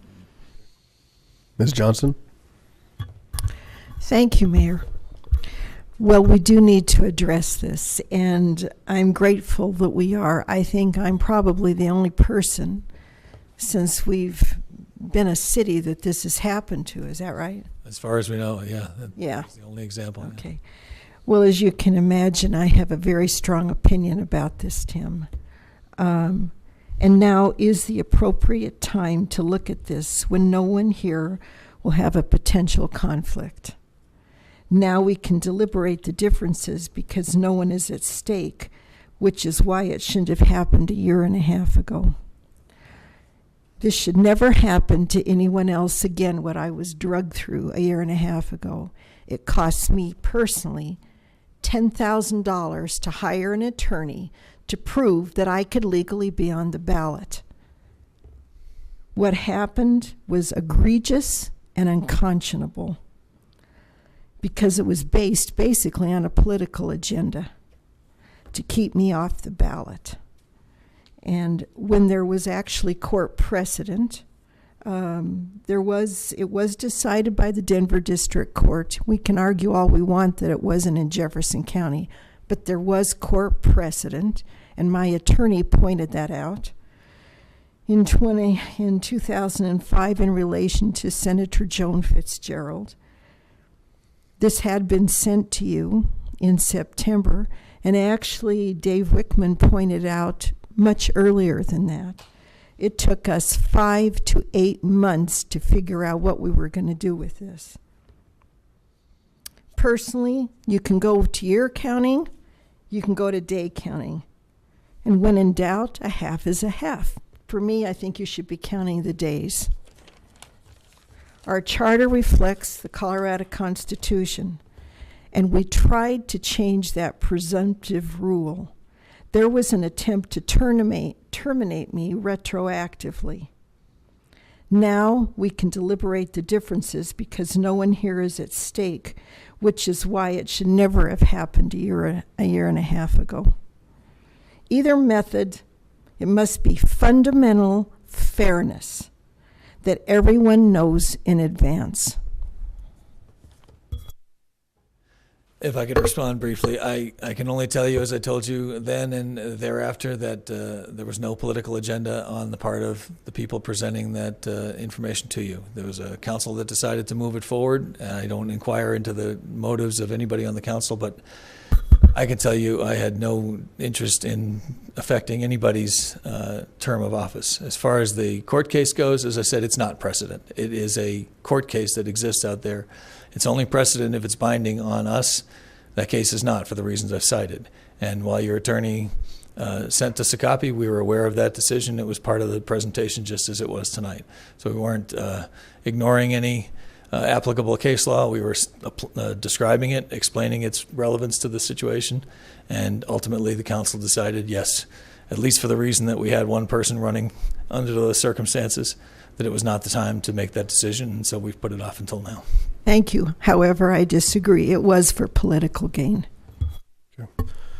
Ms. Johnson? Thank you, Mayor. Well, we do need to address this, and I'm grateful that we are. I think I'm probably the only person since we've been a city that this has happened to. Is that right? As far as we know, yeah. Yeah. That's the only example. Okay. Well, as you can imagine, I have a very strong opinion about this, Tim. And now is the appropriate time to look at this when no one here will have a potential conflict. Now we can deliberate the differences because no one is at stake, which is why it shouldn't have happened a year and a half ago. This should never happen to anyone else again, what I was drugged through a year and a half ago. It cost me personally $10,000 to hire an attorney to prove that I could legally be on the ballot. What happened was egregious and unconscionable, because it was based basically on a political agenda to keep me off the ballot. And when there was actually court precedent, it was decided by the Denver District Court. We can argue all we want that it wasn't in Jefferson County, but there was court precedent, and my attorney pointed that out in 2005 in relation to Senator Joan Fitzgerald. This had been sent to you in September, and actually Dave Wickman pointed out much earlier than that. It took us 5 to 8 months to figure out what we were going to do with this. Personally, you can go to year counting, you can go to day counting. And when in doubt, a half is a half. For me, I think you should be counting the days. Our charter reflects the Colorado Constitution, and we tried to change that presumptive rule. There was an attempt to terminate me retroactively. Now we can deliberate the differences because no one here is at stake, which is why it should never have happened a year and a half ago. Either method, it must be fundamental fairness that everyone knows in advance. If I could respond briefly, I can only tell you, as I told you then and thereafter, that there was no political agenda on the part of the people presenting that information to you. There was a council that decided to move it forward. I don't inquire into the motives of anybody on the council, but I can tell you I had no interest in affecting anybody's term of office. As far as the court case goes, as I said, it's not precedent. It is a court case that exists out there. It's only precedent if it's binding on us. That case is not, for the reasons I've cited. And while your attorney sent us a copy, we were aware of that decision. It was part of the presentation just as it was tonight. So we weren't ignoring any applicable case law. We were describing it, explaining its relevance to the situation. And ultimately the council decided, yes, at least for the reason that we had one person running under those circumstances, that it was not the time to make that decision. And so we've put it off until now. Thank you. However, I disagree. It was for political gain.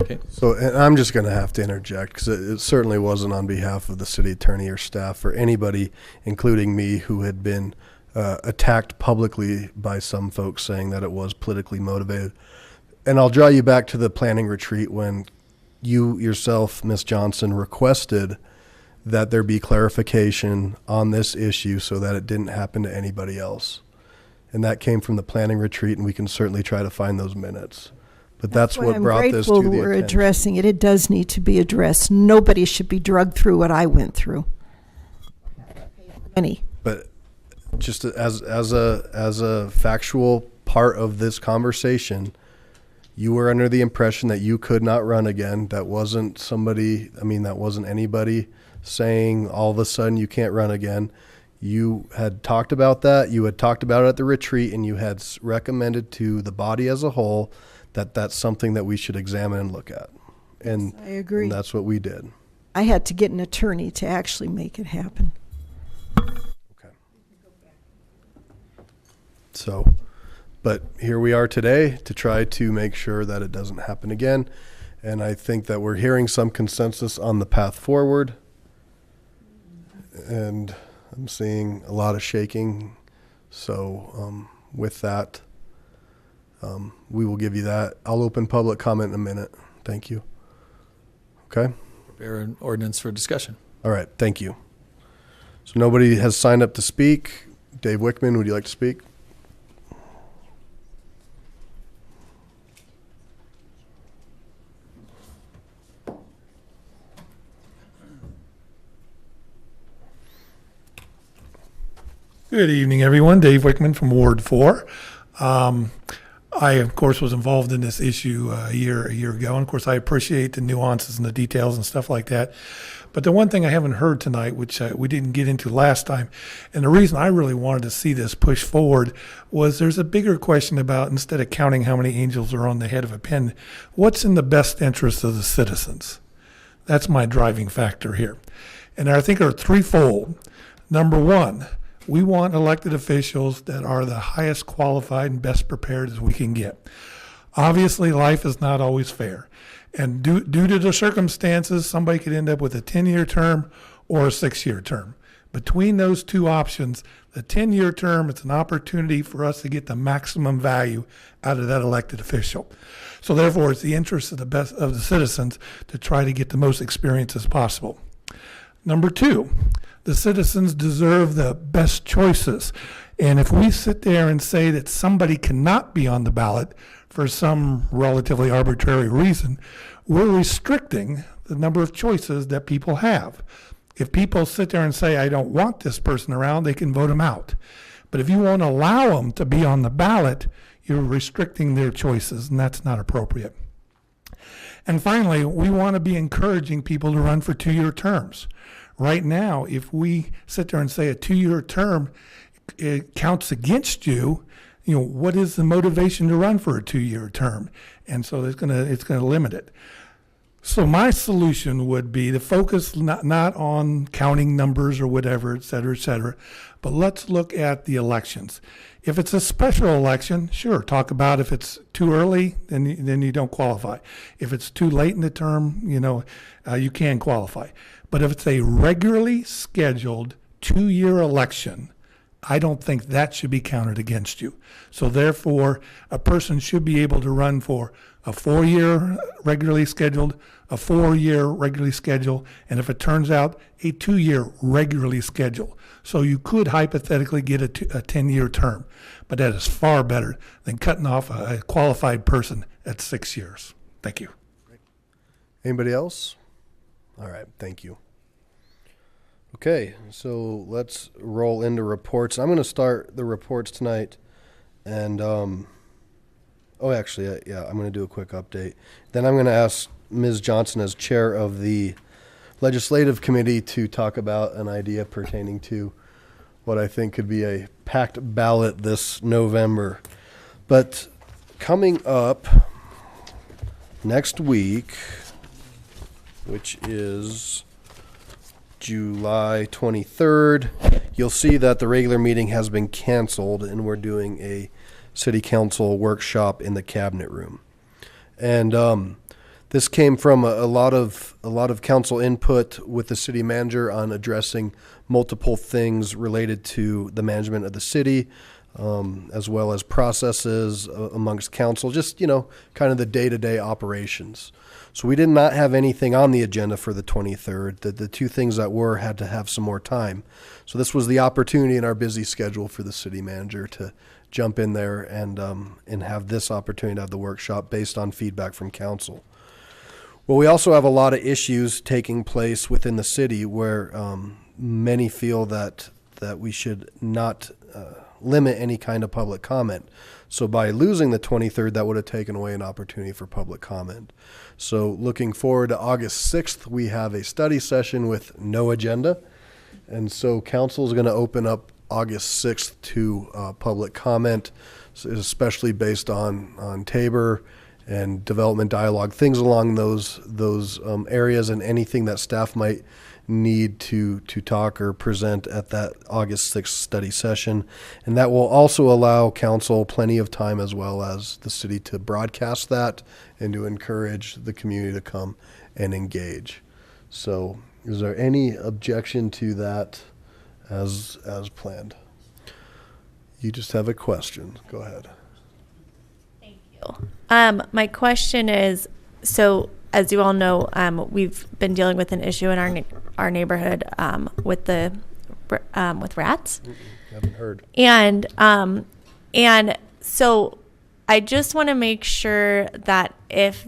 Okay. So, and I'm just going to have to interject because it certainly wasn't on behalf of the city attorney or staff or anybody, including me, who had been attacked publicly by some folks saying that it was politically motivated. And I'll draw you back to the planning retreat when you yourself, Ms. Johnson, requested that there be clarification on this issue so that it didn't happen to anybody else. And that came from the planning retreat, and we can certainly try to find those minutes. But that's what brought this to the attention. We're addressing it. It does need to be addressed. Nobody should be drugged through what I went through. But just as a factual part of this conversation, you were under the impression that you could not run again. That wasn't somebody, that wasn't anybody saying all of a sudden you can't run again. You had talked about that. You had talked about it at the retreat, and you had recommended to the body as a whole that that's something that we should examine and look at. And I agree. And that's what we did. I had to get an attorney to actually make it happen. Okay. So, but here we are today to try to make sure that it doesn't happen again. And I think that we're hearing some consensus on the path forward. And I'm seeing a lot of shaking. So with that, we will give you that. I'll open public comment in a minute. Thank you. Okay. Prepare an ordinance for discussion. All right. Thank you. So nobody has signed up to speak. Dave Wickman, would you like to speak? Good evening, everyone. Dave Wickman from Ward 4. I, of course, was involved in this issue a year ago. And, of course, I appreciate the nuances and the details and stuff like that. But the one thing I haven't heard tonight, which we didn't get into last time, and the reason I really wanted to see this push forward was there's a bigger question about, instead of counting how many angels are on the head of a pin, what's in the best interest of the citizens? That's my driving factor here. And I think are threefold. Number one, we want elected officials that are the highest qualified and best prepared as we can get. Obviously, life is not always fair. And due to the circumstances, somebody could end up with a 10-year term or a 6-year term. Between those two options, the 10-year term is an opportunity for us to get the maximum value out of that elected official. So therefore, it's the interest of the citizens to try to get the most experience as possible. Number two, the citizens deserve the best choices. And if we sit there and say that somebody cannot be on the ballot for some relatively arbitrary reason, we're restricting the number of choices that people have. If people sit there and say, I don't want this person around, they can vote them out. But if you won't allow them to be on the ballot, you're restricting their choices, and that's not appropriate. And finally, we want to be encouraging people to run for 2-year terms. Right now, if we sit there and say a 2-year term, it counts against you, what is the motivation to run for a 2-year term? And so it's going to limit it. So my solution would be to focus not on counting numbers or whatever, et cetera, but let's look at the elections. If it's a special election, sure, talk about if it's too early, then you don't qualify. If it's too late in the term, you can qualify. But if it's a regularly scheduled 2-year election, I don't think that should be counted against you. So therefore, a person should be able to run for a 4-year regularly scheduled, a 4-year regularly scheduled, and if it turns out, a 2-year regularly scheduled. So you could hypothetically get a 10-year term, but that is far better than cutting off a qualified person at 6 years. Thank you. Anybody else? All right, thank you. Okay, so let's roll into reports. I'm going to start the reports tonight, and I'm going to do a quick update. Then I'm going to ask Ms. Johnson, as chair of the legislative committee, to talk about an idea pertaining to what I think could be a packed ballot this November. But coming up next week, which is July 23rd, you'll see that the regular meeting has been canceled and we're doing a city council workshop in the cabinet room. And this came from a lot of council input with the city manager on addressing multiple things related to the management of the city, as well as processes amongst council, just, kind of the day-to-day operations. So we did not have anything on the agenda for the 23rd. The two things that had to have some more time. So this was the opportunity in our busy schedule for the city manager to jump in there and have this opportunity to have the workshop based on feedback from council. Well, we also have a lot of issues taking place within the city where many feel that we should not limit any kind of public comment. So by losing the 23rd, that would have taken away an opportunity for public comment. So looking forward to August 6th, we have a study session with no agenda. And so council is going to open up August 6th to public comment, especially based on Tabor and development dialogue, things along those areas, and anything that staff might need to talk or present at that August 6th study session. And that will also allow council plenty of time, as well as the city, to broadcast that and to encourage the community to come and engage. So is there any objection to that as planned? You just have a question. Go ahead. My question is, so as you all know, we've been dealing with an issue in our neighborhood with rats. Haven't heard. And so I just want to make sure that if,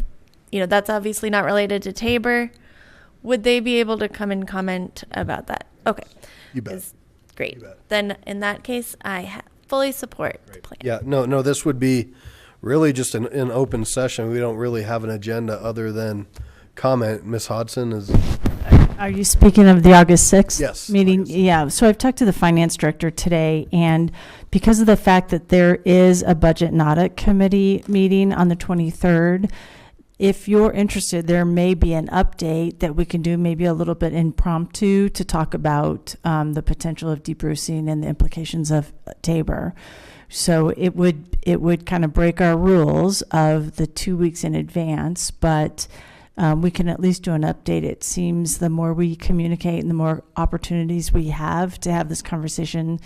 that's obviously not related to Tabor, would they be able to come and comment about that? Okay. You bet. Great. You bet. Then in that case, I fully support the plan. Yeah, no, this would be really just an open session. We don't really have an agenda other than comment. Ms. Hodson is... Are you speaking of the August 6th Yes, meeting? Yeah. So I've talked to the finance director today, and because of the fact that there is a budget and audit committee meeting on the 23rd, if you're interested, there may be an update that we can do, maybe a little bit impromptu, to talk about the potential of debrucing and the implications of Tabor. So it would kind of break our rules of the 2 weeks in advance, but we can at least do an update. It seems the more we communicate and the more opportunities we have to have this conversation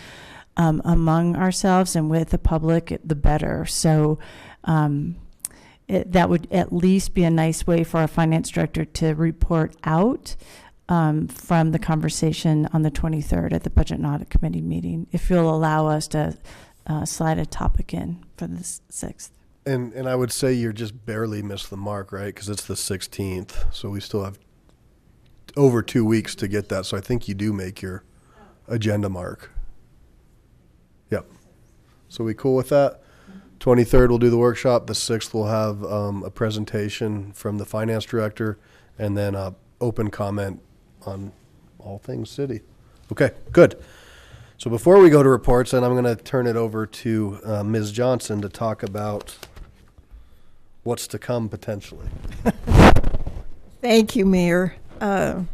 among ourselves and with the public, the better. So that would at least be a nice way for our finance director to report out from the conversation on the 23rd at the Budget and Audit Committee meeting, if you'll allow us to slide a topic in for the 6th. And I would say you're just barely missed the mark, right? Because it's the 16th, so we still have over 2 weeks to get that. So I think you do make your agenda mark. Yep. So we cool with that? 23rd we'll do the workshop. The 6th we'll have a presentation from the finance director, and then open comment on all things city. Okay, good. So before we go to reports, then I'm going to turn it over to Ms. Johnson to talk about what's to come potentially. Thank you, Mayor. The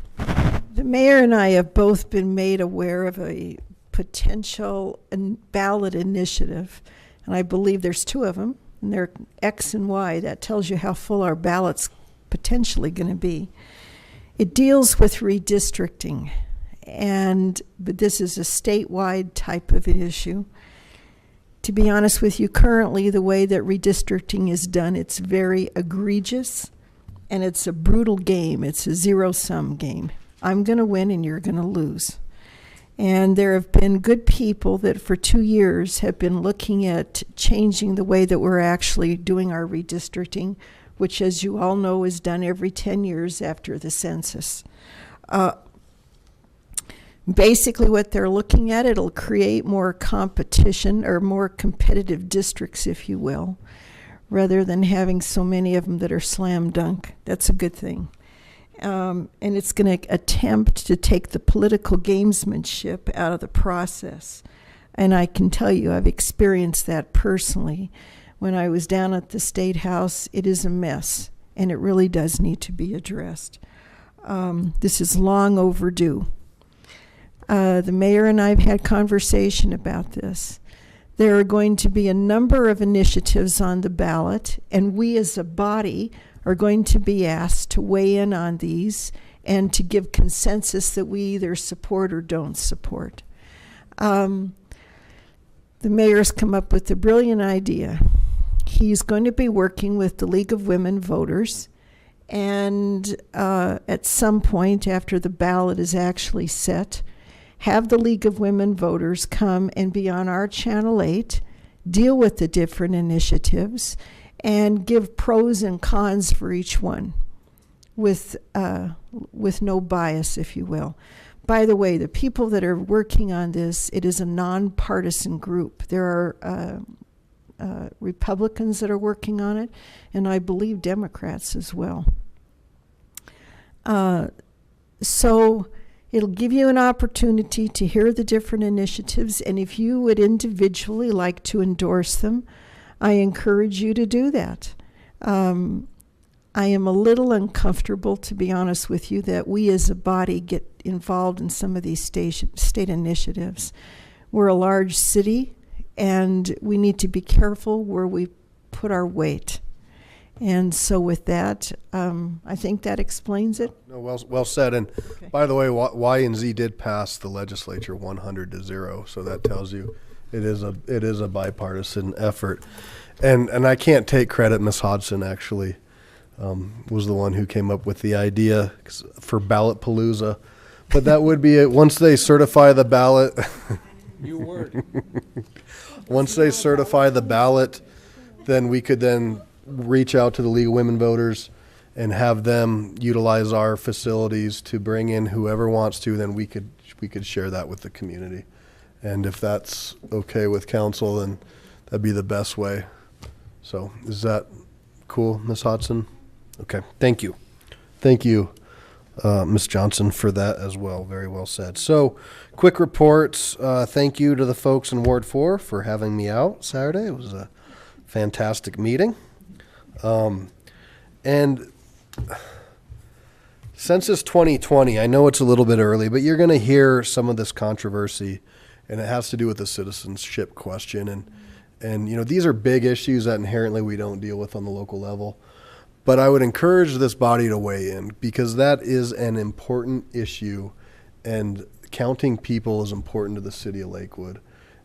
mayor and I have both been made aware of a potential ballot initiative, and I believe there's two of them, and they're X and Y. That tells you how full our ballot's potentially going to be. It deals with redistricting, but this is a statewide type of an issue. To be honest with you, currently the way that redistricting is done, it's very egregious, and it's a brutal game. It's a zero-sum game. I'm going to win and you're going to lose. And there have been good people that for 2 years have been looking at changing the way that we're actually doing our redistricting, which, as you all know, is done every 10 years after the census. Basically what they're looking at, it'll create more competition or more competitive districts, if you will, rather than having so many of them that are slam dunk. That's a good thing. And it's going to attempt to take the political gamesmanship out of the process. And I can tell you, I've experienced that personally. When I was down at the State House, it is a mess, and it really does need to be addressed. This is long overdue. The mayor and I have had conversation about this. There are going to be a number of initiatives on the ballot, and we as a body are going to be asked to weigh in on these and to give consensus that we either support or don't support. The mayor's come up with a brilliant idea. He's going to be working with the League of Women Voters, and at some point after the ballot is actually set, have the League of Women Voters come and be on our Channel 8, deal with the different initiatives, and give pros and cons for each one with no bias, if you will. By the way, the people that are working on this, it is a nonpartisan group. There are Republicans that are working on it, and I believe Democrats as well. So it'll give you an opportunity to hear the different initiatives, and if you would individually like to endorse them, I encourage you to do that. I am a little uncomfortable, to be honest with you, that we as a body get involved in some of these state initiatives. We're a large city, and we need to be careful where we put our weight. And so with that, I think that explains it. No, well said. And by the way, Y and Z did pass the legislature 100-0, so that tells you it is a bipartisan effort. And I can't take credit. Ms. Hodson actually was the one who came up with the idea for Ballot Palooza, but that would be it. Once they certify the ballot, New word. Once they certify the ballot, then we could then reach out to the League of Women Voters and have them utilize our facilities to bring in whoever wants to. Then we could share that with the community. And if that's okay with council, then that'd be the best way. So is that cool, Ms. Hodson? Okay, thank you. Thank you, Ms. Johnson, for that as well. Very well said. So quick reports. Thank you to the folks in Ward 4 for having me out Saturday. It was a fantastic meeting. And Census 2020, I know it's a little bit early, but you're going to hear some of this controversy, and it has to do with the citizenship question. And you know, these are big issues that inherently we don't deal with on the local level. But I would encourage this body to weigh in, because that is an important issue, and counting people is important to the city of Lakewood.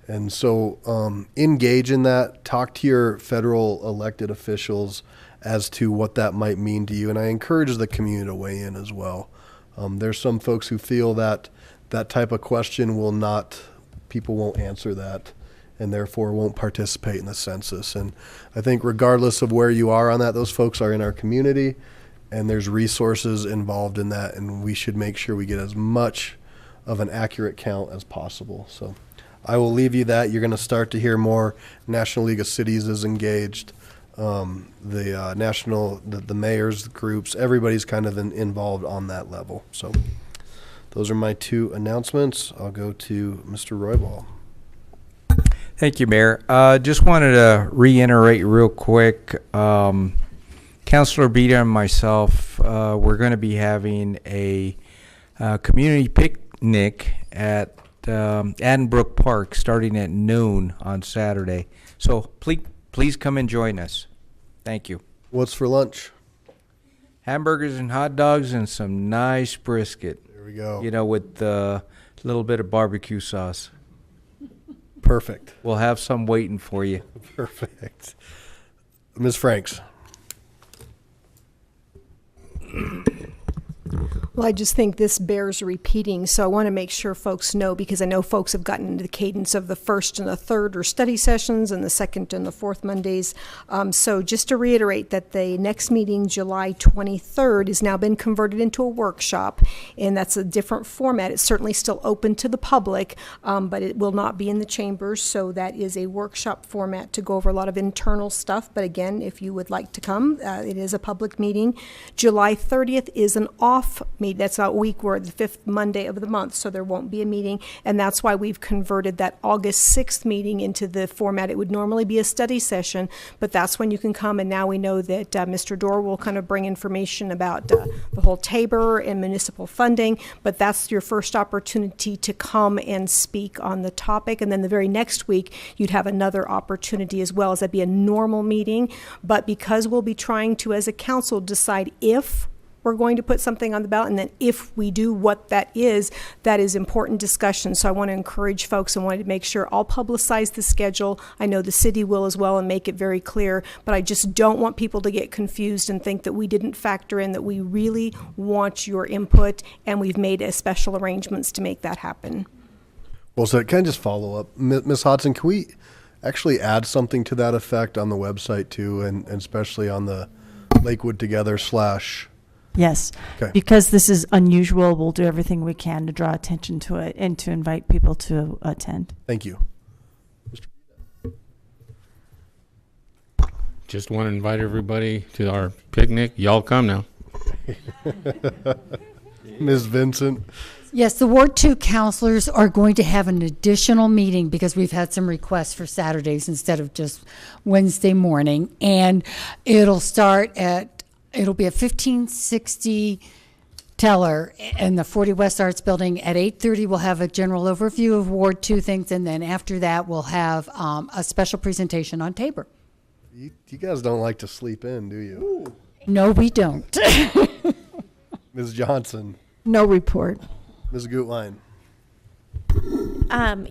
And so engage in that, talk to your federal elected officials as to what that might mean to you. And I encourage the community to weigh in as well. There's some folks who feel that that type of question people won't answer that, and therefore won't participate in the census. And I think regardless of where you are on that, those folks are in our community, and there's resources involved in that, and we should make sure we get as much of an accurate count as possible. So I will leave you that. You're going to start to hear more. National League of Cities is engaged. The mayors, the groups, everybody's kind of involved on that level. So those are my two announcements. I'll go to Mr. Roybal. Thank you, Mayor. Just wanted to reiterate real quick. Councilor Beta and myself, we're going to be having a community picnic at Addenbrook Park starting at noon on Saturday. So please come and join us. Thank you. What's for lunch? Hamburgers and hot dogs and some nice brisket. There we go. You know, with a little bit of barbecue sauce. Perfect. We'll have some waiting for you. Perfect. Ms. Franks. Well, I just think this bears repeating, so I want to make sure folks know, because I know folks have gotten into the cadence of the first and the third or study sessions and the second and the fourth Mondays. So just to reiterate that the next meeting, July 23rd, has now been converted into a workshop, and that's a different format. It's certainly still open to the public, but it will not be in the chambers, so that is a workshop format to go over a lot of internal stuff. But again, if you would like to come, it is a public meeting. July 30th is an off meeting. That's a week where the 5th Monday of the month, so there won't be a meeting, and that's why we've converted that August 6th meeting into the format. It would normally be a study session, but that's when you can come, and now we know that Mr. Dorr will kind of bring information about the whole Tabor and municipal funding, but that's your first opportunity to come and speak on the topic, and then the very next week you'd have another opportunity as well, as that'd be a normal meeting. But because we'll be trying to, as a council, decide if we're going to put something on the ballot, and then if we do, what that is important discussion. So I want to encourage folks and wanted to make sure I'll publicize the schedule. I know the city will as well, and make it very clear, but I just don't want people to get confused and think that we didn't factor in that we really want your input, and we've made special arrangements to make that happen. Well, so can I just follow up? Ms. Hodson, can we actually add something to that effect on the website too, and especially on the Lakewood Together / Yes, Okay. because this is unusual, we'll do everything we can to draw attention to it and to invite people to attend. Thank you. Just want to invite everybody to our picnic. Y'all come now. Ms. Vincent. Yes, the Ward 2 counselors are going to have an additional meeting because we've had some requests for Saturdays instead of just Wednesday morning. And it'll be at 1560 Teller in the 40 West Arts Building. At 8:30, we'll have a general overview of Ward 2 things, and then after that, we'll have a special presentation on Tabor. You guys don't like to sleep in, do you? No, we don't. Ms. Johnson. No report. Ms. Gutwein.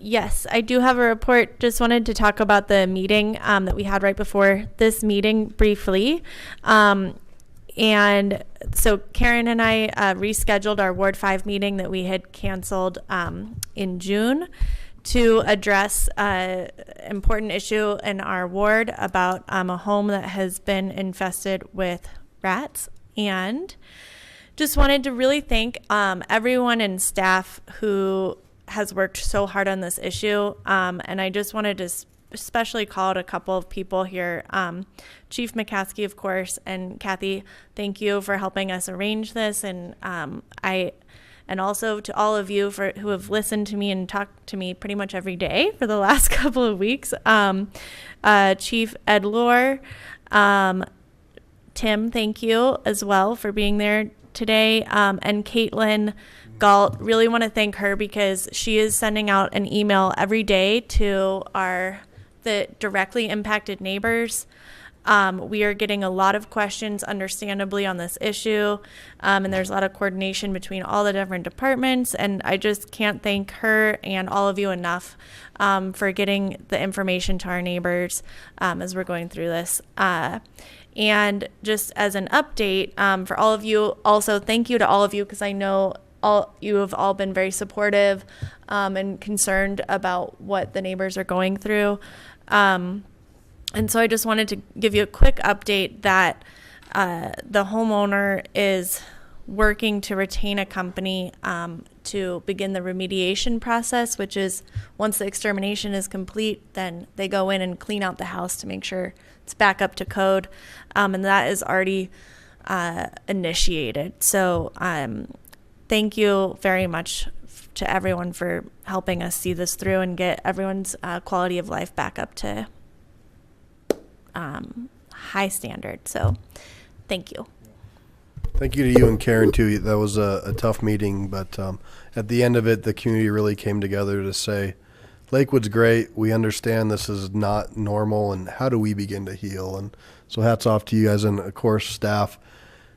Yes, I do have a report. Just wanted to talk about the meeting that we had right before this meeting briefly. And so Karen and I rescheduled our Ward 5 meeting that we had canceled in June to address an important issue in our ward about a home that has been infested with rats. And just wanted to really thank everyone in staff who has worked so hard on this issue. And I just wanted to especially call out a couple of people here. Chief McCaskey, of course, and Kathy, thank you for helping us arrange this. And and also to all of you who have listened to me and talked to me pretty much every day for the last couple of weeks. Chief Ed Lohr, Tim, thank you as well for being there today. And Caitlin Galt, really want to thank her because she is sending out an email every day to the directly impacted neighbors. We are getting a lot of questions, understandably, on this issue, and there's a lot of coordination between all the different departments, and I just can't thank her and all of you enough for getting the information to our neighbors as we're going through this. And just as an update for all of you, also thank you to all of you, because I know you have all been very supportive and concerned about what the neighbors are going through. And so I just wanted to give you a quick update that the homeowner is working to retain a company to begin the remediation process, which is once the extermination is complete, then they go in and clean out the house to make sure it's back up to code. And that is already initiated. So thank you very much to everyone for helping us see this through and get everyone's quality of life back up to high standard. So Thank you. Thank you to you and Karen too. That was a tough meeting, but at the end of it, the community really came together to say, Lakewood's great. We understand this is not normal, and how do we begin to heal? And so hats off to you guys, and of course staff.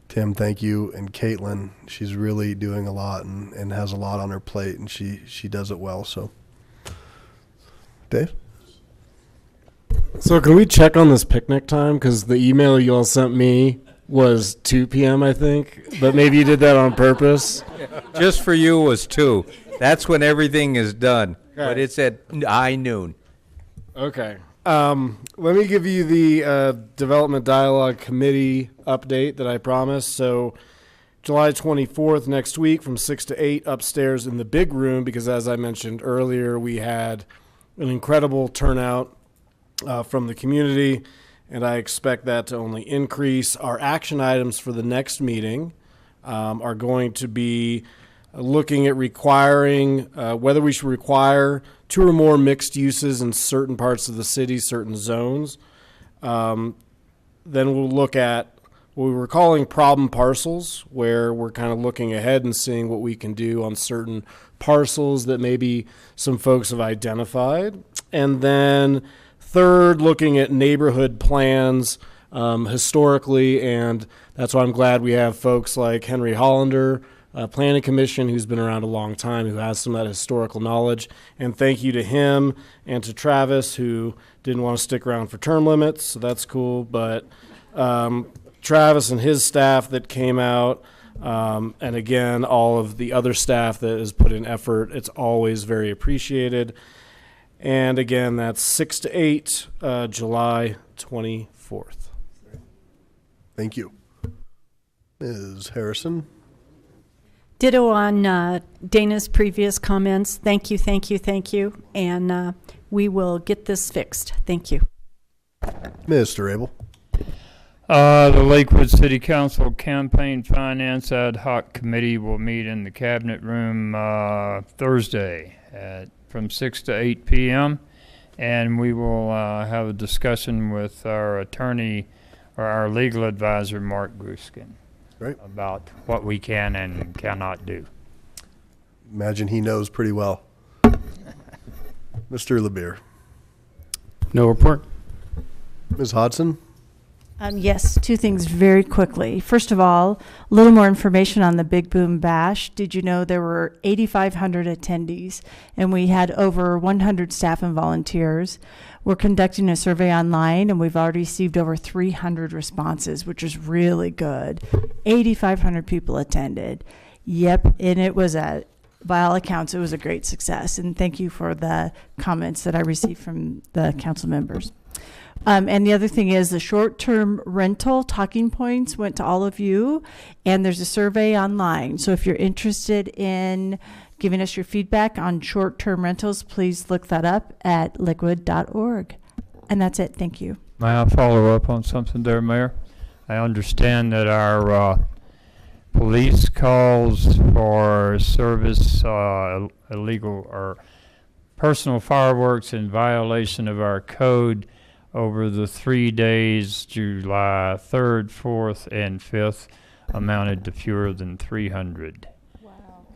Tim, thank you, and Caitlin. She's really doing a lot and has a lot on her plate, and she does it well. So, Dave. So can we check on this picnic time? Because the email you all sent me was 2 p.m., I think, but maybe you did that on purpose. Just for you was 2. That's when everything is done. Okay. But it's at high noon. Okay. Let me give you the Development Dialogue Committee update that I promised. So July 24th, next week, from 6 to 8 upstairs in the big room, because as I mentioned earlier, we had an incredible turnout from the community, and I expect that to only increase. Our action items for the next meeting are going to be looking at requiring whether we should require 2 or more mixed uses in certain parts of the city, certain zones. Then we'll look at what we were calling problem parcels, where we're kind of looking ahead and seeing what we can do on certain parcels that maybe some folks have identified. And then third, looking at neighborhood plans historically, and that's why I'm glad we have folks like Henry Hollander, Planning Commission, who's been around a long time, who has some of that historical knowledge. And thank you to him and to Travis, who didn't want to stick around for term limits, so that's cool. But Travis and his staff that came out, and again, all of the other staff that has put in effort, it's always very appreciated. And again, that's 6 to 8, July 24th. Thank you. Ms. Harrison. Ditto on Dana's previous comments. Thank you, thank you, thank you. And we will get this fixed. Thank you. Mr. Abel. The Lakewood City Council Campaign Finance Ad Hoc Committee will meet in the Cabinet Room Thursday from 6 to 8 p.m. And we will have a discussion with our attorney or our legal advisor, Mark Gruskin. Right. About what we can and cannot do. Imagine he knows pretty well. Mr. LeBeer. No report. Ms. Hodson. Yes, 2 things very quickly. First of all, a little more information on the Big Boom Bash. Did you know there were 8,500 attendees, and we had over 100 staff and volunteers? We're conducting a survey online, and we've already received over 300 responses, which is really good. 8,500 people attended. Yep, and it was by all accounts, it was a great success. And thank you for the comments that I received from the council members. And the other thing is the short-term rental talking points went to all of you, and there's a survey online. So if you're interested in giving us your feedback on short-term rentals, please look that up at liquid.org. And that's it. Thank you. May I follow up on something there, Mayor? I understand that our police calls for service illegal or personal fireworks in violation of our code over the 3 days, July 3rd, 4th, and 5th, amounted to fewer than 300.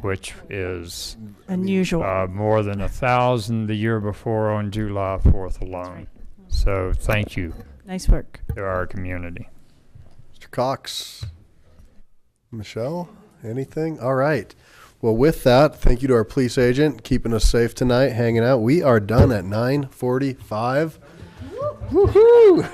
Which is unusual. More than 1,000 the year before on July 4th alone. So thank you. Nice work. To our community. Mr. Cox. Michelle, anything? All right. Well, with that, thank you to our police agent keeping us safe tonight, hanging out. We are done at 9:45. Woohoo!